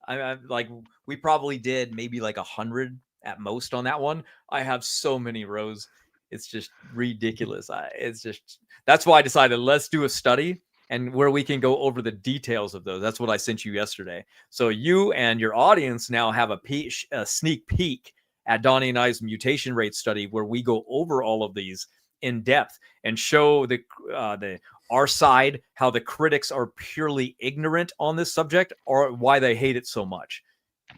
I'm like, we probably did maybe like 100 at most on that one. I have so many rows. It's just ridiculous. That's why I decided let's do a study and where we can go over the details of those. That's what I sent you yesterday. So you and your audience now have a sneak peek at Donny and I's mutation rate study where we go over all of these in depth and show our side, how the critics are purely ignorant on this subject or why they hate it so much.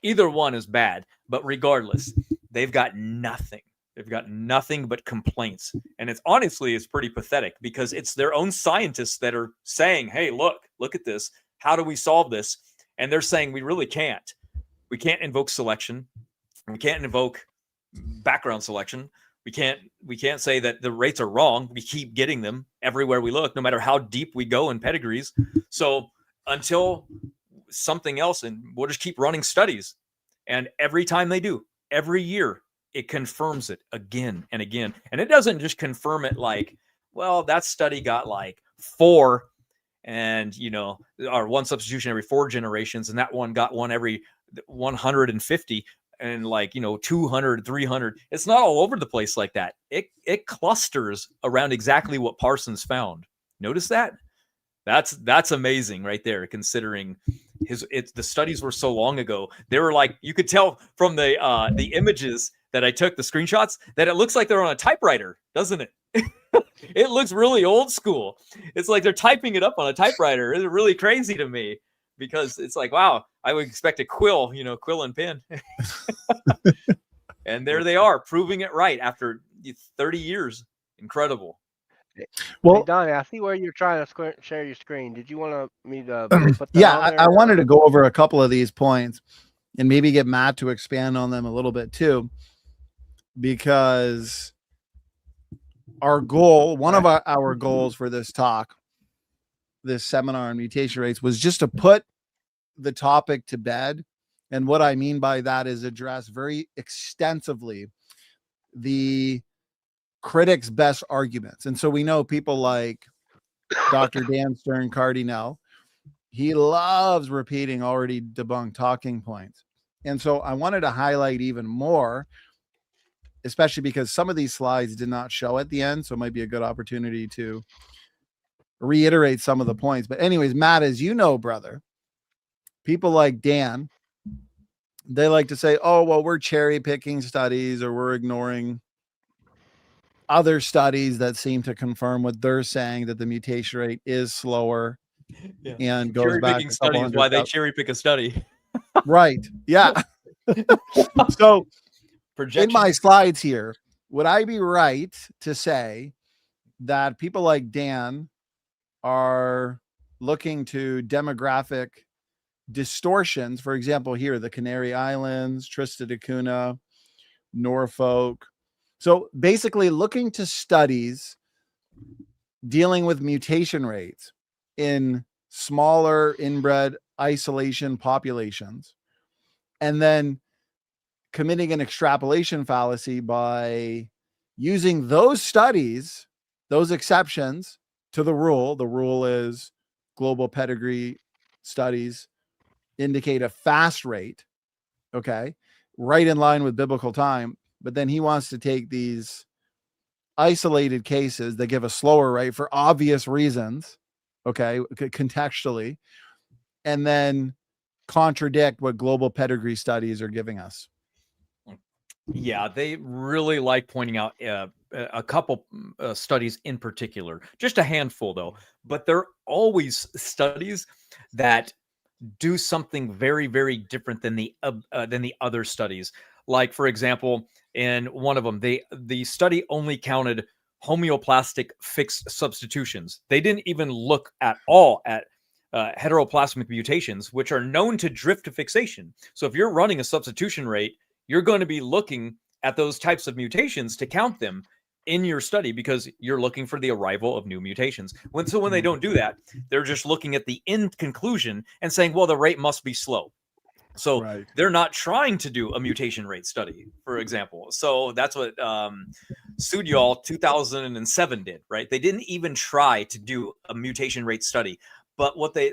Either one is bad, but regardless, they've got nothing. They've got nothing but complaints. And it's pretty pathetic because it's their own scientists that are saying, hey, look at this. How do we solve this? And they're saying we really can't. We can't invoke selection. We can't invoke background selection. We can't say that the rates are wrong. We keep getting them everywhere we look, no matter how deep we go in pedigrees. So until something else, and we'll just keep running studies. And every time they do, every year, it confirms it again and again. And it doesn't just confirm it like, well, that study got like 4 and, or 1 substitution every 4 generations. And that one got 1 every 150 and like, 200, 300. It's not all over the place like that. It clusters around exactly what Parsons found. Notice that? That's amazing right there, considering the studies were so long ago. They were like, you could tell from the images that I took, the screenshots, that it looks like they're on a typewriter, doesn't it? It looks really old school. It's like they're typing it up on a typewriter. It's really crazy to me because it's like, wow, I would expect a quill, quill and pen. And there they are proving it right after 30 years. Incredible. Hey, Well, Donnie, I see where you're trying to share your screen. Did you want me to put that yeah, on there? I wanted to go over a couple of these points and maybe get Matt to expand on them a little bit too, because our goal, one of our goals for this talk, this seminar on mutation rates, was just to put the topic to bed. And what I mean by that is address very extensively the critics' best arguments. And so we know people like Dr. Dan Stern Cardinal, he loves repeating already debunked talking points. And so I wanted to highlight even more, especially because some of these slides did not show at the end. So it might be a good opportunity to reiterate some of the points. But anyways, Matt, as you know, brother, people like Dan, they like to say, oh, well, we're cherry picking studies, or we're ignoring other studies that seem to confirm what they're saying, that the mutation rate is slower. Yeah. And goes Cherry back picking a study is why they cherry pick a study. Right. Yeah. So Projection. in my slides here, would I be right to say that people like Dan are looking to demographic distortions? For example, here, the Canary Islands, Tristan da Cunha, Norfolk. So basically looking to studies dealing with mutation rates in smaller inbred isolation populations, and then committing an extrapolation fallacy by using those studies, those exceptions to the rule. The rule is global pedigree studies indicate a fast rate, okay, right in line with biblical time. But then he wants to take these isolated cases that give a slower rate for obvious reasons, okay, contextually, and then contradict what global pedigree studies are giving us. Yeah, they really like pointing out a couple studies in particular, just a handful though, but they're always studies that do something very, very different than the other studies. Like, for example, in one of them, the study only counted homeoplastic fixed substitutions. They didn't even look at all at heteroplasmic mutations, which are known to drift to fixation. So if you're running a substitution rate, you're going to be looking at those types of mutations to count them in your study, because you're looking for the arrival of new mutations. When they don't do that, they're just looking at the end conclusion and saying, well, the rate must be slow. So Right. They're not trying to do a mutation rate study, for example. So that's what Sudyal 2007 did, right? They didn't even try to do a mutation rate study. But they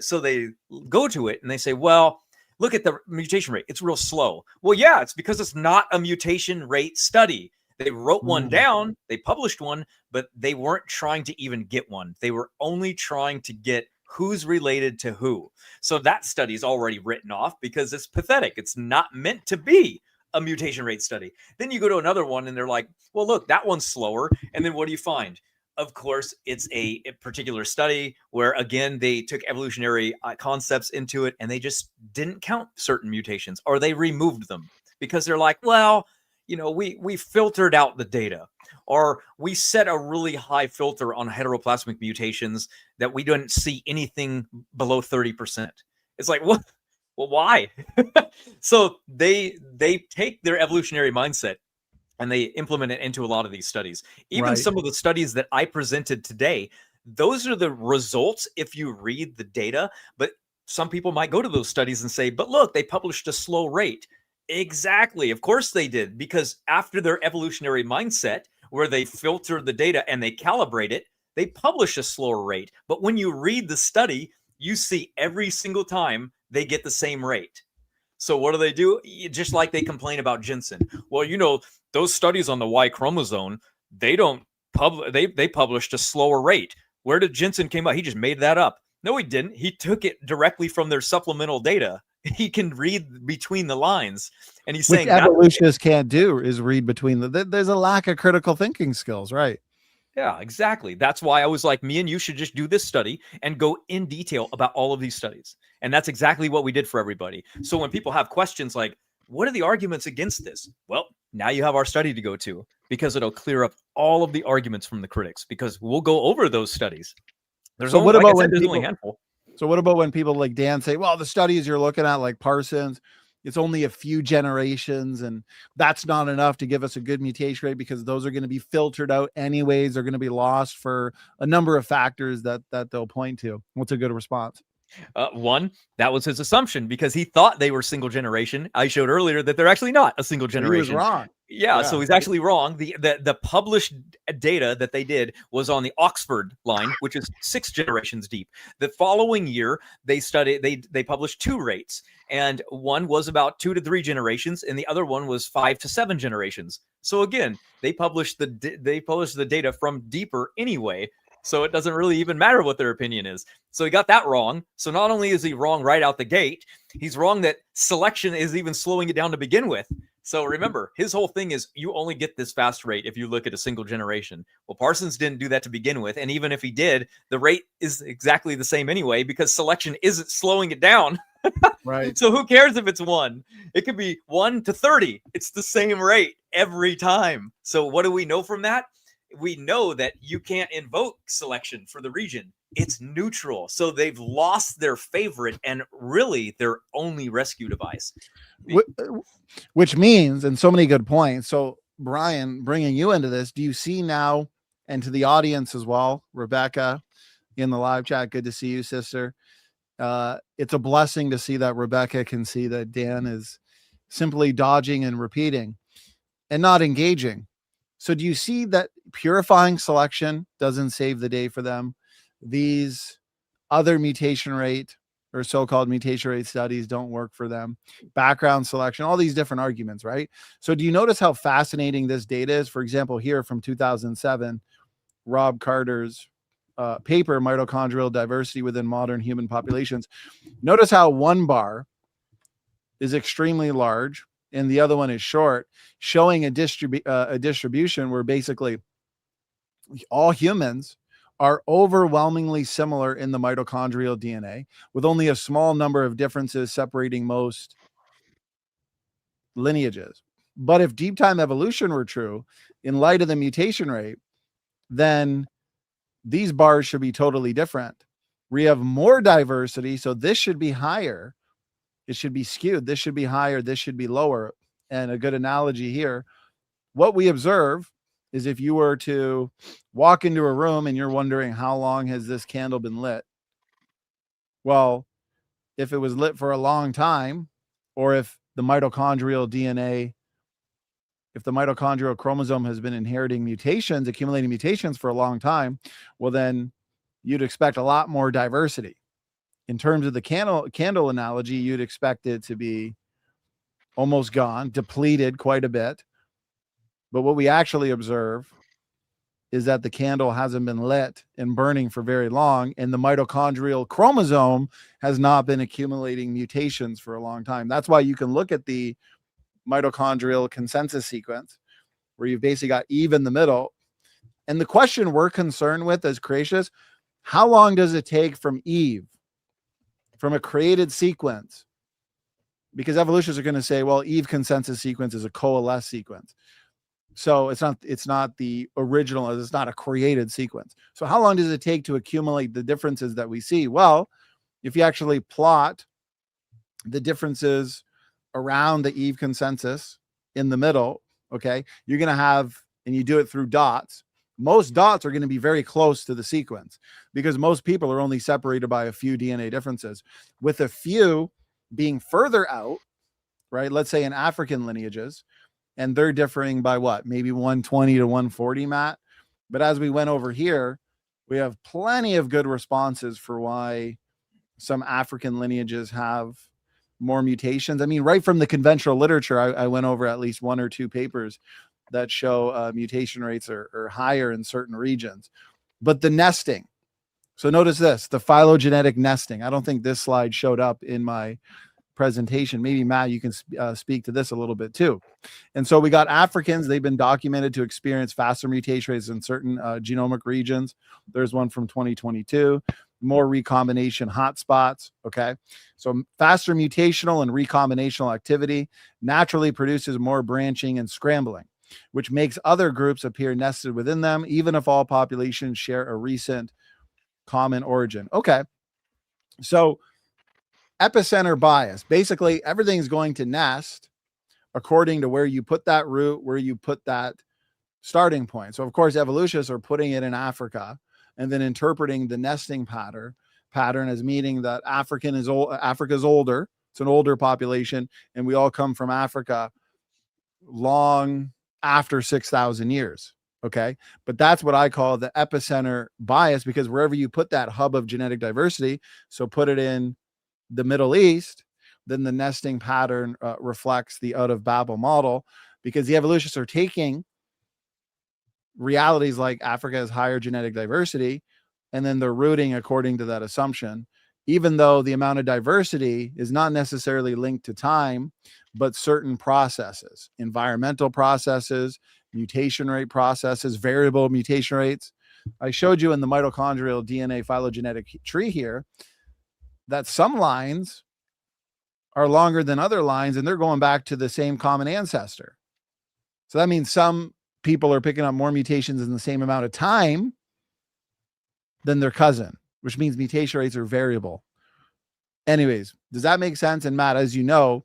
go to it and they say, well, look at the mutation rate. It's real slow. Well, yeah, it's because it's not a mutation rate study. They wrote one down, they published one, but they weren't trying to even get one. They were only trying to get who's related to who. So that study is already written off because it's pathetic. It's not meant to be a mutation rate study. Then you go to another one and they're like, well, look, that one's slower. And then what do you find? Of course, it's a particular study where, again, they took evolutionary concepts into it and they just didn't count certain mutations, or they removed them because they're like, well, we filtered out the data, or we set a really high filter on heteroplasmic mutations that we didn't see anything below 30%. It's like, what? Well, why? So they take their evolutionary mindset and they implement it into a lot of these studies. Even Right. some of the studies that I presented today, those are the results if you read the data. But some people might go to those studies and say, but look, they published a slow rate. Exactly. Of course they did, because after their evolutionary mindset, where they filter the data and they calibrate it, they publish a slower rate. But when you read the study, you see every single time they get the same rate. So what do? Just like they complain about ginseng. Well, those studies on the Y chromosome, they don't they published a slower rate. Where did ginseng came out? He just made that up. No, he didn't. He took it directly from their supplemental data. He can read between the lines, and he's saying which evolutionists can't do is read between there's a lack of critical thinking skills, right? Yeah, exactly. That's why I was like, me and you should just do this study and go in detail about all of these studies. And that's exactly what we did for everybody. So when people have questions like, what are the arguments against this? Well, now you have our study to go to, because it'll clear up all of the arguments from the critics, because we'll go over those studies. There's So only, what like I about said, when there's only a people? handful. So what about when people like Dan say, well, the studies you're looking at, like Parsons, it's only a few generations, and that's not enough to give us a good mutation rate, because those are going to be filtered out anyways. They're going to be lost for a number of factors that they'll point to. What's a good response? One, that was his assumption, because he thought they were single generation. I showed earlier that they're actually not a single So he was generation. wrong. Yeah, so he's actually wrong. The published data that they did was on the Oxford line, which is 6 generations deep. The following year, they published 2 rates, and one was about 2 to 3 generations, and the other one was 5 to 7 generations. So again, they published the data from deeper anyway. So it doesn't really even matter what their opinion is. So he got that wrong. So not only is he wrong right out the gate, he's wrong that selection is even slowing it down to begin with. So remember, his whole thing is you only get this fast rate if you look at a single generation. Well, Parsons didn't do that to begin with. And even if he did, the rate is exactly the same anyway, because selection isn't slowing it down. Right. So who cares if it's 1? It could be 1 to 30. It's the same rate every time. So what do we know from that? We know that you can't invoke selection for the region. It's neutral. So they've lost their favorite and really their only rescue device. Which means, and so many good points. So Brian, bringing you into this, do you see now, and to the audience as well, Rebecca in the live chat, good to see you, sister. It's a blessing to see that Rebecca can see that Dan is simply dodging and repeating and not engaging. So do you see that purifying selection doesn't save the day for them? These other mutation rate or so-called mutation rate studies don't work for them. Background selection, all these different arguments, right? So do you notice how fascinating this data is? For example, here from 2007, Rob Carter's paper, Mitochondrial Diversity Within Modern Human Populations. Notice how one bar is extremely large and the other one is short, showing a distribution where basically all humans are overwhelmingly similar in the mitochondrial DNA, with only a small number of differences separating most lineages. But if deep time evolution were true, in light of the mutation rate, then these bars should be totally different. We have more diversity, so this should be higher. It should be skewed. This should be higher. This should be lower. And a good analogy here, what we observe is if you were to walk into a room and you're wondering how long has this candle been lit? Well, if it was lit for a long time, or if the mitochondrial DNA, if the mitochondrial chromosome has been inheriting mutations, accumulating mutations for a long time, well, then you'd expect a lot more diversity. In terms of the candle analogy, you'd expect it to be almost gone, depleted quite a bit. But what we actually observe is that the candle hasn't been lit and burning for very long, and the mitochondrial chromosome has not been accumulating mutations for a long time. That's why you can look at the mitochondrial consensus sequence, where you've basically got Eve in the middle. And the question we're concerned with as creationists, how long does it take from Eve, from a created sequence? Because evolutionists are going to say, well, Eve consensus sequence is a coalesce sequence. So it's not the original, it's not a created sequence. So how long does it take to accumulate the differences that we see? Well, if you actually plot the differences around the Eve consensus in the middle, okay, you're going to have, and you do it through dots, most dots are going to be very close to the sequence, because most people are only separated by a few DNA differences, with a few being further out, right? Let's say in African lineages, and they're differing by what? Maybe 120 to 140, Matt. But as we went over here, we have plenty of good responses for why some African lineages have more mutations. I mean, right from the conventional literature, I went over at least 1 or 2 papers that show mutation rates are higher in certain regions. But the nesting. So notice this, the phylogenetic nesting. I don't think this slide showed up in my presentation. Maybe Matt, you can speak to this a little bit too. And so we got Africans. They've been documented to experience faster mutation rates in certain genomic regions. There's one from 2022. More recombination hotspots. Okay. So faster mutational and recombinational activity naturally produces more branching and scrambling, which makes other groups appear nested within them, even if all populations share a recent common origin. Okay. So epicenter bias, basically everything's going to nest according to where you put that root, where you put that starting point. So of course, evolutionists are putting it in Africa and then interpreting the nesting pattern as meaning that Africa's older. It's an older population, and we all come from Africa long after 6,000 years. Okay. But that's what I call the epicenter bias, because wherever you put that hub of genetic diversity, so put it in the Middle East, then the nesting pattern reflects the out of Babel model, because the evolutionists are taking realities like Africa has higher genetic diversity, and then they're rooting according to that assumption, even though the amount of diversity is not necessarily linked to time, but certain processes, environmental processes, mutation rate processes, variable mutation rates. I showed you in the mitochondrial DNA phylogenetic tree here that some lines are longer than other lines, and they're going back to the same common ancestor. So that means some people are picking up more mutations in the same amount of time than their cousin, which means mutation rates are variable. Anyways, does that make sense? And Matt, as you know,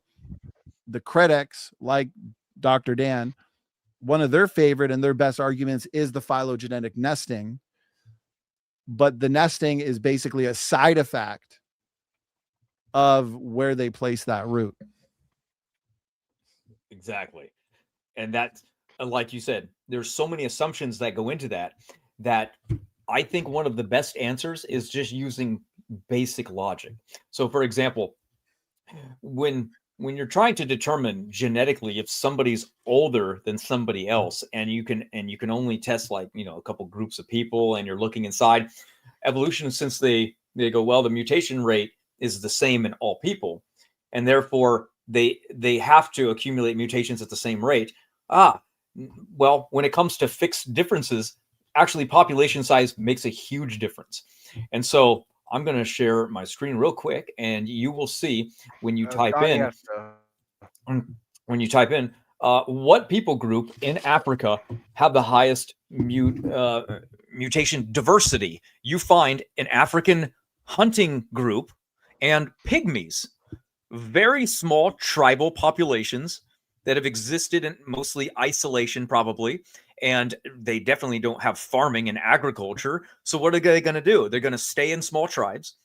the critics like Dr. Dan, one of their favorite and their best arguments is the phylogenetic nesting, but the nesting is basically a side effect of where they place that root. Exactly. And that's, like you said, there's so many assumptions that go into that I think one of the best answers is just using basic logic. So for example, when you're trying to determine genetically if somebody's older than somebody else, and you can only test like, a couple groups of people, and you're looking inside evolution, since they go, well, the mutation rate is the same in all people, and therefore they have to accumulate mutations at the same rate. Well, when it comes to fixed differences, actually population size makes a huge difference. And so I'm going to share my screen real quick, and you will see when you type in what people group in Africa have the highest mutation diversity. You find an African hunting group and pygmies, very small tribal populations that have existed in mostly isolation, probably. And they definitely don't have farming and agriculture. So what are they going to do? They're going to stay in small tribes,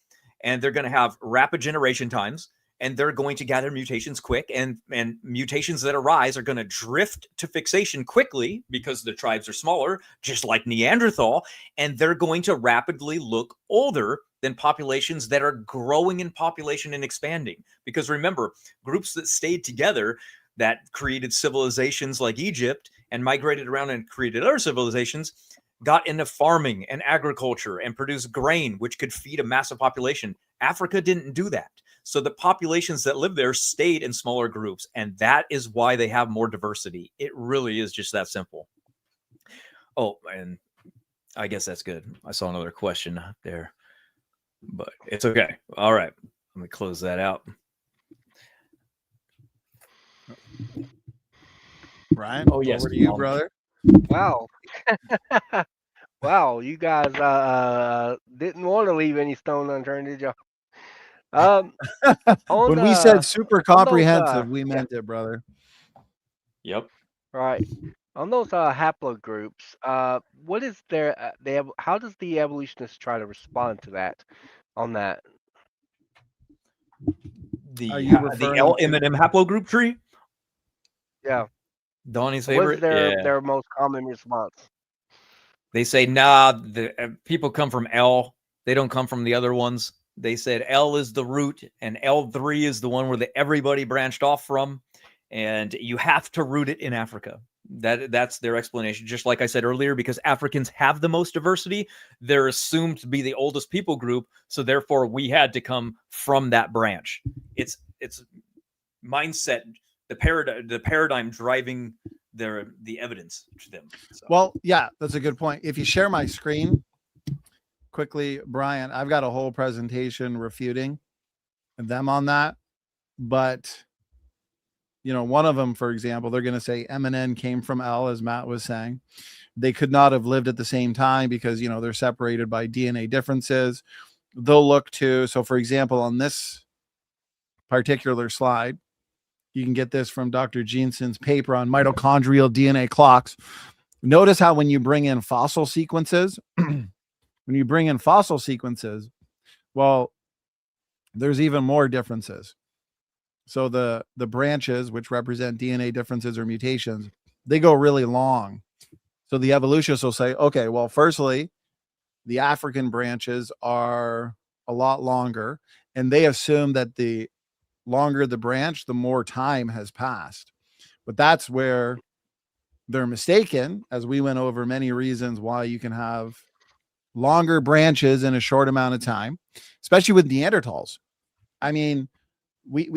and they're going to have rapid generation times, and they're going to gather mutations quick, and mutations that arise are going to drift to fixation quickly because the tribes are smaller, just like Neanderthal, and they're going to rapidly look older than populations that are growing in population and expanding. Because remember, groups that stayed together, that created civilizations like Egypt and migrated around and created other civilizations, got into farming and agriculture and produced grain, which could feed a massive population. Africa didn't do that. So the populations that lived there stayed in smaller groups, and that is why they have more diversity. It really is just that simple. Oh, and I guess that's good. I saw another question there, but it's okay. All right, let me close that out. Ryan, oh yes, over to you, brother. Wow. Wow, you guys didn't want to leave any stone unturned, did you? When we said super comprehensive, we meant it, brother. Yep. Right. On those haplogroups, what is their how does the evolutionist try to respond to that? On that, the L M&M haplogroup tree. Yeah. Donny's favorite. What's their most common response? They say, nah, the people come from L. They don't come from the other ones. They said L is the root, and L3 is the one where everybody branched off from, and you have to root it in Africa. That's their explanation. Just like I said earlier, because Africans have the most diversity, they're assumed to be the oldest people group, so therefore we had to come from that branch. It's it's mindset, the paradigm driving the evidence to them. So. Well, yeah, that's a good point. If you share my screen quickly, Brian, I've got a whole presentation refuting them on that. But, you know, one of them, for example, they're going to say M and N came from L, as Matt was saying. They could not have lived at the same time because, you know, they're separated by DNA differences. They'll look to, so for example, on this particular slide, you can get this from Dr. Jensen's paper on mitochondrial DNA clocks. Notice how when you bring in fossil sequences, well, there's even more differences. So the branches, which represent DNA differences or mutations, they go really long. So the evolutionists will say, okay, well, firstly, the African branches are a lot longer, and they assume that the longer the branch, the more time has passed. But that's where they're mistaken, as we went over many reasons why you can have longer branches in a short amount of time, especially with Neanderthals. I mean, we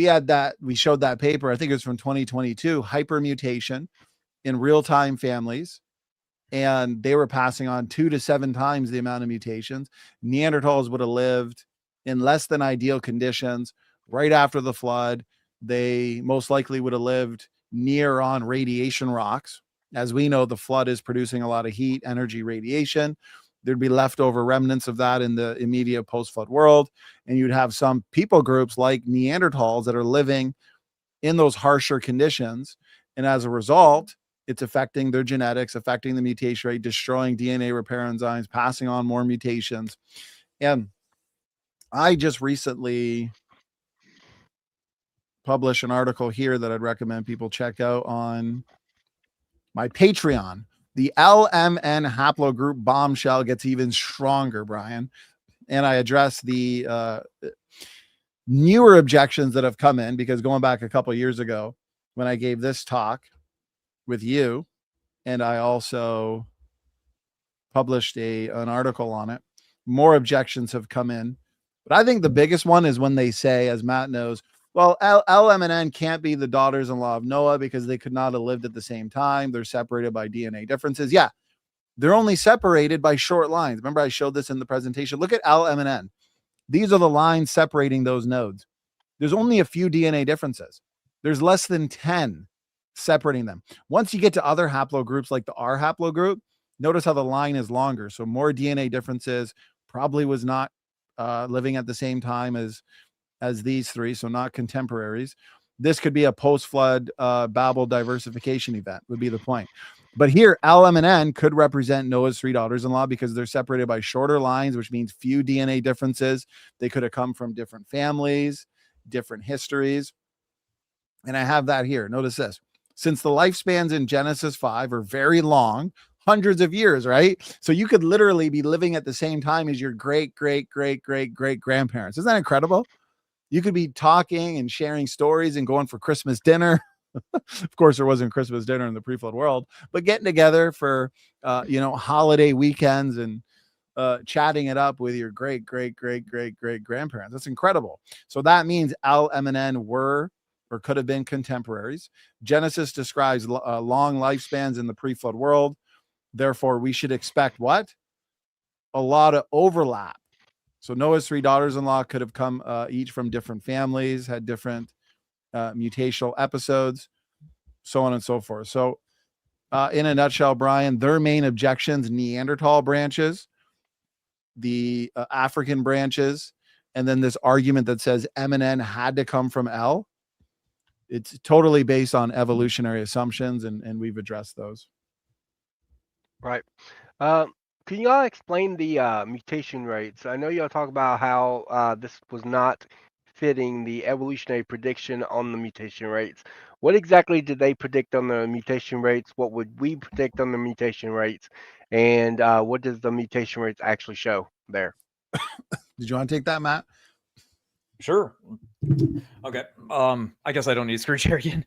showed that paper, I think it was from 2022, hypermutation in real-time families, and they were passing on 2 to 7 times the amount of mutations. Neanderthals would have lived in less than ideal conditions right after the flood. They most likely would have lived near on radiation rocks. As we know, the flood is producing a lot of heat, energy, radiation. There'd be leftover remnants of that in the immediate post-flood world. And you'd have some people groups like Neanderthals that are living in those harsher conditions. And as a result, it's affecting their genetics, affecting the mutation rate, destroying DNA repair enzymes, passing on more mutations. And I just recently published an article here that I'd recommend people check out on my Patreon. The LMN haplogroup bombshell gets even stronger, Brian. And I address the newer objections that have come in, because going back a couple of years ago when I gave this talk with you, and I also published an article on it, more objections have come in. But I think the biggest one is when they say, as Matt knows, well, LMN can't be the daughters-in-law of Noah because they could not have lived at the same time. They're separated by DNA differences. Yeah, they're only separated by short lines. Remember, I showed this in the presentation. Look at LMN. These are the lines separating those nodes. There's only a few DNA differences. There's less than 10 separating them. Once you get to other haplogroups like the R haplogroup, notice how the line is longer. So more DNA differences, probably was not living at the same time as these three, so not contemporaries. This could be a post-flood Babel diversification event, would be the point. But here, LMN could represent Noah's 3 daughters-in-law because they're separated by shorter lines, which means few DNA differences. They could have come from different families, different histories. And I have that here. Notice this. Since the lifespans in Genesis 5 are very long, hundreds of years, right? So you could literally be living at the same time as your great-great-great-great-great-grandparents. Isn't that incredible? You could be talking and sharing stories and going for Christmas dinner. Of course, there wasn't Christmas dinner in the pre-flood world, but getting together for, holiday weekends and chatting it up with your great-great-great-great-great-grandparents. That's incredible. So that means L, M, and N were or could have been contemporaries. Genesis describes long lifespans in the pre-flood world. Therefore, we should expect what? A lot of overlap. So Noah's 3 daughters-in-law could have come each from different families, had different mutational episodes, so on and so forth. So in a nutshell, Brian, their main objections: Neanderthal branches, the African branches, and then this argument that says M and N had to come from L. It's totally based on evolutionary assumptions, and we've addressed those. Right. Can y'all explain the mutation rates? I know y'all talk about how this was not fitting the evolutionary prediction on the mutation rates. What exactly did they predict on the mutation rates? What would we predict on the mutation rates? And what does the mutation rates actually show there? Did you want to take that, Matt? Sure. Okay. I guess I don't need a screen share again.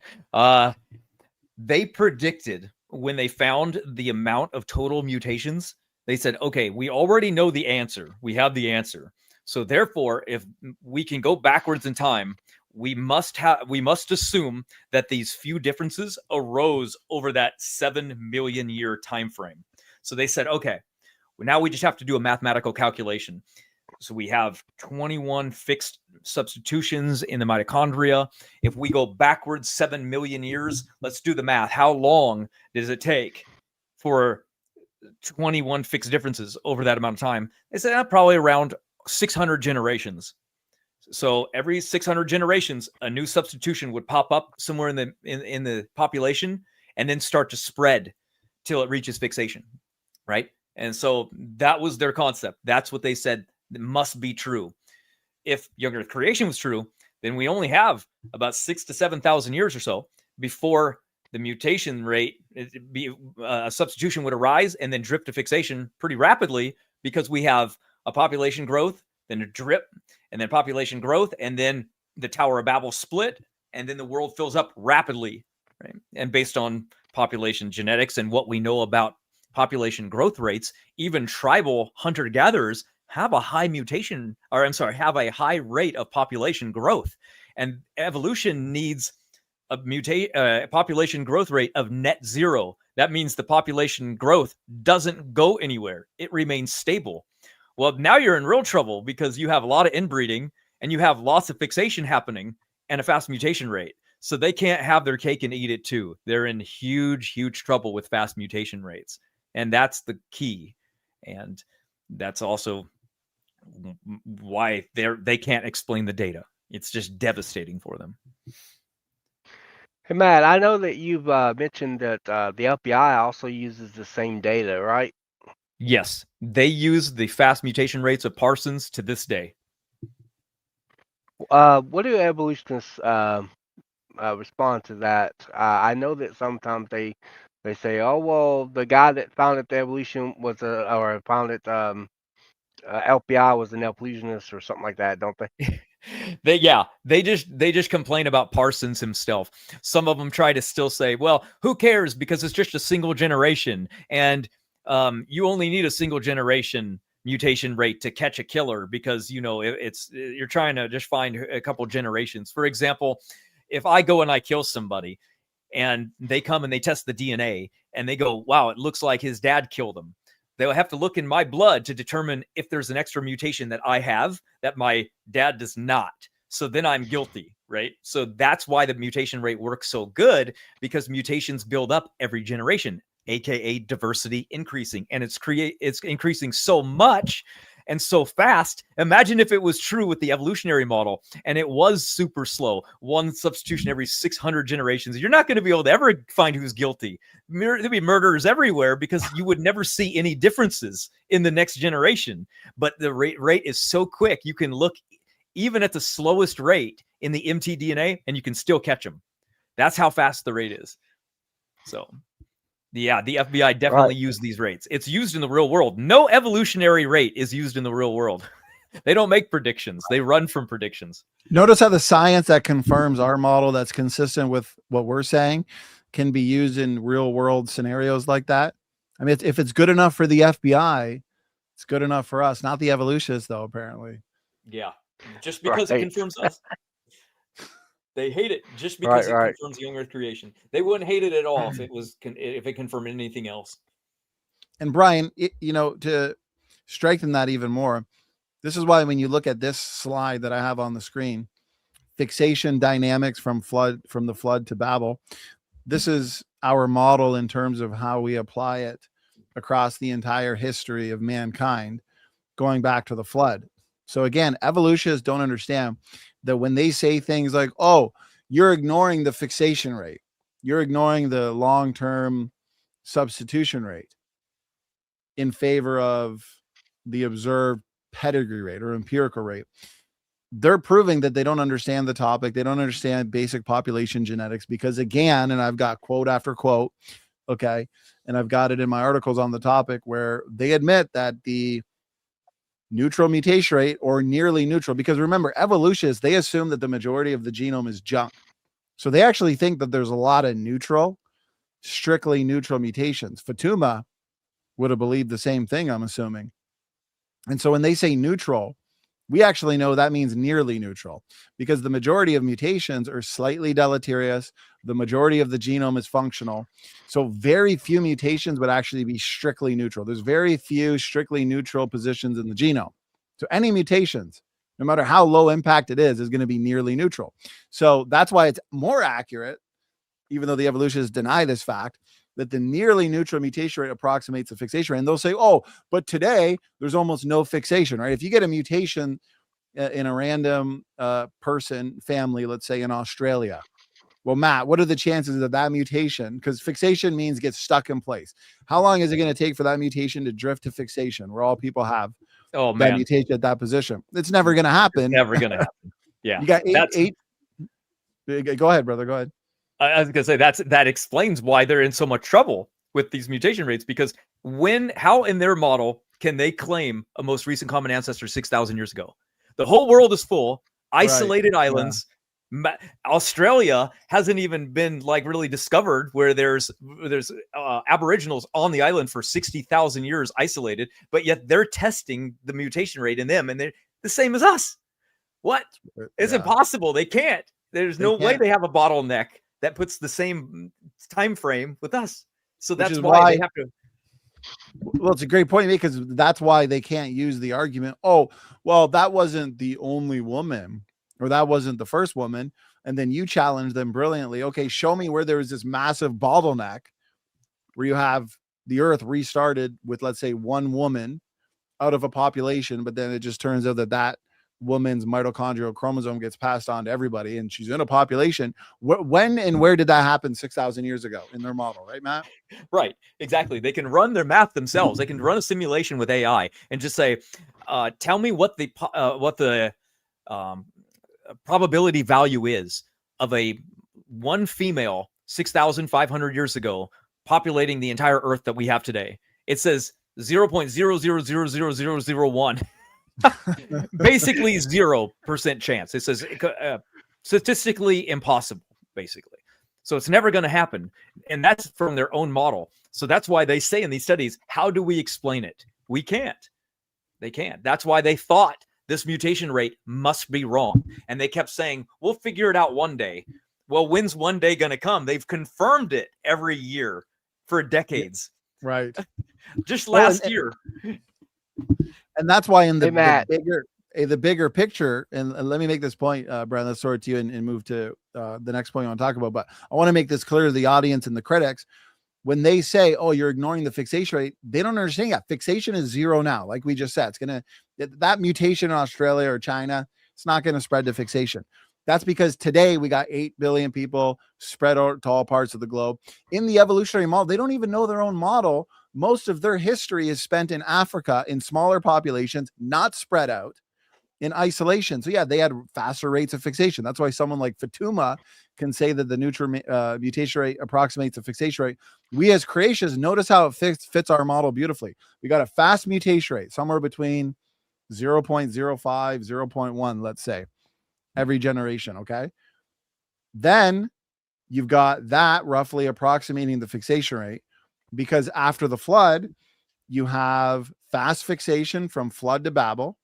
They predicted, when they found the amount of total mutations, they said, okay, we already know the answer. We have the answer. So therefore, if we can go backwards in time, we must assume that these few differences arose over that 7 million year time frame. So they said, okay, now we just have to do a mathematical calculation. So we have 21 fixed substitutions in the mitochondria. If we go backwards 7 million years, let's do the math. How long does it take for 21 fixed differences over that amount of time? They said probably around 600 generations. So every 600 generations, a new substitution would pop up somewhere in the population and then start to spread till it reaches fixation, right? And so that was their concept. That's what they said must be true. If young Earth creation was true, then we only have about 6,000 to 7,000 years or so before the mutation rate, a substitution would arise and then drip to fixation pretty rapidly, because we have a population growth, then a drip, and then population growth, and then the Tower of Babel split, and then the world fills up rapidly, right? And based on population genetics and what we know about population growth rates, even tribal hunter-gatherers have a high have a high rate of population growth. And evolution needs a population growth rate of net zero. That means the population growth doesn't go anywhere. It remains stable. Well, now you're in real trouble, because you have a lot of inbreeding and you have lots of fixation happening and a fast mutation rate. So they can't have their cake and eat it too. They're in huge, huge trouble with fast mutation rates. And that's the key. And that's also why they can't explain the data. It's just devastating for them. Hey, Matt, I know that you've mentioned that the LPI also uses the same data, right? Yes, they use the fast mutation rates of Parsons to this day. What do evolutionists respond to that? I know that sometimes they say, oh, well, the guy that founded the evolution was founded LPI was an evolutionist or something like that, don't they? They just complain about Parsons himself. Some of them try to still say, well, who cares, because it's just a single generation, and you only need a single generation mutation rate to catch a killer, because you're trying to just find a couple generations. For example, if I go and I kill somebody and they come and they test the DNA and they go, wow, it looks like his dad killed him, they'll have to look in my blood to determine if there's an extra mutation that I have that my dad does not. So then I'm guilty, right? So that's why the mutation rate works so good, because mutations build up every generation, aka diversity increasing, and it's increasing so much and so fast. Imagine if it was true with the evolutionary model and it was super slow, one substitution every 600 generations. You're not going to be able to ever find who's guilty. There'd be murderers everywhere, because you would never see any differences in the next generation. But the rate is so quick, you can look even at the slowest rate in the mtDNA and you can still catch them. That's how fast the rate is. So yeah, the FBI definitely use these rates. It's used in the real world. No evolutionary rate is used in the real world. They don't make predictions. They run from predictions. Notice how the science that confirms our model, that's consistent with what we're saying, can be used in real world scenarios like that. I mean, if it's good enough for the FBI, it's good enough for us. Not the evolutionists, though, apparently. Yeah, just because it confirms us. They hate it just because it confirms young Earth creation. They wouldn't hate it at all if it confirmed anything else. And Brian, to strengthen that even more, this is why when you look at this slide that I have on the screen, fixation dynamics from the flood to Babel, this is our model in terms of how we apply it across the entire history of mankind, going back to the flood. So again, evolutionists don't understand that when they say things like, oh, you're ignoring the fixation rate, you're ignoring the long-term substitution rate in favor of the observed pedigree rate or empirical rate, they're proving that they don't understand the topic. They don't understand basic population genetics, because again, and I've got quote after quote, okay, and I've got it in my articles on the topic where they admit that the neutral mutation rate, or nearly neutral, because remember, evolutionists, they assume that the majority of the genome is junk. So they actually think that there's a lot of strictly neutral mutations. Fatuma would have believed the same thing, I'm assuming. And so when they say neutral, We actually know that means nearly neutral, because the majority of mutations are slightly deleterious. The majority of the genome is functional. So very few mutations would actually be strictly neutral. There's very few strictly neutral positions in the genome. So any mutations, no matter how low impact it is going to be nearly neutral. So that's why it's more accurate, even though the evolutionists deny this fact, that the nearly neutral mutation rate approximates the fixation rate. And they'll say, oh, but today there's almost no fixation, right? If you get a mutation in a random person family, let's say in Australia, well, Matt, what are the chances of that mutation? Because fixation means get stuck in place. How long is it going to take for that mutation to drift to fixation, where all people have that mutation at that position? It's never going to happen. It's never going to happen. Yeah. You got eight. Go ahead, brother. Go ahead. I was gonna say that explains why they're in so much trouble with these mutation rates, because how in their model can they claim a most recent common ancestor 6,000 years ago? The whole world is full, isolated islands. Yeah. Australia hasn't even been like really discovered, where there's aboriginals on the island for 60,000 years isolated, but yet they're testing the mutation rate in them, and they're the same as us. What? It's impossible. They can't. There's no way they have a bottleneck that puts the same time frame with us. So that's why they have to. Well, it's a great point, because that's why they can't use the argument, oh, well, that wasn't the only woman, or that wasn't the first woman. And then you challenge them brilliantly. Okay, show me where there was this massive bottleneck where you have the earth restarted with, let's say, one woman out of a population, but then it just turns out that woman's mitochondrial chromosome gets passed on to everybody, and she's in a population. When and where did that happen 6,000 years ago in their model, right, Matt? Right, exactly. They can run their math themselves. They can run a simulation with AI and just say, tell me what the probability value is of a one female 6,500 years ago populating the entire earth that we have today. It says 0.000001. Basically 0% chance. It says statistically impossible, basically. So it's never going to happen. And that's from their own model. So that's why they say in these studies, how do we explain it? We can't. They can't. That's why they thought this mutation rate must be wrong. And they kept saying, we'll figure it out one day. Well, when's one day going to come? They've confirmed it every year for decades. Right. Just last year. And that's why in the bigger picture, and let me make this point, Brian, let's throw it to you and move to the next point I want to talk about. But I want to make this clear to the audience and the critics. When they say, oh, you're ignoring the fixation rate, they don't understand that fixation is 0 now. Like we just said, that mutation in Australia or China, it's not going to spread to fixation. That's because today we got 8 billion people spread out to all parts of the globe. In the evolutionary model, they don't even know their own model. Most of their history is spent in Africa in smaller populations, not spread out, in isolation. So yeah, they had faster rates of fixation. That's why someone like Fatuma can say that the neutral mutation rate approximates the fixation rate. We as creationists, notice how it fits our model beautifully. We got a fast mutation rate, somewhere between 0.05, 0.1, let's say, every generation, okay? Then you've got that roughly approximating the fixation rate, because after the flood, you have fast fixation from flood to Babel.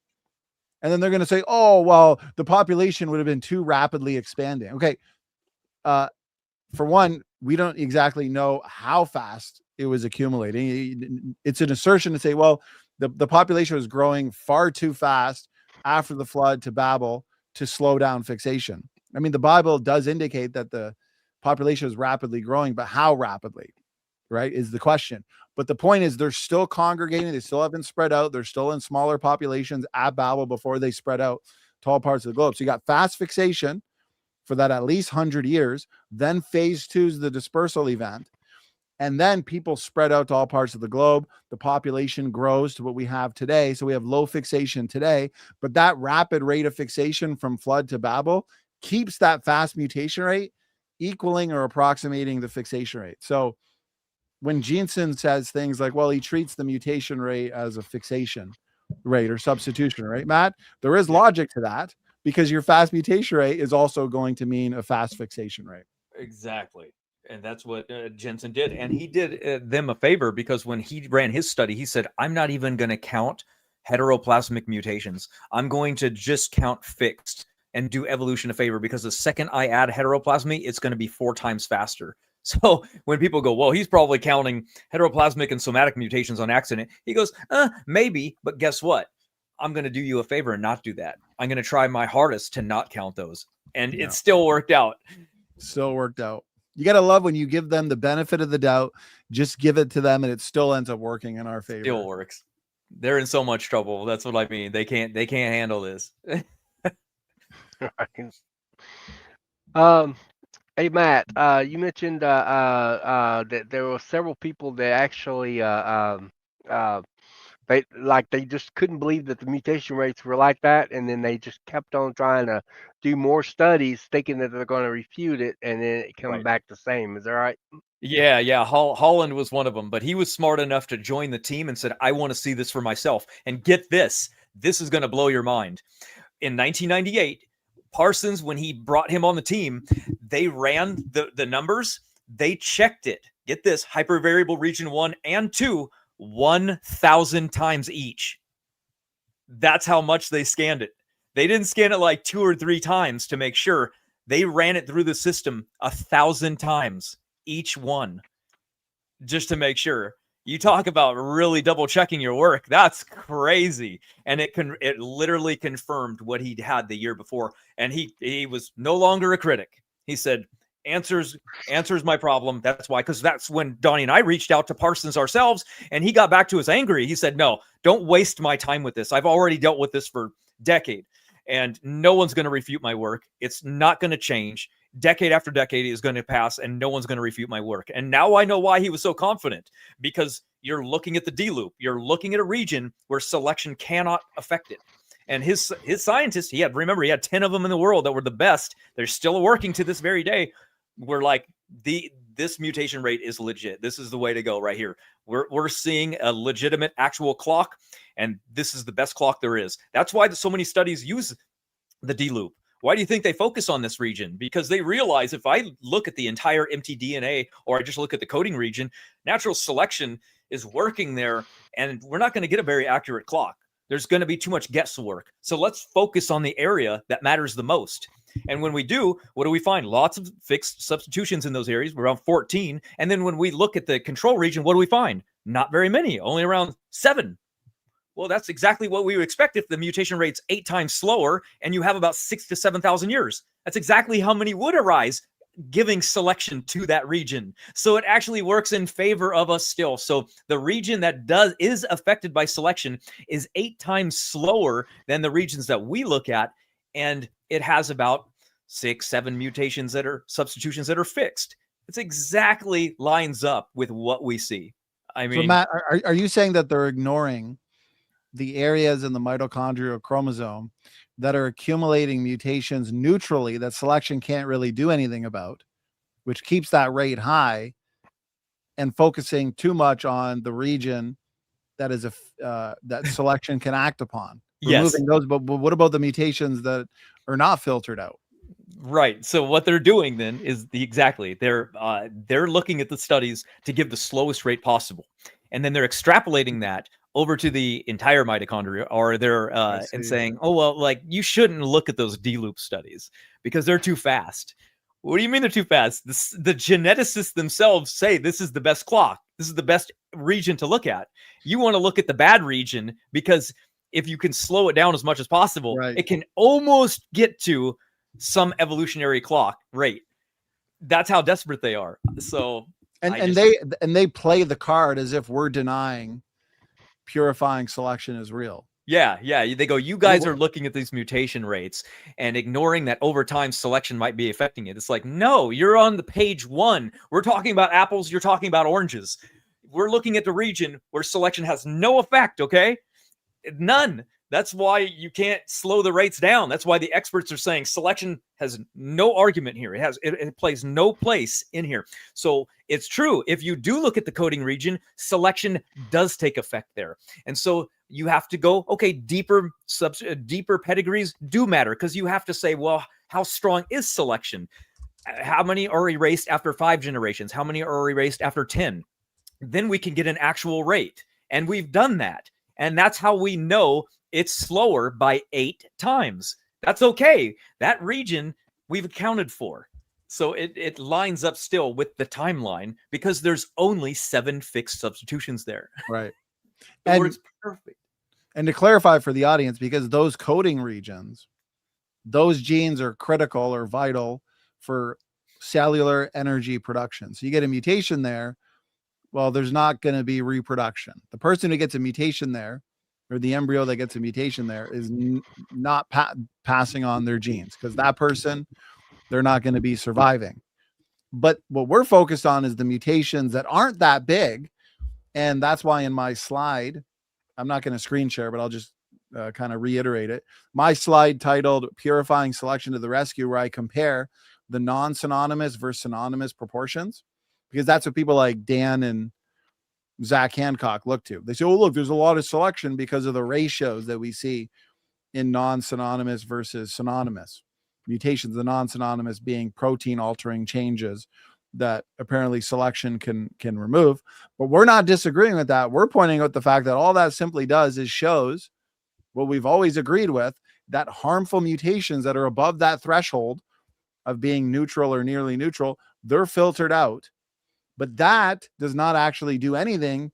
And then they're going to say, oh, well, the population would have been too rapidly expanding. Okay. For one, we don't exactly know how fast it was accumulating. It's an assertion to say, well, the population was growing far too fast after the flood to Babel to slow down fixation. I mean, the Bible does indicate that the population is rapidly growing, but how rapidly, right, is the question. But the point is, they're still congregating. They still haven't spread out. They're still in smaller populations at Babel before they spread out to all parts of the globe. So you got fast fixation for that at least 100 years. Then phase 2 is the dispersal event. And then people spread out to all parts of the globe. The population grows to what we have today. So we have low fixation today. But that rapid rate of fixation from flood to Babel keeps that fast mutation rate equaling or approximating the fixation rate. So when Jensen says things like, well, he treats the mutation rate as a fixation rate or substitution rate, Matt, there is logic to that, because your fast mutation rate is also going to mean a fast fixation rate. Exactly. And that's what Jensen did. And he did them a favor, because when he ran his study, he said, I'm not even going to count heteroplasmic mutations. I'm going to just count fixed and do evolution a favor, because the second I add heteroplasmy, it's going to be 4 times faster. So when people go, well, he's probably counting heteroplasmic and somatic mutations on accident, he goes, maybe, but guess what? I'm going to do you a favor and not do that. I'm going to try my hardest to not count those. And it still worked out. Still worked out. You got to love when you give them the benefit of the doubt, just give it to them, and it still ends up working in our favor. Still works. They're in so much trouble. That's what I mean. They can't handle this. Hey Matt, you mentioned that there were several people that actually they just couldn't believe that the mutation rates were like that, and then they just kept on trying to do more studies, thinking that they're going to refute it, and then it comes back the same. Is that right? Yeah. Holland was one of them, but he was smart enough to join the team and said, I want to see this for myself. And get this is going to blow your mind. In 1998, Parsons, when he brought him on the team, they ran the numbers. They checked it. Get this, hypervariable region 1 and 2, 1,000 times each. That's how much they scanned it. They didn't scan it like 2 or 3 times to make sure. They ran it through the system 1,000 times each one, just to make sure. You talk about really double checking your work. That's crazy. And it literally confirmed what he'd had the year before. And he was no longer a critic. He said, answers my problem. That's why, because that's when Donny and I reached out to Parsons ourselves, and he got back to us angry. He said, no, don't waste my time with this. I've already dealt with this for a decade, and no one's going to refute my work. It's not going to change. Decade after decade is going to pass, and no one's going to refute my work. And now I know why he was so confident, because you're looking at the D loop. You're looking at a region where selection cannot affect it. And his scientists, he had 10 of them in the world that were the best. They're still working to this very day. We're like, this mutation rate is legit. This is the way to go right here. We're seeing a legitimate actual clock, and this is the best clock there is. That's why so many studies use the D loop. Why do you think they focus on this region? Because they realize if I look at the entire mtDNA, or I just look at the coding region, natural selection is working there, and we're not going to get a very accurate clock. There's going to be too much guesswork. So let's focus on the area that matters the most. And when we do, what do we find? Lots of fixed substitutions in those areas, around 14. And then when we look at the control region, what do we find? Not very many, only around 7. Well, that's exactly what we would expect if the mutation rate's 8 times slower and you have about 6,000 to 7,000 years. That's exactly how many would arise giving selection to that region. So it actually works in favor of us still. So the region that is affected by selection is 8 times slower than the regions that we look at, and it has about 6, 7 mutations that are substitutions that are fixed. It's exactly lines up with what we see. I mean, so Matt, are you saying that they're ignoring the areas in the mitochondrial chromosome that are accumulating mutations neutrally that selection can't really do anything about, which keeps that rate high, and focusing too much on the region that is that selection can act upon? Yes. Removing those, but what about the mutations that are not filtered out? Right. So what they're doing then is they're looking at the studies to give the slowest rate possible, and then they're extrapolating that over to the entire mitochondria, or they're and saying, oh, well, like, you shouldn't look at those D-loop studies because they're too fast. What do you mean they're too fast? The geneticists themselves say this is the best clock. This is the best region to look at. You want to look at the bad region, because if you can slow it down as much as possible, it can almost get to some evolutionary clock rate. That's how desperate they are. So they play the card as if we're denying purifying selection is real. Yeah. They go, you guys are looking at these mutation rates and ignoring that over time selection might be affecting it. It's like, no, you're on the page 1. We're talking about apples. You're talking about oranges. We're looking at the region where selection has no effect. Okay. None. That's why you can't slow the rates down. That's why the experts are saying selection has no argument here. It plays no place in here. So it's true. If you do look at the coding region, selection does take effect there. And so you have to go, okay, deeper pedigrees do matter, because you have to say, well, how strong is selection? How many are erased after 5 generations? How many are erased after 10? Then we can get an actual rate. And we've done that. And that's how we know it's slower by 8 times. That's okay. That region we've accounted for. So it lines up still with the timeline because there's only 7 fixed substitutions there. Right. It works perfect. And to clarify for the audience, because those coding regions, those genes are critical or vital for cellular energy production. So you get a mutation there, well, there's not going to be reproduction. The person who gets a mutation there, or the embryo that gets a mutation there, is not passing on their genes, because that person, they're not going to be surviving. But what we're focused on is the mutations that aren't that big. And that's why in my slide, I'm not going to screen share, but I'll just kind of reiterate it. My slide titled Purifying Selection to the Rescue, where I compare the non-synonymous versus synonymous proportions, because that's what people like Dan and Zach Hancock look to. They say, oh, look, there's a lot of selection because of the ratios that we see in non-synonymous versus synonymous mutations, the non-synonymous being protein altering changes that apparently selection can remove. But we're not disagreeing with that. We're pointing out the fact that all that simply does is shows what we've always agreed with, that harmful mutations that are above that threshold of being neutral or nearly neutral, they're filtered out. But that does not actually do anything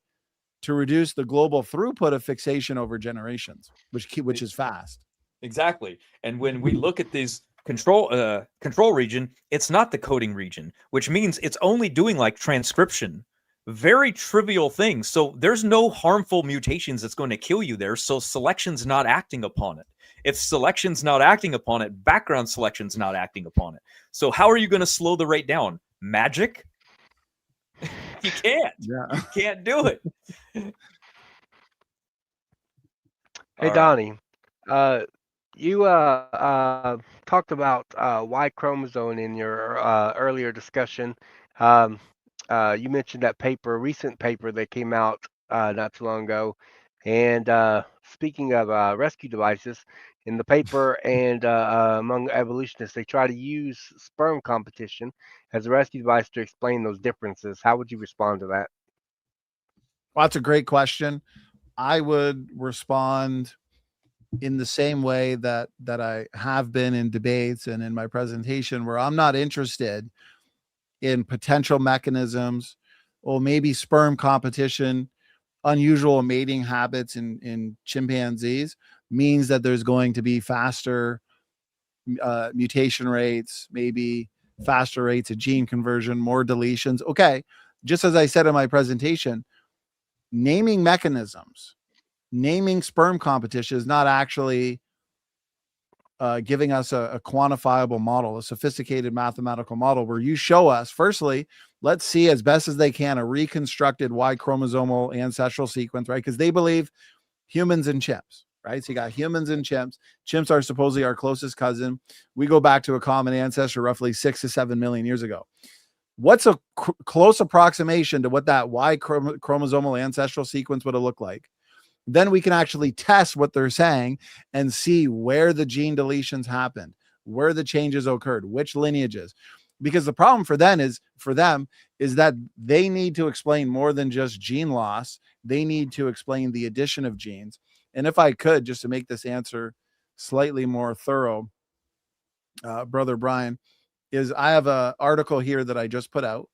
to reduce the global throughput of fixation over generations, which is fast. Exactly. And when we look at these control region, it's not the coding region, which means it's only doing like transcription, very trivial things. So there's no harmful mutations that's going to kill you there. So selection's not acting upon it. If selection's not acting upon it, background selection's not acting upon it. So how are you going to slow the rate down? Magic? You can't. Yeah. You can't do it. Hey, Donnie, you talked about Y chromosome in your earlier discussion. You mentioned that recent paper that came out not too long ago. And speaking of rescue devices, in the paper and among evolutionists, they try to use sperm competition as a rescue device to explain those differences. How would you respond to that? Well, that's a great question. I would respond in the same way that I have been in debates and in my presentation, where I'm not interested in potential mechanisms or maybe sperm competition, unusual mating habits in chimpanzees means that there's going to be faster mutation rates, maybe faster rates of gene conversion, more deletions. Okay, just as I said in my presentation, naming mechanisms, naming sperm competition is not actually giving us a quantifiable model, a sophisticated mathematical model where you show us, firstly, let's see as best as they can a reconstructed Y chromosomal ancestral sequence, right? Because they believe humans and chimps, right? So you got humans and chimps. Chimps are supposedly our closest cousin. We go back to a common ancestor roughly 6 to 7 million years ago. What's a close approximation to what that Y chromosomal ancestral sequence would have looked like? Then we can actually test what they're saying and see where the gene deletions happened, where the changes occurred, which lineages. Because the problem for them is that they need to explain more than just gene loss. They need to explain the addition of genes. And if I could, just to make this answer slightly more thorough, Brother Brian, is I have an article here that I just put out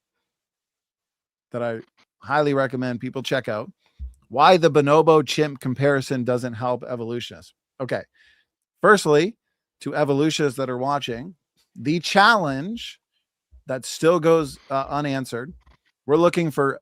that I highly recommend people check out. Why the bonobo chimp comparison doesn't help evolutionists. Okay. Firstly, to evolutionists that are watching, the challenge that still goes unanswered, we're looking for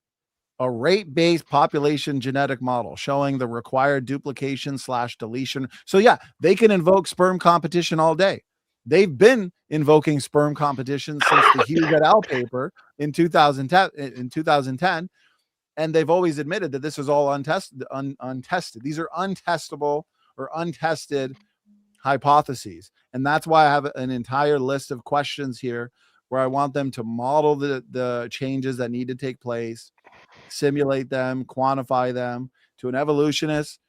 a rate-based population genetic model showing the required duplication / deletion. So yeah, they can invoke sperm competition all day. They've been invoking sperm competition since the Hughes et al. Paper in 2010. And they've always admitted that this is all untested. These are untestable or untested hypotheses. And that's why I have an entire list of questions here where I want them to model the changes that need to take place, simulate them, quantify them. To an evolutionist,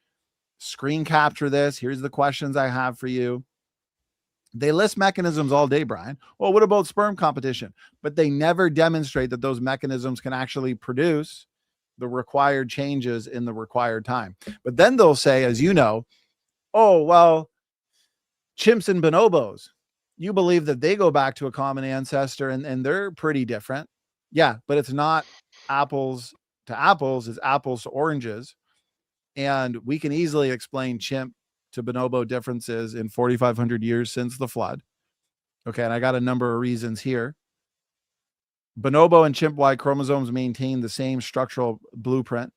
screen capture this. Here's the questions I have for you. They list mechanisms all day, Brian. Well, what about sperm competition? But they never demonstrate that those mechanisms can actually produce the required changes in the required time. But then they'll say, as you know, oh, well, chimps and bonobos, you believe that they go back to a common ancestor and they're pretty different. Yeah, but it's not apples to apples, it's apples to oranges. And we can easily explain chimp to bonobo differences in 4,500 years since the flood. Okay, and I got a number of reasons here. Bonobo and chimp Y chromosomes maintain the same structural blueprint.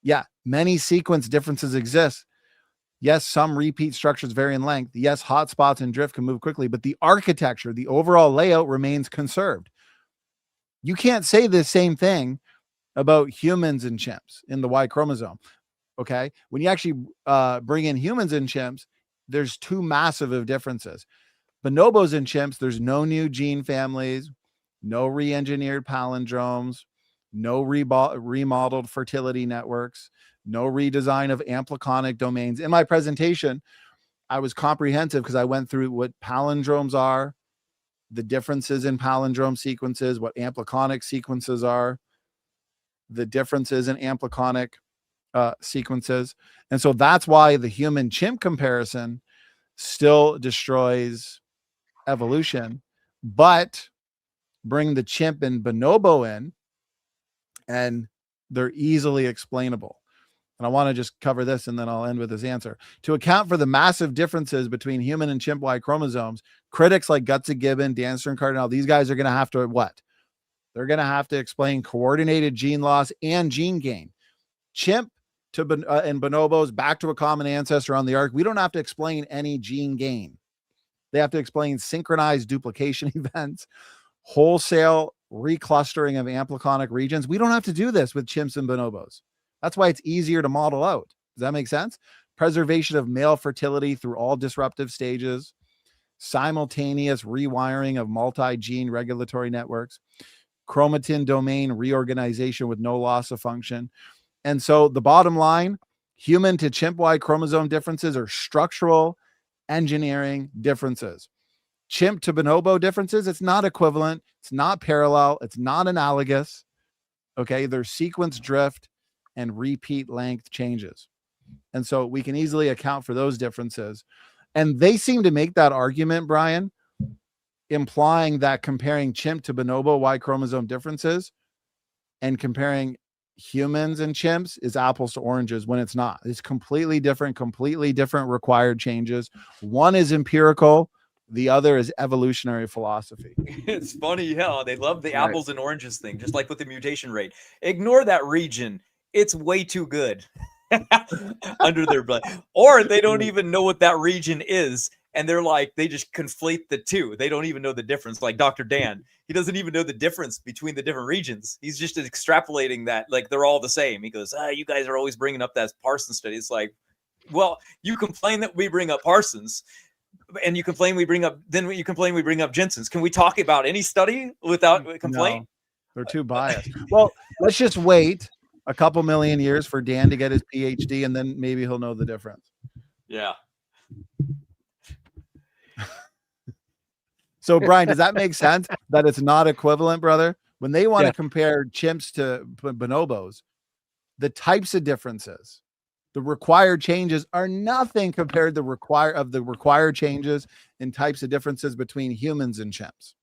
Yeah, many sequence differences exist. Yes, some repeat structures vary in length. Yes, hotspots and drift can move quickly, but the architecture, the overall layout remains conserved. You can't say the same thing about humans and chimps in the Y chromosome. Okay, when you actually bring in humans and chimps, there's two massive of differences. Bonobos and chimps, there's no new gene families, no re-engineered palindromes, no remodeled fertility networks, no redesign of ampliconic domains. In my presentation, I was comprehensive because I went through what palindromes are, the differences in palindrome sequences, what ampliconic sequences are, the differences in ampliconic sequences. And so that's why the human chimp comparison still destroys evolution, but bring the chimp and bonobo in and they're easily explainable. And I want to just cover this and then I'll end with this answer. To account for the massive differences between human and chimp Y chromosomes, critics like Gutsy Gibbon, Dancer and Cardinal, these guys are going to have to what? They're going to have to explain coordinated gene loss and gene gain. Chimp to and bonobos back to a common ancestor on the ark. We don't have to explain any gene gain. They have to explain synchronized duplication events, wholesale reclustering of ampliconic regions. We don't have to do this with chimps and bonobos. That's why it's easier to model out. Does that make sense? Preservation of male fertility through all disruptive stages, simultaneous rewiring of multi-gene regulatory networks, chromatin domain reorganization with no loss of function. And so the bottom line, human to chimp Y chromosome differences are structural engineering differences. Chimp to bonobo differences, it's not equivalent, it's not parallel, it's not analogous. Okay, there's sequence drift and repeat length changes. And so we can easily account for those differences. And they seem to make that argument, Brian, implying that comparing chimp to bonobo Y chromosome differences and comparing humans and chimps is apples to oranges when it's not. It's completely different required changes. One is empirical, the other is evolutionary philosophy. It's funny how they love the apples and oranges thing, just like with the mutation rate. Ignore that region. It's way too good under their blood. Or they don't even know what that region is. And they're like, they just conflate the two. They don't even know the difference. Like Dr. Dan, he doesn't even know the difference between the different regions. He's just extrapolating that like they're all the same. He goes, you guys are always bringing up that Parsons study. It's like, well, you complain that we bring up Parsons and you complain we bring up Jensen's. Can we talk about any study without complaint? No, they're too biased. Well, let's just wait a couple million years for Dan to get his PhD and then maybe he'll know the difference. Yeah. So, Brian, does that make sense that it's not equivalent, brother? When they want to compare chimps to bonobos, the types of differences, the required changes are nothing compared to the required changes in types of differences between humans and chimps.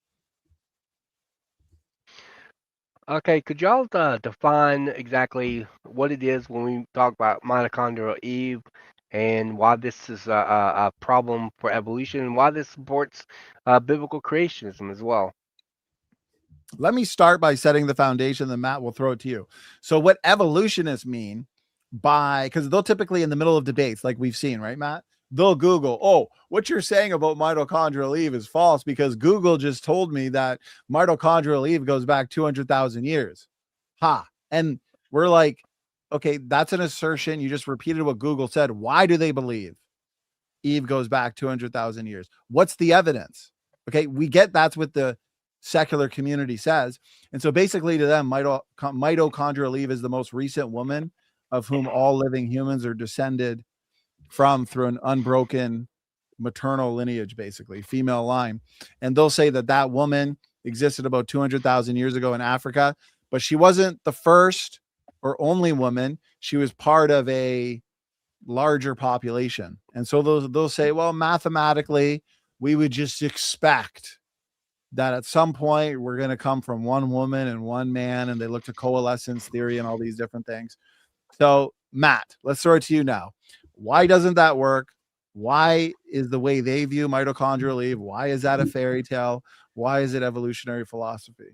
Okay, could y'all define exactly what it is when we talk about mitochondrial Eve and why this is a problem for evolution and why this supports biblical creationism as well? Let me start by setting the foundation, then Matt will throw it to you. So what evolutionists mean because they'll typically in the middle of debates, like we've seen, right, Matt? They'll Google, what you're saying about mitochondrial Eve is false because Google just told me that mitochondrial Eve goes back 200,000 years. And we're like, okay, that's an assertion. You just repeated what Google said. Why do they believe Eve goes back 200,000 years? What's the evidence? Okay, we get that's what the secular community says. And so basically to them, mitochondrial Eve is the most recent woman of whom all living humans are descended from through an unbroken maternal lineage, basically female line. And they'll say that woman existed about 200,000 years ago in Africa, but she wasn't the first or only woman. She was part of a larger population. And so they'll say, well, mathematically, we would just expect that at some point we're going to come from one woman and one man, and they look to coalescence theory and all these different things. So Matt, let's throw it to you now. Why doesn't that work? Why is the way they view mitochondrial Eve, why is that a fairy tale? Why is it evolutionary philosophy?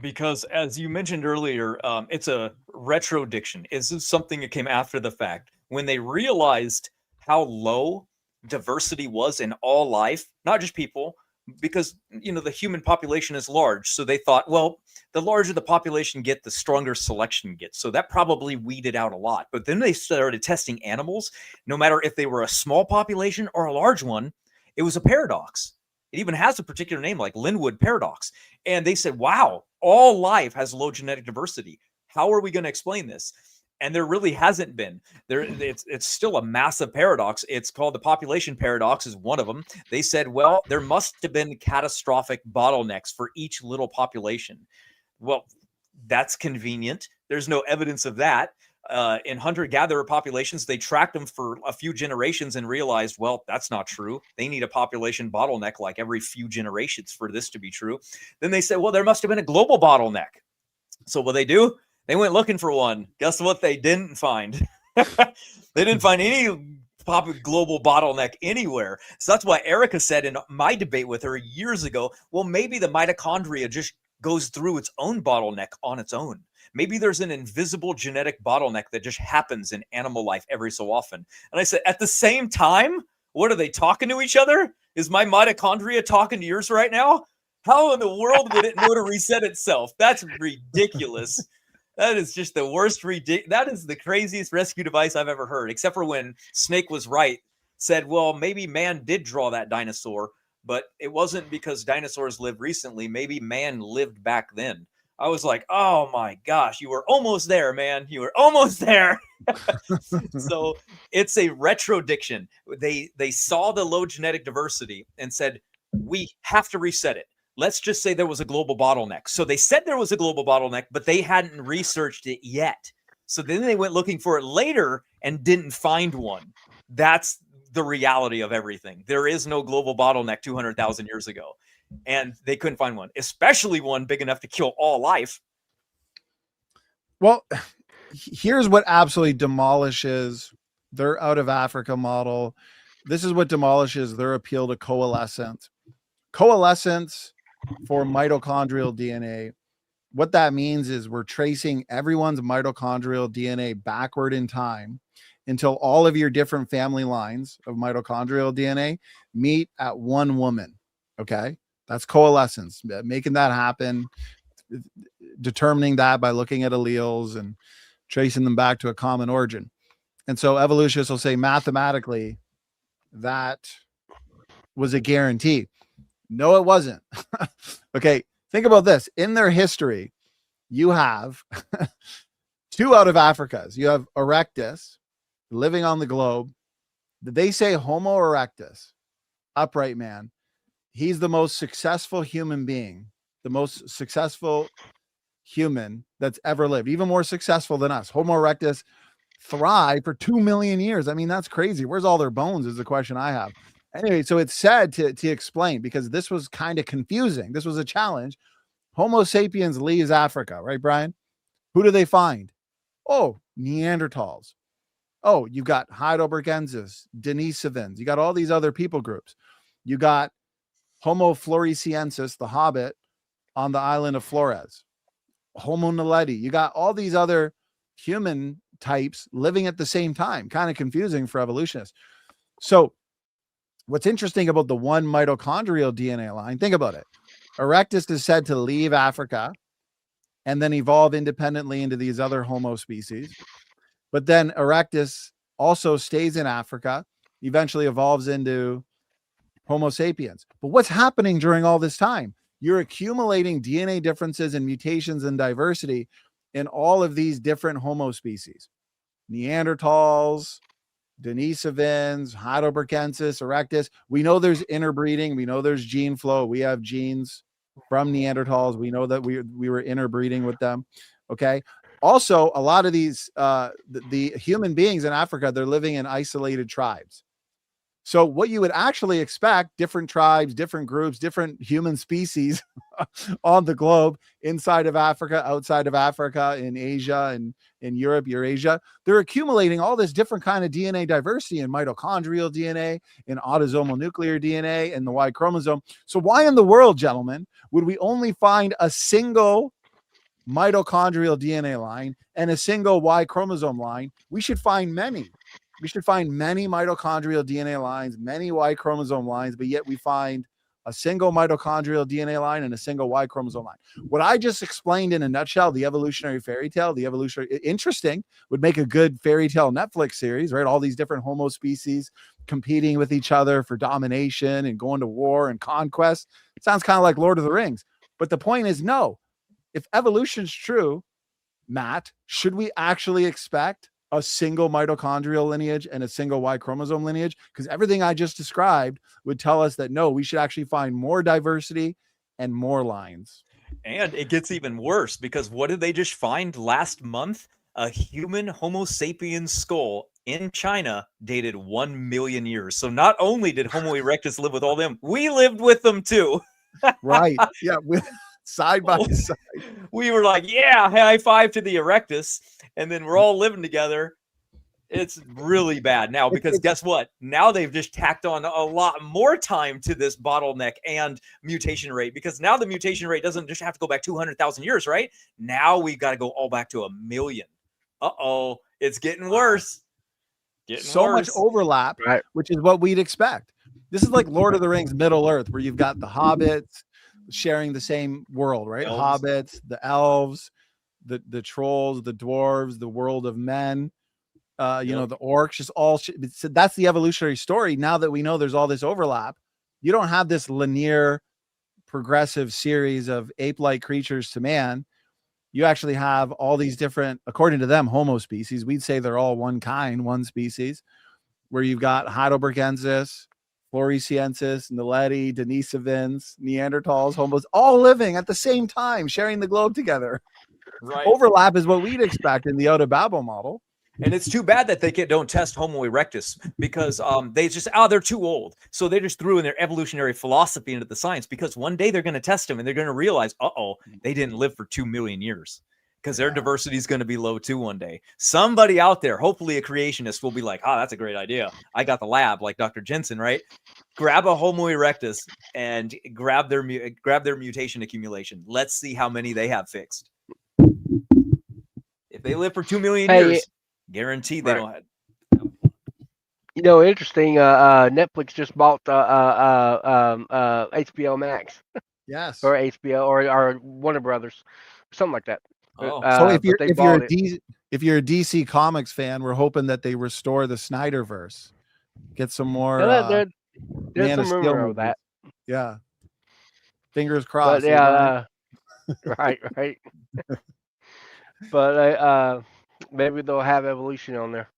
Because as you mentioned earlier, it's a retrodiction. It's something that came after the fact. When they realized how low diversity was in all life, not just people, because the human population is large. So they thought, well, the larger the population get, the stronger selection gets. So that probably weeded out a lot. But then they started testing animals, no matter if they were a small population or a large one, it was a paradox. It even has a particular name like Linwood paradox. And they said, wow, all life has low genetic diversity. How are we going to explain this? And there really hasn't been. It's still a massive paradox. It's called the population paradox is one of them. They said, well, there must have been catastrophic bottlenecks for each little population. Well, that's convenient. There's no evidence of that. In hunter-gatherer populations, they tracked them for a few generations and realized, well, that's not true. They need a population bottleneck like every few generations for this to be true. Then they said, well, there must have been a global bottleneck. So what they do? They went looking for one. Guess what they didn't find? They didn't find any global bottleneck anywhere. So that's why Erica said in my debate with her years ago, well, maybe the mitochondria just goes through its own bottleneck on its own. Maybe there's an invisible genetic bottleneck that just happens in animal life every so often. And I said, at the same time, what are they talking to each other? Is my mitochondria talking to yours right now? How in the world would it know to reset itself? That's ridiculous. That is just the worst. That is the craziest rescue device I've ever heard, except for when Snake was right, said, well, maybe man did draw that dinosaur, but it wasn't because dinosaurs lived recently. Maybe man lived back then. I was like, oh my gosh, you were almost there, man. You were almost there. So it's a retrodiction. They saw the low genetic diversity and said, we have to reset it. Let's just say there was a global bottleneck. So they said there was a global bottleneck, but they hadn't researched it yet. So then they went looking for it later and didn't find one. That's the reality of everything. There is no global bottleneck 200,000 years ago. And they couldn't find one, especially one big enough to kill all life. Well, here's what absolutely demolishes their out of Africa model. This is what demolishes their appeal to coalescence. Coalescence for mitochondrial DNA. What that means is we're tracing everyone's mitochondrial DNA backward in time until all of your different family lines of mitochondrial DNA meet at one woman. Okay. That's coalescence, making that happen, determining that by looking at alleles and tracing them back to a common origin. And so evolutionists will say mathematically that was a guarantee. No, it wasn't. Okay. Think about this. In their history, you have two out of Africas. You have Erectus living on the globe. Did they say Homo erectus, upright man? He's the most successful human being, the most successful human that's ever lived, even more successful than us. Homo erectus thrived for 2 million years. I mean, that's crazy. Where's all their bones is the question I have. Anyway, so it's said to explain, because this was kind of confusing. This was a challenge. Homo sapiens leaves Africa, right, Brian? Who do they find? Oh, Neanderthals. Oh, you've got Heidelbergensis, Denisovans. You got all these other people groups. You got Homo floresiensis, the hobbit, on the island of Flores. Homo naledi. You got all these other human types living at the same time. Kind of confusing for evolutionists. So what's interesting about the one mitochondrial DNA line, think about it. Erectus is said to leave Africa and then evolve independently into these other Homo species. But then Erectus also stays in Africa, eventually evolves into Homo sapiens. But what's happening during all this time? You're accumulating DNA differences and mutations and diversity in all of these different Homo species. Neanderthals, Denisovans, Heidelbergensis, Erectus. We know there's interbreeding. We know there's gene flow. We have genes from Neanderthals. We know that we were interbreeding with them. Okay. Also, a lot of these, the human beings in Africa, they're living in isolated tribes. So what you would actually expect, different tribes, different groups, different human species on the globe, inside of Africa, outside of Africa, in Asia and in Europe, Eurasia, they're accumulating all this different kind of DNA diversity in mitochondrial DNA, in autosomal nuclear DNA, and the Y chromosome. So why in the world, gentlemen, would we only find a single mitochondrial DNA line and a single Y chromosome line? We should find many. We should find many mitochondrial DNA lines, many Y chromosome lines, but yet we find a single mitochondrial DNA line and a single Y chromosome line. What I just explained in a nutshell, the evolutionary fairy tale, the evolutionary, interesting, would make a good fairy tale Netflix series, right? All these different Homo species competing with each other for domination and going to war and conquest. It sounds kind of like Lord of the Rings. But the point is, no, if evolution's true, Matt, should we actually expect a single mitochondrial lineage and a single Y chromosome lineage? Because everything I just described would tell us that no, we should actually find more diversity and more lines. And it gets even worse, because what did they just find last month? A human Homo sapiens skull in China dated 1 million years. So not only did Homo erectus live with all them, we lived with them too. Right. Yeah. Side by side. We were like, yeah, high five to the erectus. And then we're all living together. It's really bad now, because guess what? Now they've just tacked on a lot more time to this bottleneck and mutation rate, because now the mutation rate doesn't just have to go back 200,000 years, right? Now we've got to go all back to 1 million. Uh-oh, it's getting worse. So much overlap, right? Which is what we'd expect. This is like Lord of the Rings, Middle Earth, where you've got the hobbits sharing the same world, right? Elves. Hobbits, the elves, the trolls, the dwarves, the world of men, you know, the orcs, just all so that's the evolutionary story. Now that we know there's all this overlap, you don't have this linear progressive series of ape-like creatures to man. You actually have all these different, according to them, Homo species. We'd say they're all one kind, one species, where you've got Heidelbergensis, Floresiensis, Naledi, Denisovans, Neanderthals, Homos, all living at the same time, sharing the globe together. Right. Overlap is what we'd expect in the Outer Babel model. And it's too bad that they don't test Homo erectus, because they just, they're too old. So they just threw in their evolutionary philosophy into the science, because one day they're going to test them and they're going to realize, they didn't live for 2 million years, because their diversity is going to be low too one day. Somebody out there, hopefully a creationist, will be like, that's a great idea. I got the lab, like Dr. Jensen, right? Grab a Homo erectus and grab their mutation accumulation. Let's see how many they have fixed. If they live for 2 million years, guaranteed they don't have. You know, interesting. Netflix just bought HBO Max. Yes. Or HBO or Warner Brothers, something like that. So if you're a DC Comics fan, we're hoping that they restore the Snyderverse, get some more. There's some rumor of that. Yeah. Fingers crossed. But yeah, right. But maybe they'll have evolution on there.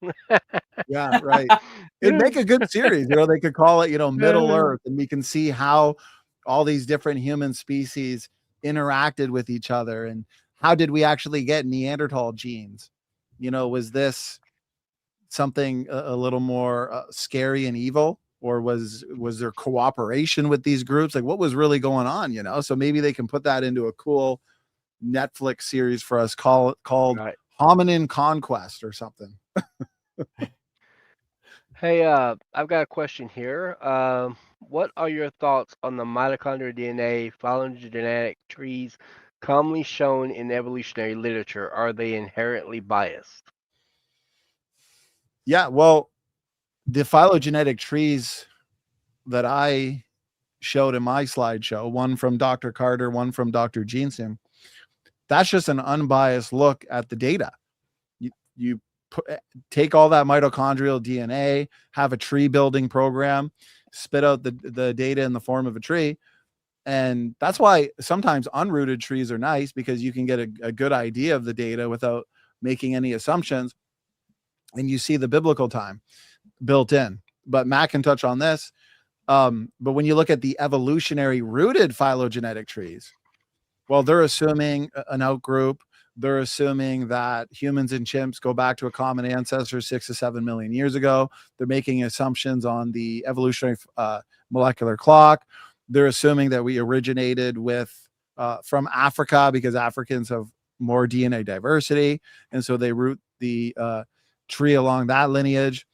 Yeah, right. It'd make a good series. You know, they could call it, Middle Earth, and we can see how all these different human species interacted with each other, and how did we actually get Neanderthal genes? Was this something a little more scary and evil, or was there cooperation with these groups? Like, what was really going on? So maybe they can put that into a cool Netflix series for us called Hominin Conquest or something. Hey, I've got a question here. What are your thoughts on the mitochondrial DNA phylogenetic trees commonly shown in evolutionary literature? Are they inherently biased? Yeah, well, the phylogenetic trees that I showed in my slideshow, one from Dr. Carter, one from Dr. Jensen, that's just an unbiased look at the data. You take all that mitochondrial DNA, have a tree building program, spit out the data in the form of a tree. And that's why sometimes unrooted trees are nice, because you can get a good idea of the data without making any assumptions. And you see the biblical time built in. But Matt can touch on this. But when you look at the evolutionary rooted phylogenetic trees, well, they're assuming an outgroup They're assuming that humans and chimps go back to a common ancestor 6 to 7 million years ago. They're making assumptions on the evolutionary molecular clock. They're assuming that we originated from Africa because Africans have more DNA diversity. And so they root the tree along that lineage.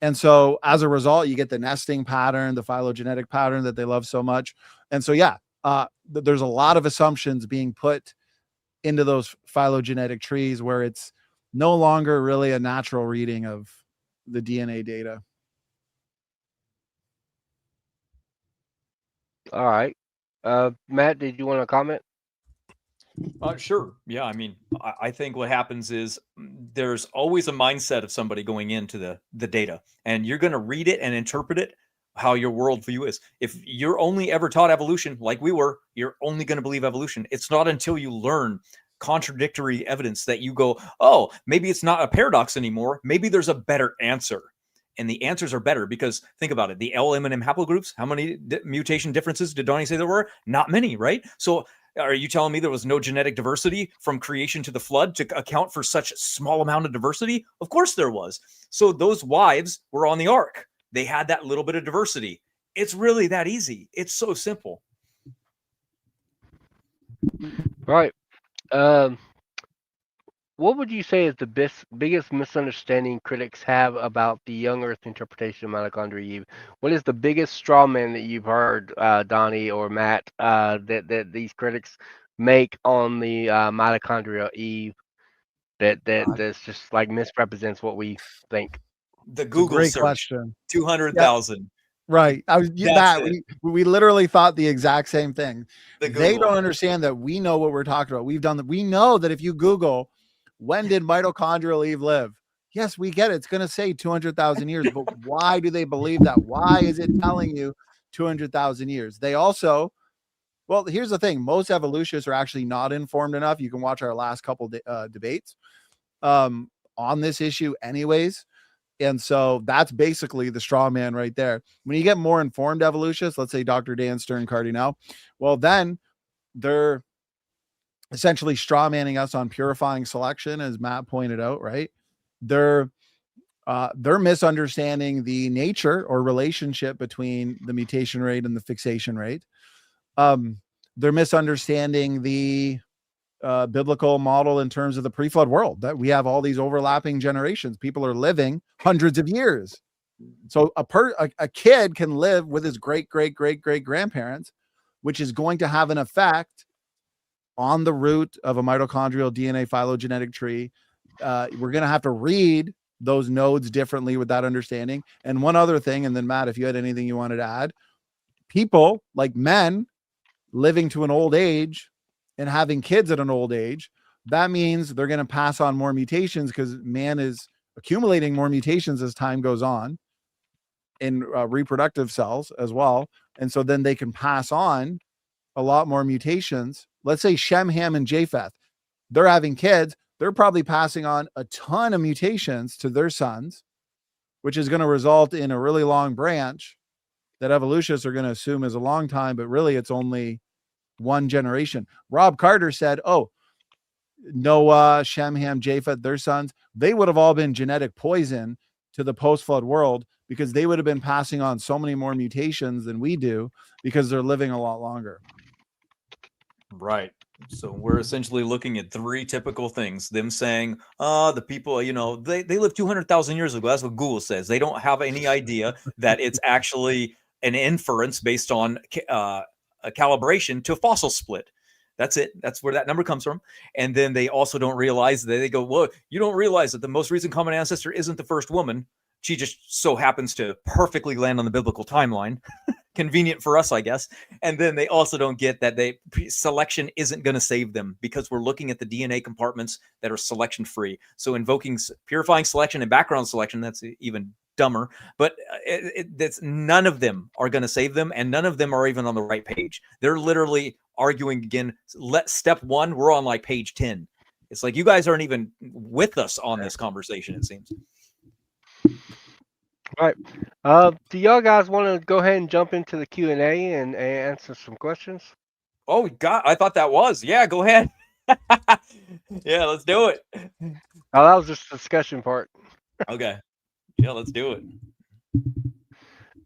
And so as a result, you get the nesting pattern, the phylogenetic pattern that they love so much. And so, yeah, there's a lot of assumptions being put into those phylogenetic trees where it's no longer really a natural reading of the DNA data. All right. Matt, did you want to comment? Sure. Yeah. I mean, I think what happens is there's always a mindset of somebody going into the data, and you're going to read it and interpret it how your worldview is. If you're only ever taught evolution like we were, you're only going to believe evolution. It's not until you learn contradictory evidence that you go, oh, maybe it's not a paradox anymore. Maybe there's a better answer. And the answers are better because think about it. The L, M, and M haplogroups, how many mutation differences did Donny say there were? Not many, right? So are you telling me there was no genetic diversity from creation to the flood to account for such a small amount of diversity? Of course there was. So those wives were on the ark. They had that little bit of diversity. It's really that easy. It's so simple. Right. What would you say is the biggest misunderstanding critics have about the young Earth interpretation of Mitochondrial Eve? What is the biggest straw man that you've heard, Donny or Matt, that these critics make on the Mitochondrial Eve that's just like misrepresents what we think? The Google great search, question. 200,000. Right. We literally thought the exact same thing. They don't understand that we know what we're talking about. We know that if you Google, when did mitochondrial Eve live? Yes, we get it. It's going to say 200,000 years, but why do they believe that? Why is it telling you 200,000 years? They also, well, here's the thing. Most evolutionists are actually not informed enough. You can watch our last couple debates on this issue anyways. And so that's basically the straw man right there. When you get more informed evolutionists, let's say Dr. Dan Stern Cardinal, well, then they're essentially straw manning us on purifying selection, as Matt pointed out, right? They're misunderstanding the nature or relationship between the mutation rate and the fixation rate. They're misunderstanding the biblical model in terms of the pre-flood world, that we have all these overlapping generations. People are living hundreds of years. So a kid can live with his great grandparents, which is going to have an effect on the root of a mitochondrial DNA phylogenetic tree. We're going to have to read those nodes differently with that understanding. And one other thing, and then Matt, if you had anything you wanted to add, people like men living to an old age and having kids at an old age, that means they're going to pass on more mutations because man is accumulating more mutations as time goes on in reproductive cells as well. And so then they can pass on a lot more mutations. Let's say Shem, Ham, and Japheth, they're having kids. They're probably passing on a ton of mutations to their sons, which is going to result in a really long branch that evolutionists are going to assume is a long time, but really it's only one generation. Rob Carter said, oh, Noah, Shem, Ham, Japheth, their sons, they would have all been genetic poison to the post-flood world because they would have been passing on so many more mutations than we do because they're living a lot longer. Right. So we're essentially looking at three typical things. Them saying, the people, they lived 200,000 years ago. That's what Google says. They don't have any idea that it's actually an inference based on a calibration to a fossil split. That's it. That's where that number comes from. And then they also don't realize that they go, well, you don't realize that the most recent common ancestor isn't the first woman. She just so happens to perfectly land on the biblical timeline. Convenient for us, I guess. And then they also don't get that selection isn't going to save them because we're looking at the DNA compartments that are selection free. So purifying selection and background selection, that's even dumber, but that's none of them are going to save them. And none of them are even on the right page. They're literally arguing again. Step one, we're on like page 10. It's like, you guys aren't even with us on this conversation, it seems. All right. Do y'all guys want to go ahead and jump into the Q&A and answer some questions? Oh, God, I thought that was. Yeah, go ahead. Yeah, let's do it. Oh, that was just the discussion part. Okay. Yeah, let's do it.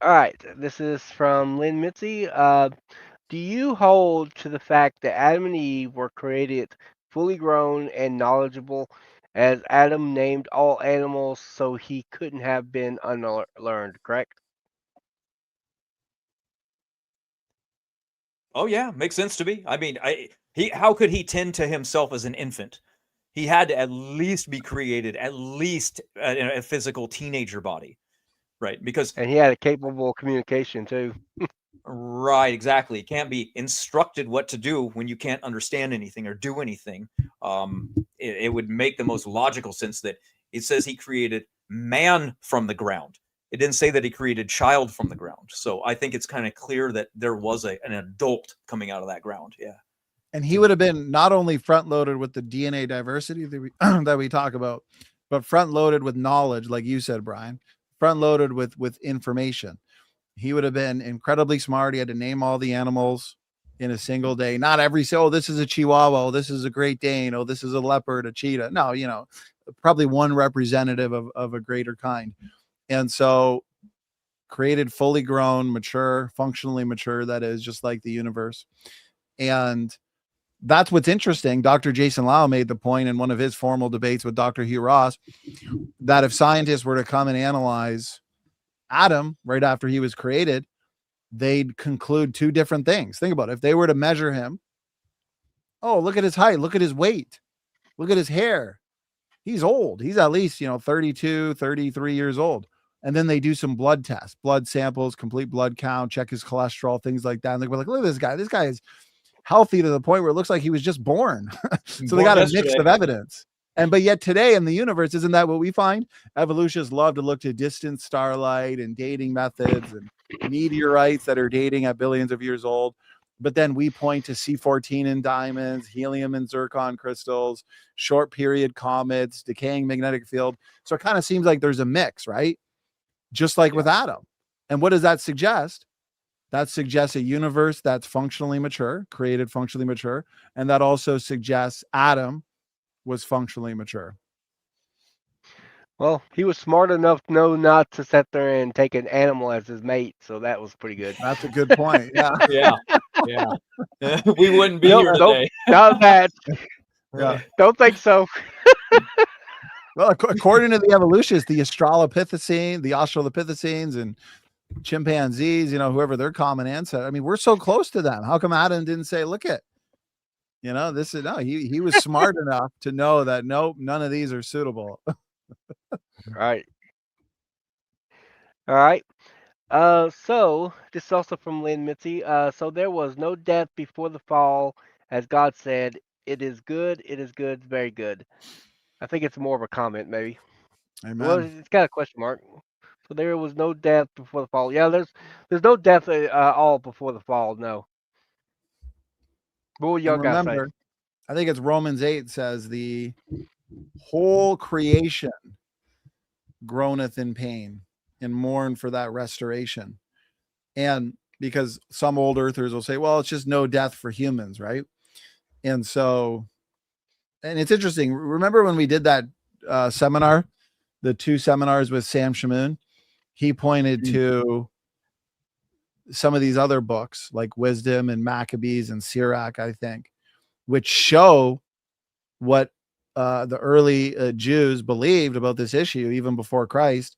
All right, this is from Lynn Mitzi. Do you hold to the fact that Adam and Eve were created fully grown and knowledgeable, as Adam named all animals, so he couldn't have been unlearned, correct? Oh yeah, makes sense to me. I mean, how could he tend to himself as an infant? He had to at least be created at least in a physical teenager body, right? Because And he had a capable communication too. right, exactly. Can't be instructed what to do when you can't understand anything or do anything. It would make the most logical sense that it says he created man from the ground. It didn't say that he created child from the ground. So I think it's kind of clear that there was an adult coming out of that ground. Yeah. And he would have been not only front loaded with the DNA diversity that we that we talk about, but front loaded with knowledge, like you said, Brian, front loaded with information. He would have been incredibly smart. He had to name all the animals in a single day. Not every oh, this is a Chihuahua, oh, this is a Great Dane, oh, this is a leopard, a cheetah. No, probably one representative of a greater kind. And so created fully grown, mature, functionally mature, that is, just like the universe. And that's what's interesting. Dr. Jason Lau made the point in one of his formal debates with Dr. Hugh Ross that if scientists were to come and analyze Adam right after he was created, they'd conclude two different things. Think about it. If they were to measure him, oh, look at his height, look at his weight, look at his hair. He's old. He's at least, 32, 33 years old. And then they do some blood tests, blood samples, complete blood count, check his cholesterol, things like that. And they're like, look at this guy. This guy is healthy to the point where it looks like he was just born. So they got a mix of evidence. But yet today in the universe, isn't that what we find? Evolutionists love to look to distant starlight and dating methods and meteorites that are dating at billions of years old. But then we point to C14 in diamonds, helium and zircon crystals, short period comets, decaying magnetic field. So it kind of seems like there's a mix, right? Just like with Adam. And what does that suggest? That suggests a universe that's functionally mature, created functionally mature. And that also suggests Adam was functionally mature. Well, he was smart enough to know not to sit there and take an animal as his mate, so that was pretty good. That's a good point. Yeah. Yeah. We wouldn't be here today. Not that. Yeah. Don't think so. Well, according to the evolutionists, the Australopithecines and chimpanzees, whoever their common ancestor. I mean, we're so close to them. How come Adam didn't say, look it? This is he was smart enough to know that nope, none of these are suitable. Right. All right. So this is also from Lynn Mitzi. So there was no death before the fall, as God said, it is good, very good. I think it's more of a comment, maybe. Amen. Well, it's got a question mark. So there was no death before the fall. Yeah, there's no death all before the fall. No. What y'all got to say? I think it's Romans 8 says the whole creation groaneth in pain and mourn for that restoration. And because some old earthers will say, well, it's just no death for humans, right? And it's interesting. Remember when we did that seminar, the 2 seminars with Sam Shamoon? He pointed to some of these other books like Wisdom and Maccabees and Sirach, I think, which show what the early Jews believed about this issue even before Christ.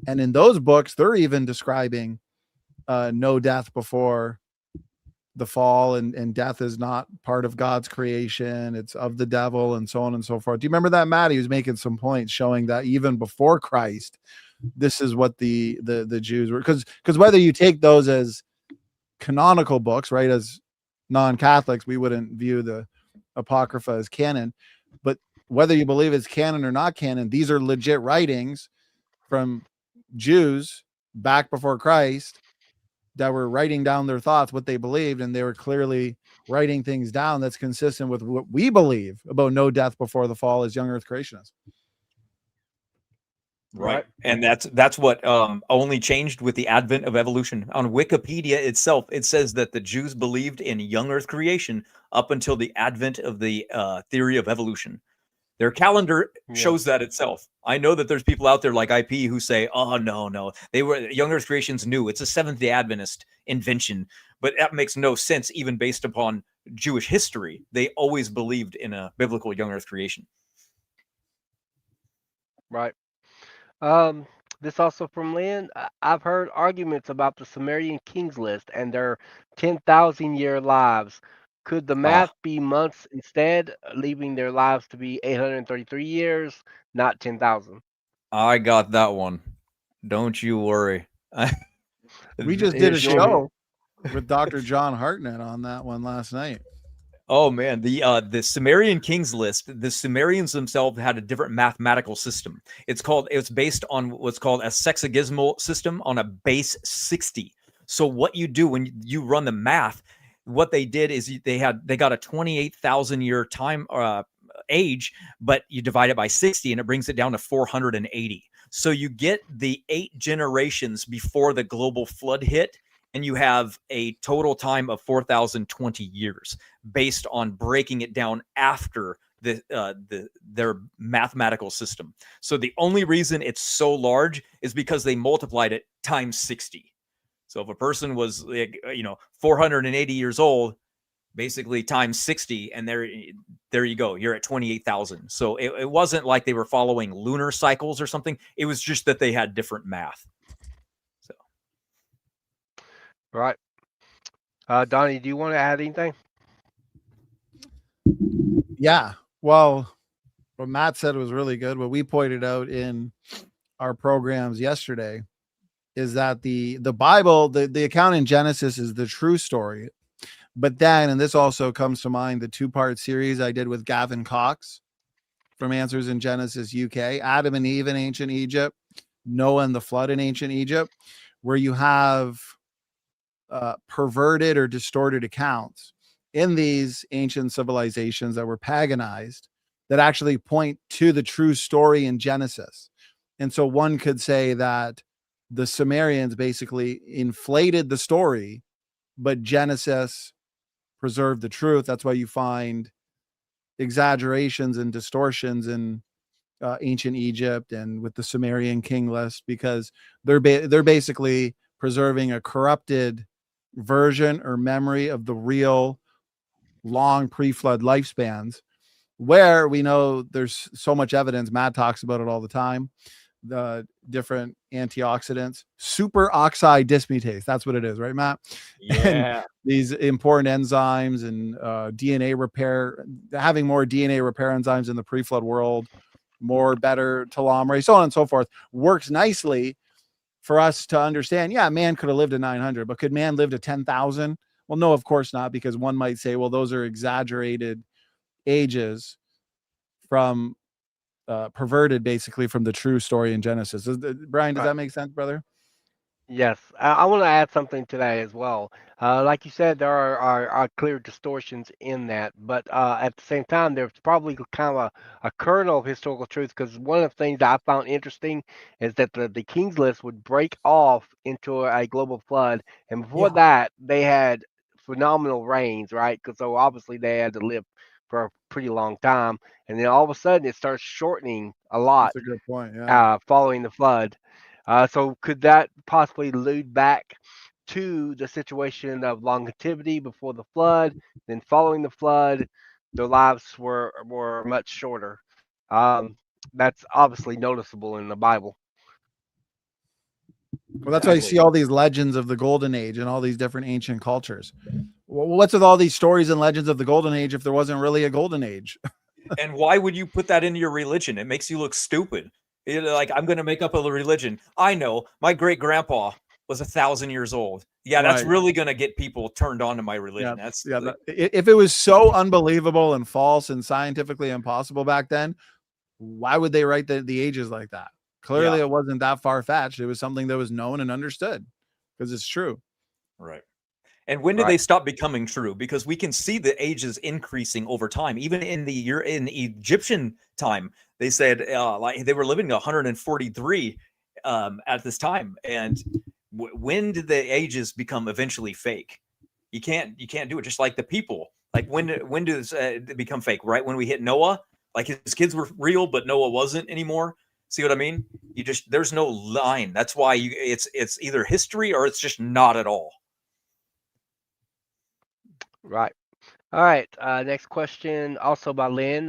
And in those books, they're even describing no death before the fall, and death is not part of God's creation. It's of the devil, and so on and so forth. Do you remember that, Matt? He was making some points showing that even before Christ, this is what the Jews were. Because whether you take those as canonical books, right, as non-Catholics, we wouldn't view the Apocrypha as canon. But whether you believe it's canon or not canon, these are legit writings from Jews back before Christ that were writing down their thoughts, what they believed, and they were clearly writing things down that's consistent with what we believe about no death before the fall as young earth creationists. Right. And that's what only changed with the advent of evolution. On Wikipedia itself, it says that the Jews believed in young earth creation up until the advent of the theory of evolution. Their calendar Yeah. shows that itself. I know that there's people out there like IP who say, "Oh no, they were young earth creation's new. It's a Seventh-day Adventist invention." But that makes no sense even based upon Jewish history. They always believed in a biblical young earth creation. Right. Um, this also from Lynn. I've heard arguments about the Sumerian kings list and their 10,000-year lives. Could the Ah, math be months instead, leaving their lives to be 833 years, not 10,000? I got that one. Don't you worry. We just did a Here's your show with Dr. John Hartnett on that one last night. Oh man, the Sumerian kings list, the Sumerians themselves had a different mathematical system. It's based on what's called a sexagesmal system on a base 60. So what you do when you run the math, what they did is they got a 28,000 year time age, but you divide it by 60 and it brings it down to 480. So you get the 8 generations before the global flood hit, and you have a total time of 4,020 years based on breaking it down after their mathematical system. So the only reason it's so large is because they multiplied it times 60. So if a person was 480 years old, basically times 60, and there you go, you're at 28,000. So it wasn't like they were following lunar cycles or something. It was just that they had different math. So right. Donnie, do you want to add anything? Yeah. Well, what Matt said was really good. What we pointed out in our programs yesterday is that the Bible, the account in Genesis is the true story. But then, and this also comes to mind, the 2-part series I did with Gavin Cox from Answers in Genesis UK, Adam and Eve in ancient Egypt, Noah and the flood in ancient Egypt, where you have perverted or distorted accounts in these ancient civilizations that were paganized that actually point to the true story in Genesis. And so one could say that the Sumerians basically inflated the story, but Genesis preserved the truth. That's why you find exaggerations and distortions in ancient Egypt and with the Sumerian king list, because they're basically preserving a corrupted version or memory of the real long pre-flood lifespans, where we know there's so much evidence. Matt talks about it all the time. The different antioxidants, superoxide dismutase. That's what it is, right, Matt? yeah. And these important enzymes and DNA repair, having more DNA repair enzymes in the pre-flood world, more better telomerase, so on and so forth, works nicely for us to understand. Yeah, man could have lived to 900, but could man live to 10,000? Well, no, of course not, because one might say, well, those are exaggerated ages from perverted basically from the true story in Genesis. Brian, does Right. that make sense, brother? Yes, I want to add something to that as well. Like you said, there are clear distortions in that, but at the same time, there's probably kind of a kernel of historical truth, because one of the things that I found interesting is that the King's List would break off into a global flood, and before Yeah. that, they had phenomenal rains, right? Because so obviously they had to live for a pretty long time, and then all of a sudden it starts shortening a lot That's a good point. Yeah. following the flood. So could that possibly allude back to the situation of longevity before the flood? Then following the flood, their lives were much shorter. Um, that's obviously noticeable in the Bible. Well, that's why you see all these legends of the golden age and all these different ancient cultures. Well, what's with all these stories and legends of the golden age if there wasn't really a golden age? And why would you put that into your religion? It makes you look stupid. Like, I'm going to make up a religion. I know my great grandpa was 1,000 years old. Yeah, that's Right. really going to get people turned on to my Yeah. religion. That's Yeah. If it was so unbelievable and false and scientifically impossible back then, why would they write the ages like that? Clearly, Yeah. it wasn't that far fetched. It was something that was known and understood because it's true. Right. And when did Right. they stop becoming true? Because we can see the ages increasing over time. Even in in Egyptian time, they said like they were living to 143 at this time. And when did the ages become eventually fake? You can't do it. Just like the people. Like when does it become fake? Right when we hit Noah, like his kids were real, but Noah wasn't anymore. See what I mean? There's no line. That's why it's either history or it's just not at all. Right. All right. Next question, also by Lynn.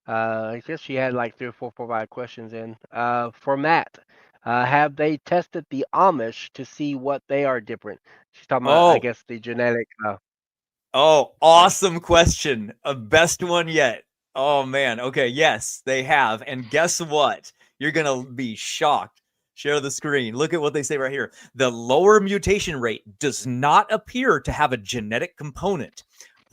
I guess she had like 3 or 4, 5 questions in. For Matt, have they tested the Amish to see what they are different? She's talking about, I Oh, guess, the genetic. oh, Thing. awesome question. A best one yet. Oh man. Okay, yes, they have. And guess what? You're going to be shocked. Share the screen. Look at what they say right here. The lower mutation rate does not appear to have a genetic component,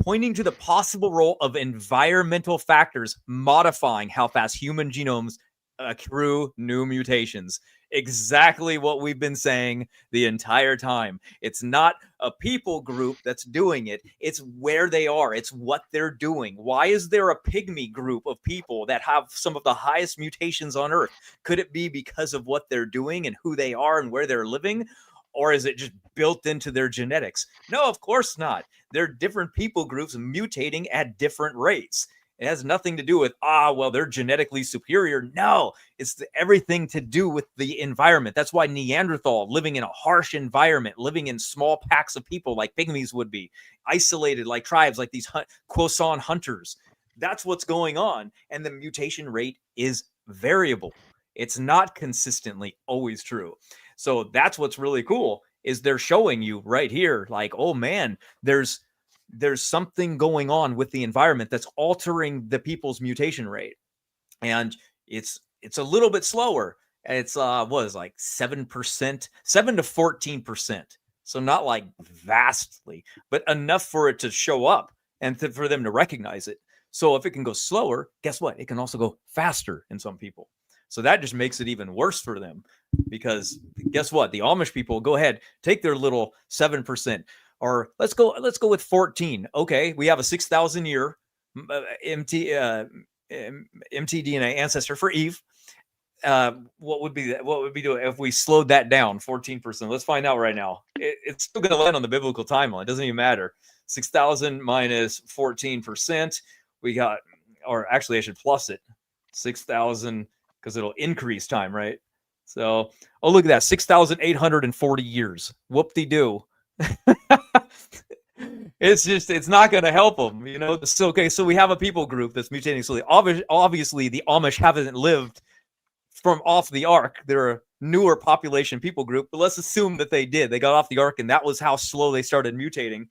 pointing to the possible role of environmental factors modifying how fast human genomes accrue new mutations. Exactly what we've been saying the entire time. It's not a people group that's doing it. It's where they are. It's what they're doing. Why is there a pygmy group of people that have some of the highest mutations on Earth? Could it be because of what they're doing and who they are and where they're living? Or is it just built into their genetics? No, of course not. They're different people groups mutating at different rates. It has nothing to do with, well, they're genetically superior. No, it's everything to do with the environment. That's why Neanderthal, living in a harsh environment, living in small packs of people like pygmies would be, isolated like tribes, like these Khoisan hunters. That's what's going on. And the mutation rate is variable. It's not consistently always true. So that's what's really cool is they're showing you right here, like, oh man, there's something going on with the environment that's altering the people's mutation rate. And it's a little bit slower. It's what is like 7%, 7 to 14%. So not like vastly, but enough for it to show up and for them to recognize it. So if it can go slower, guess what? It can also go faster in some people. So that just makes it even worse for them because guess what? The Amish people go ahead, take their little 7%. Or let's go with 14. Okay, we have a 6,000 year mtDNA ancestor for Eve. What would be doing if we slowed that down 14%? Let's find out right now. It's still going to land on the biblical timeline. It doesn't even matter. 6,000 minus 14%. We got, or actually I should plus it. 6,000 because it'll increase time, right? So, oh look at that, 6,840 years. Whoop-de-doo. It's not going to help them, you know. So okay, so we have a people group that's mutating slowly. Obviously the Amish haven't lived from off the ark. They're a newer population people group, but let's assume that they did. They got off the ark and that was how slow they started mutating.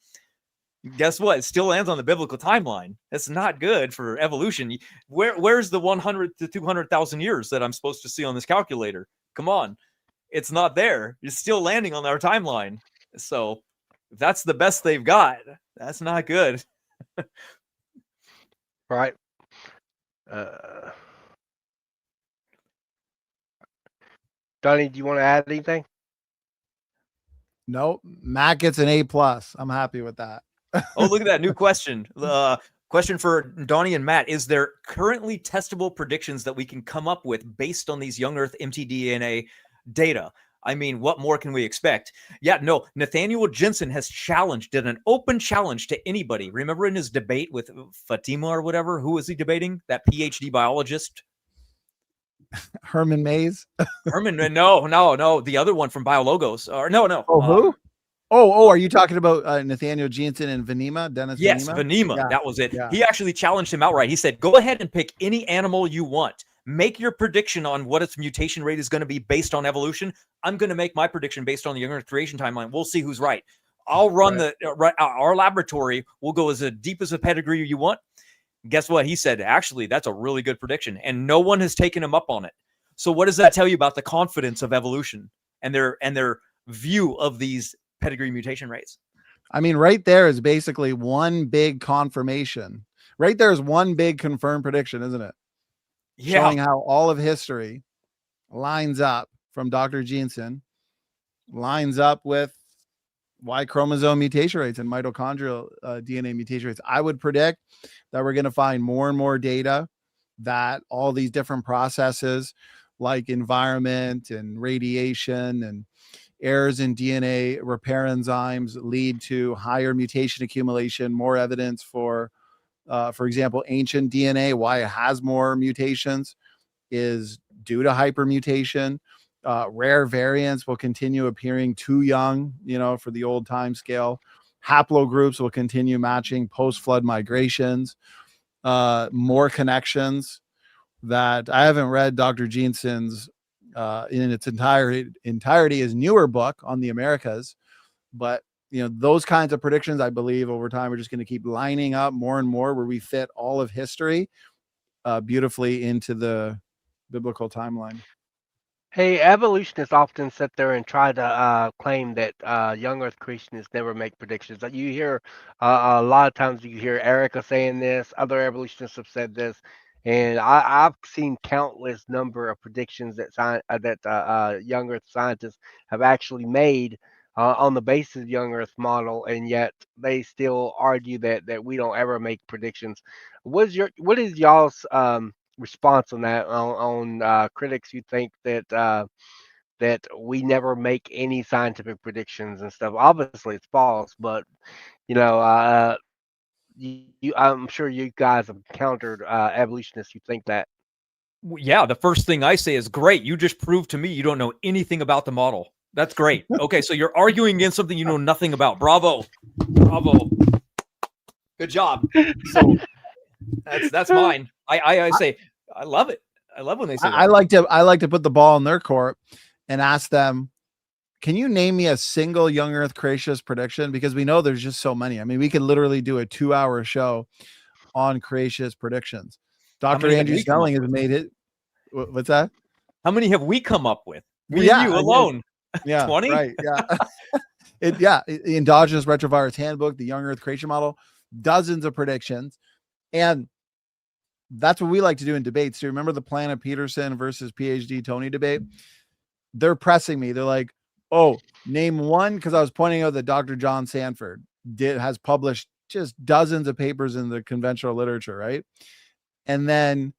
Guess what? It still lands on the biblical timeline. That's not good for evolution. Where's the 100 to 200,000 years that I'm supposed to see on this calculator? Come on. It's not there. It's still landing on our timeline. So if that's the best they've got, that's not good. Right. Donny, do you want to add anything? Nope. Matt gets an A+. I'm happy with that. Oh, look at that new question. Question for Donny and Matt. Is there currently testable predictions that we can come up with based on these young Earth mtDNA data? I mean, what more can we expect? Yeah, no, Nathaniel Jensen has did an open challenge to anybody. Remember in his debate with Fatima or whatever? Who was he debating? That PhD biologist? Herman Mays? Herman, no. The other one from BioLogos. Or no. Oh, who? Are you talking about Nathaniel Jensen and Venema? Dennis Yes, Venema? Venema. Yeah. That was it. Yeah. He actually challenged him outright. He said, go ahead and pick any animal you want. Make your prediction on what its mutation rate is going to be based on evolution. I'm going to make my prediction based on the young Earth creation timeline. We'll see who's right. I'll run our laboratory. We'll go as deep as a pedigree you want. Guess what? He said, actually, that's a really good prediction. And no one has taken him up on it. So what does that tell you about the confidence of evolution and their view of these pedigree mutation rates? I mean, right there is basically one big confirmation. Right there is one big confirmed prediction, isn't it? Yeah. Showing how all of history lines up from Dr. Jensen, lines up with Y chromosome mutation rates and mitochondrial DNA mutation rates. I would predict that we're going to find more and more data that all these different processes like environment and radiation and errors in DNA repair enzymes lead to higher mutation accumulation, more evidence for example, ancient DNA, why it has more mutations is due to hypermutation. Rare variants will continue appearing too young, for the old time scale. Haplogroups will continue matching post-flood migrations. More connections that I haven't read Dr. Jeanson's in its entirety his newer book on the Americas, but those kinds of predictions, I believe over time are just going to keep lining up more and more where we fit all of history beautifully into the biblical timeline. Hey, evolutionists often sit there and try to claim that young Earth creationists never make predictions. Like you hear a lot of times, you hear Erica saying this, other evolutionists have said this, and I've seen countless number of predictions that young Earth scientists have actually made on the basis of young Earth model, and yet they still argue that we don't ever make predictions. What is y'all's response on that on critics who think that we never make any scientific predictions and stuff? Obviously, it's false, but you know, I'm sure you guys have encountered evolutionists who think that. Yeah, the first thing I say is, great, you just proved to me you don't know anything about the model. That's great. Okay, so you're arguing against something you know nothing about. Bravo. Good job. So that's mine. I say I love it. I love when they say that. I like to put the ball in their court and ask them, can you name me a single young Earth creationist prediction? Because we know there's just so many. I mean, we could literally do a 2-hour show on creationist predictions. Dr. Andrew Snelling has made it. What's that? How many have we come up with? Me and you alone. Yeah. 20? Right. Yeah. The endogenous retrovirus handbook, the young Earth creation model, dozens of predictions. And that's what we like to do in debates. Do you remember the Planet Peterson versus PhD Tony debate? They're pressing me. They're like, oh, name one, because I was pointing out that Dr. John Sanford has published just dozens of papers in the conventional literature, right? And then,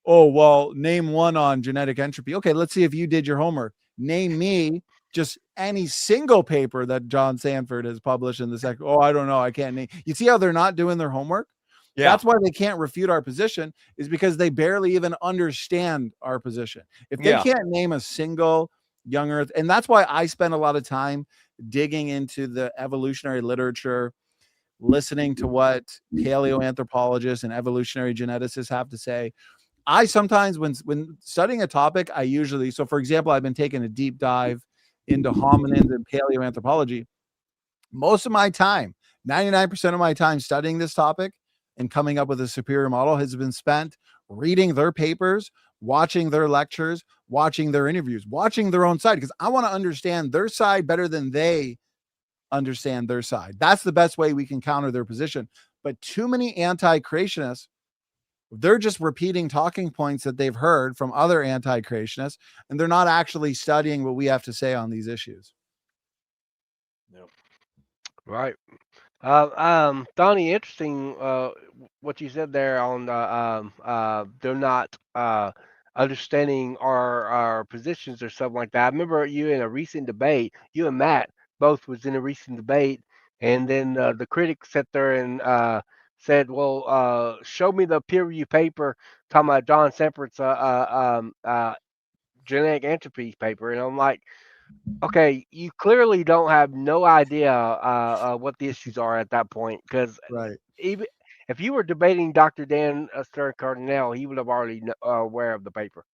oh, well, name one on genetic entropy. Okay, let's see if you did your homework. Name me just any single paper that John Sanford has published in the second. Oh, I don't know. I can't name. You see how they're not doing their homework? Yeah. That's why they can't refute our position, is because they barely even understand our position. If they can't name a single young Earth, and that's why I spend a lot of time digging into the evolutionary literature, listening to what paleoanthropologists and evolutionary geneticists have to say. I sometimes, when studying a topic, so for example, I've been taking a deep dive into hominins and paleoanthropology. Most of my time, 99% of my time studying this topic and coming up with a superior model has been spent reading their papers, watching their lectures, watching their interviews, watching their own side, because I want to understand their side better than they understand their side. That's the best way we can counter their position. But too many anti-creationists, they're just repeating talking points that they've heard from other anti-creationists, and they're not actually studying what we have to say on these issues. No. Right. Donny, interesting what you said there on they're not understanding our positions or something like that. I remember you in a recent debate, you and Matt both was in a recent debate, and then the critic sat there and said, "Well, show me the peer review paper talking about John Sempert's genetic entropy paper," and I'm like, okay, you clearly don't have no idea what the issues are at that point, because Right. even if you were debating Dr. Dan Stern Cardinal, he would have already aware of the paper.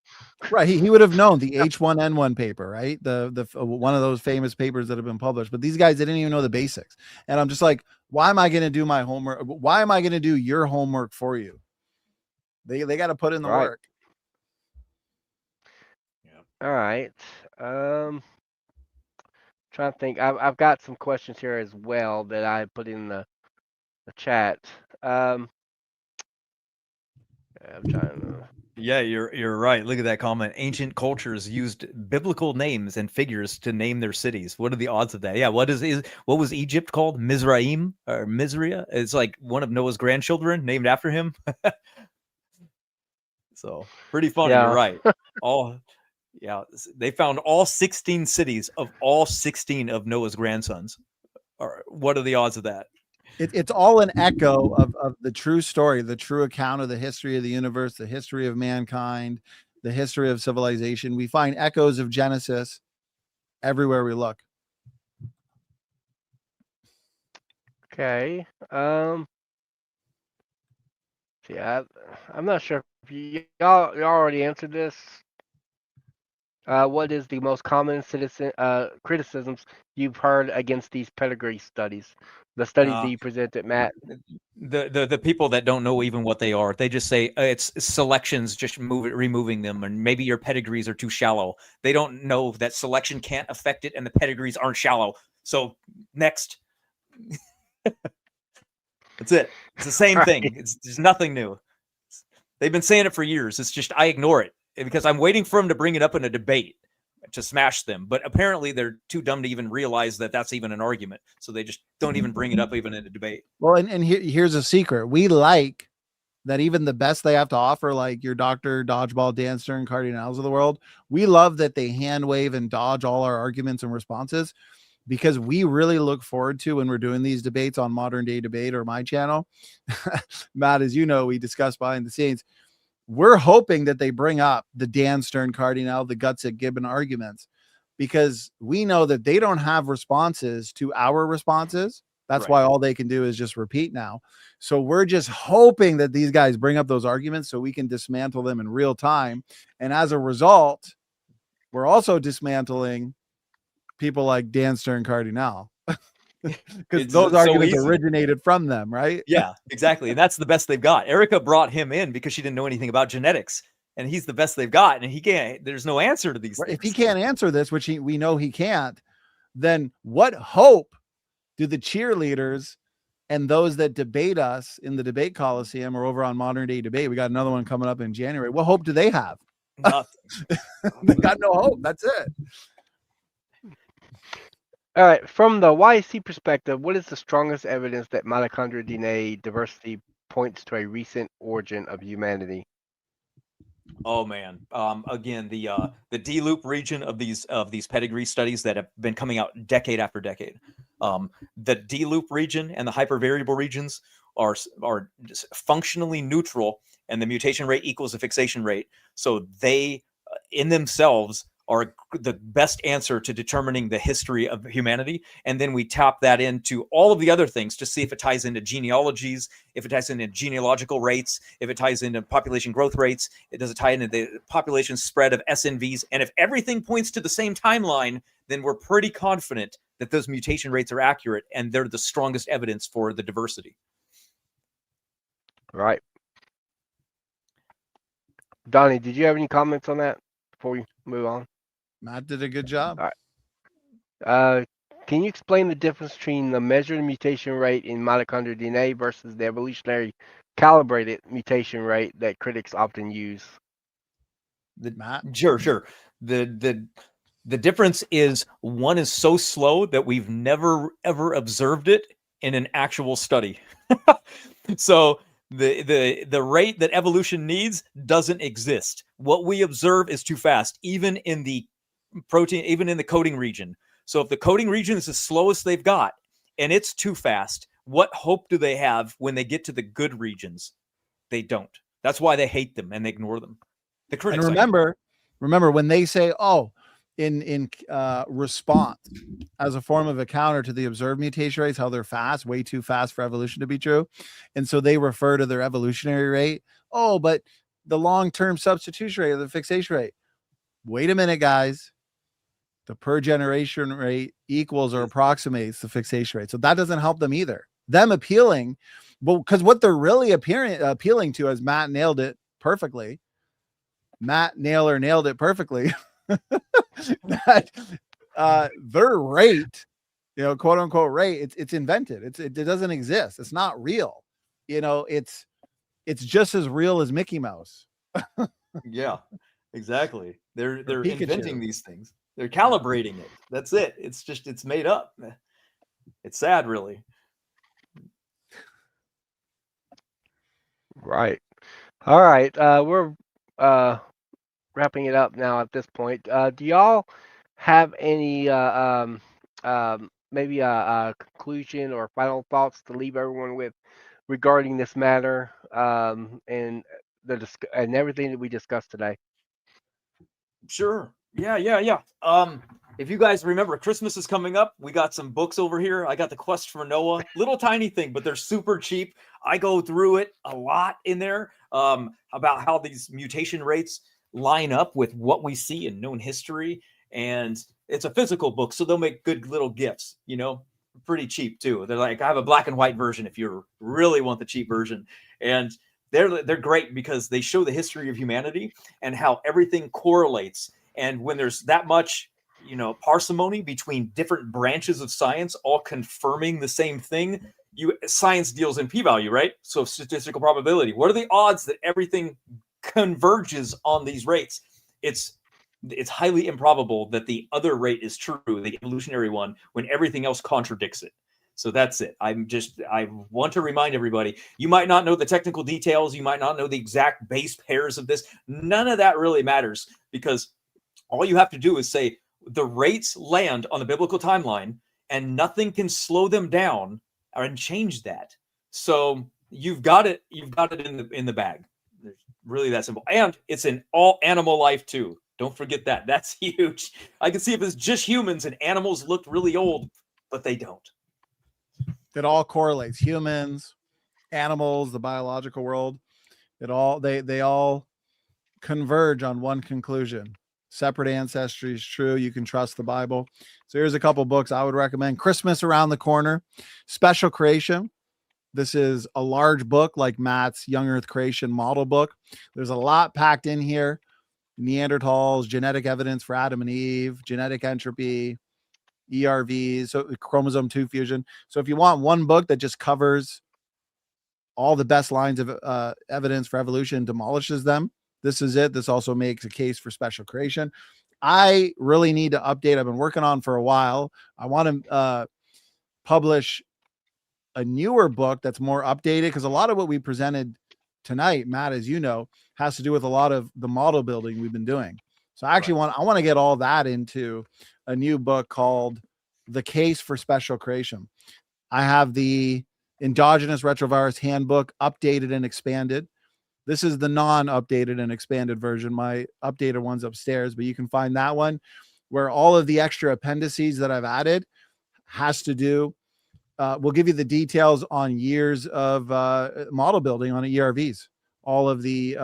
Right. He would have known the H1N1 paper, right? The one of those famous papers that have been published. But these guys didn't even know the basics. And I'm just like, why am I going to do my homework? Why am I going to do your homework for you? They got to put in the work. Yeah. All right. Trying to think. I've got some questions here as well that I put in the chat. I'm trying to. Yeah, you're right. Look at that comment. Ancient cultures used biblical names and figures to name their cities. What are the odds of that? Yeah, what was Egypt called? Mizraim or Mizria? It's like one of Noah's grandchildren named after him. So pretty funny. You're Yeah. right. All yeah, they found all 16 cities of all 16 of Noah's grandsons. Or what are the odds of that? It's all an echo of the true story, the true account of the history of the universe, the history of mankind, the history of civilization. We find echoes of Genesis everywhere we look. Okay. Yeah, I'm not sure if y'all already answered this. What is the most common criticisms you've heard against these pedigree studies? The studies that Uh, you presented, Matt. the people that don't know even what they are, they just say it's selections, just removing them, and maybe your pedigrees are too shallow. They don't know that selection can't affect it, and the pedigrees aren't shallow. So next, that's it. It's the same thing. There's nothing new. They've been saying it for years. It's just I ignore it because I'm waiting for them to bring it up in a debate to smash them. But apparently they're too dumb to even realize that that's even an argument. So they just don't even bring it up even in a debate. Well, and here's a secret. We like that even the best they have to offer, like your Dr. Dodgeball, Dan Stern, Cardinals of the world, we love that they hand wave and dodge all our arguments and responses, because we really look forward to, when we're doing these debates on Modern Day Debate or my channel, Matt, as you know, we discuss behind the scenes, we're hoping that they bring up the Dan Stern, Cardinal, the Gutsick Gibbon arguments, because we know that they don't have responses to our responses. That's Right. why all they can do is just repeat now. So we're just hoping that these guys bring up those arguments so we can dismantle them in real time. And as a result, we're also dismantling people like Dan Stern, Cardinal, because those arguments originated from them, right? Yeah, exactly. And that's the best they've got. Erica brought him in because she didn't know anything about genetics, and he's the best they've got. And he can't, there's no answer to these things. If he can't answer this, which we know he can't, then what hope do the cheerleaders and those that debate us in the debate Coliseum or over on Modern Day Debate? We got another one coming up in January. What hope do they have? They got no hope. That's it. All right, from the YC perspective, what is the strongest evidence that mitochondrial DNA diversity points to a recent origin of humanity? Oh man. Again, the D loop region of these pedigree studies that have been coming out decade after decade. The D loop region and the hypervariable regions are functionally neutral, and the mutation rate equals the fixation rate. So they, in themselves, are the best answer to determining the history of humanity. And then we tap that into all of the other things to see if it ties into genealogies, if it ties into genealogical rates, if it ties into population growth rates, does it tie into the population spread of SNVs? And if everything points to the same timeline, then we're pretty confident that those mutation rates are accurate, and they're the strongest evidence for the diversity. Right. Donnie, did you have any comments on that before we move on? Matt did a good job. All right. Can you explain the difference between the measured mutation rate in mitochondrial DNA versus the evolutionary calibrated mutation rate that critics often use? Matt? Sure. The difference is one is so slow that we've never ever observed it in an actual study. So the rate that evolution needs doesn't exist. What we observe is too fast, even in the protein, even in the coding region. So if the coding region is the slowest they've got and it's too fast, what hope do they have when they get to the good regions? They don't. That's why they hate them and they ignore them. The critics. And remember when they say, oh, in response as a form of a counter to the observed mutation rates, how they're fast, way too fast for evolution to be true. And so they refer to their evolutionary rate. Oh, but the long-term substitution rate or the fixation rate. Wait a minute, guys. The per generation rate equals or approximates the fixation rate. So that doesn't help them either. Them appealing, well, because what they're really appealing to, as Matt nailed it perfectly, Matt Nailor nailed it perfectly, that their rate, quote unquote rate, it's invented. It doesn't exist. It's not real. It's just as real as Mickey Mouse. Yeah, exactly. Or They're inventing Pikachu. these things. They're calibrating it. That's it. It's just it's made up. It's sad, really. Right. All right. We're uh, wrapping it up now at this point. Do y'all have any maybe a conclusion or final thoughts to leave everyone with regarding this matter and and everything that we discussed today? Sure. Yeah, yeah, yeah. If you guys remember, Christmas is coming up. We got some books over here. I got the Quest for Noah, little tiny thing, but they're super cheap. I go through it a lot in there about how these mutation rates line up with what we see in known history. And it's a physical book, so they'll make good little gifts, pretty cheap too. They're like, I have a black and white version if you really want the cheap version. And they're great because they show the history of humanity and how everything correlates. And when there's that much, parsimony between different branches of science all confirming the same thing, science deals in p-value, right? So statistical probability. What are the odds that everything converges on these rates? It's highly improbable that the other rate is true, the evolutionary one, when everything else contradicts it. So that's it. I want to remind everybody, you might not know the technical details. You might not know the exact base pairs of this. None of that really matters because all you have to do is say the rates land on the biblical timeline and nothing can slow them down and change that. So you've got it in the bag. It's really that simple. And it's in all animal life too. Don't forget that. That's huge. I can see if it's just humans and animals looked really old, but they don't. It all correlates. Humans, animals, the biological world. They all converge on one conclusion. Separate ancestry is true. You can trust the Bible. So here's a couple books I would recommend. Christmas Around the Corner, Special Creation. This is a large book like Matt's Young Earth Creation model book. There's a lot packed in here. Neanderthals, genetic evidence for Adam and Eve, genetic entropy, ERVs, so chromosome 2 fusion. So if you want one book that just covers all the best lines of evidence for evolution, demolishes them, this is it. This also makes a case for special creation. I really need to update. I've been working on for a while. I want to publish a newer book that's more updated because a lot of what we presented tonight, Matt, as you know, has to do with a lot of the model building we've been doing. So I actually want to get all that into a new book called The Case for Special Creation. I have the Endogenous Retrovirus Handbook updated and expanded. This is the non-updated and expanded version. My updated one's upstairs, but you can find that one where all of the extra appendices that I've added has to do. We'll give you the details on years of model building on ERVs. All of the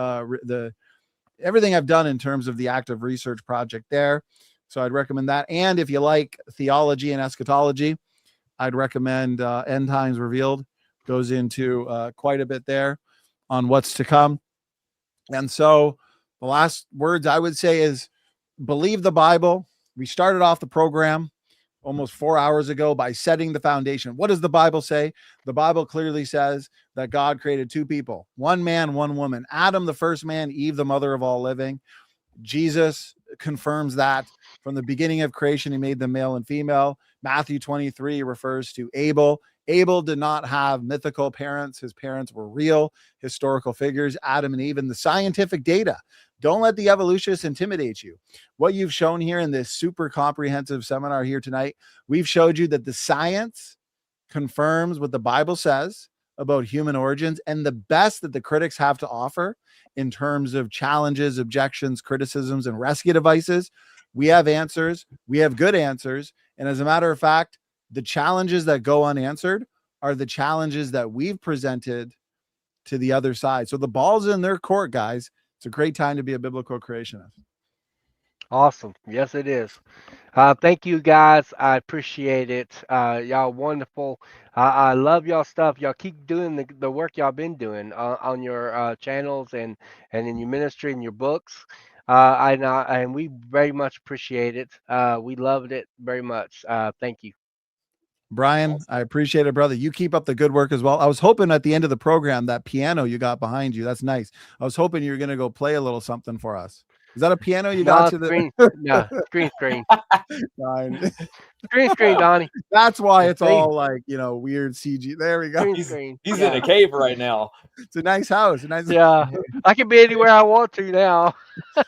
everything I've done in terms of the active research project there. So I'd recommend that. And if you like theology and eschatology, I'd recommend End Times Revealed. Goes into quite a bit there on what's to come. And so the last words I would say is believe the Bible. We started off the program almost 4 hours ago by setting the foundation. What does the Bible say? The Bible clearly says that God created two people, one man, one woman. Adam, the first man, Eve, the mother of all living. Jesus confirms that from the beginning of creation, he made them male and female. Matthew 23 refers to Abel. Abel did not have mythical parents. His parents were real historical figures, Adam and Eve, and the scientific data. Don't let the evolutionists intimidate you. What you've shown here in this super comprehensive seminar here tonight, we've showed you that the science confirms what the Bible says about human origins, and the best that the critics have to offer in terms of challenges, objections, criticisms, and rescue devices. We have answers. We have good answers. And as a matter of fact, the challenges that go unanswered are the challenges that we've presented to the other side. So the ball's in their court, guys. It's a great time to be a biblical creationist. Awesome. Yes, it is. Thank you guys. I appreciate it. Y'all wonderful. I love y'all stuff. Y'all keep doing the work y'all been doing on your channels and in your ministry and your books. And we very much appreciate it. We loved it very much. Thank you. Brian, Awesome. I appreciate it, brother. You keep up the good work as well. I was hoping at the end of the program, that piano you got behind you, that's nice. I was hoping you were going to go play a little something for us. Is that a piano you got No, to the screen. No, screen. Fine. Screen, Donnie. That's why it's See? all like, weird CG. There we go. Screen. He's Yeah. in a cave right now. It's a nice house. A nice. Yeah, I can be anywhere I want to now.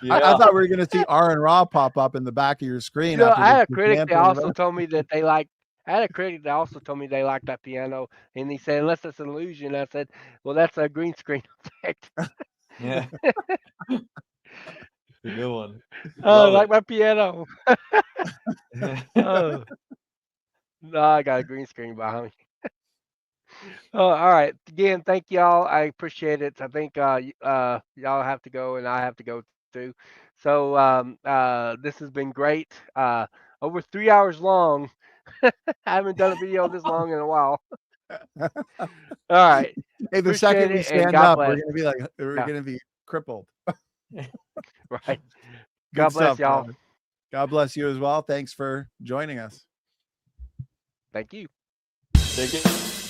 Yeah. I thought we were going to see R and Raw pop up in the back of your screen. You know, after I had a this critic that dismantling also event. told me that they like. I had a critic that also told me they liked that piano, and he said, "Unless it's an illusion." I said, "Well, that's a green screen effect." Yeah. A good one. Oh, Love like my piano. it. Oh, no, I got a green screen behind me. Oh, all right. Again, thank y'all. I appreciate it. I think y'all have to go, and I have to go too. So this has been great. Over 3 hours long. I haven't done a video this long in a while. All right. Hey, the Appreciate second we it, and stand God up, we're bless. going to be like, we're Yeah. going to be crippled. Right. Good God bless stuff, y'all. brother. God bless you as well. Thanks for joining us. Thank you. Take it.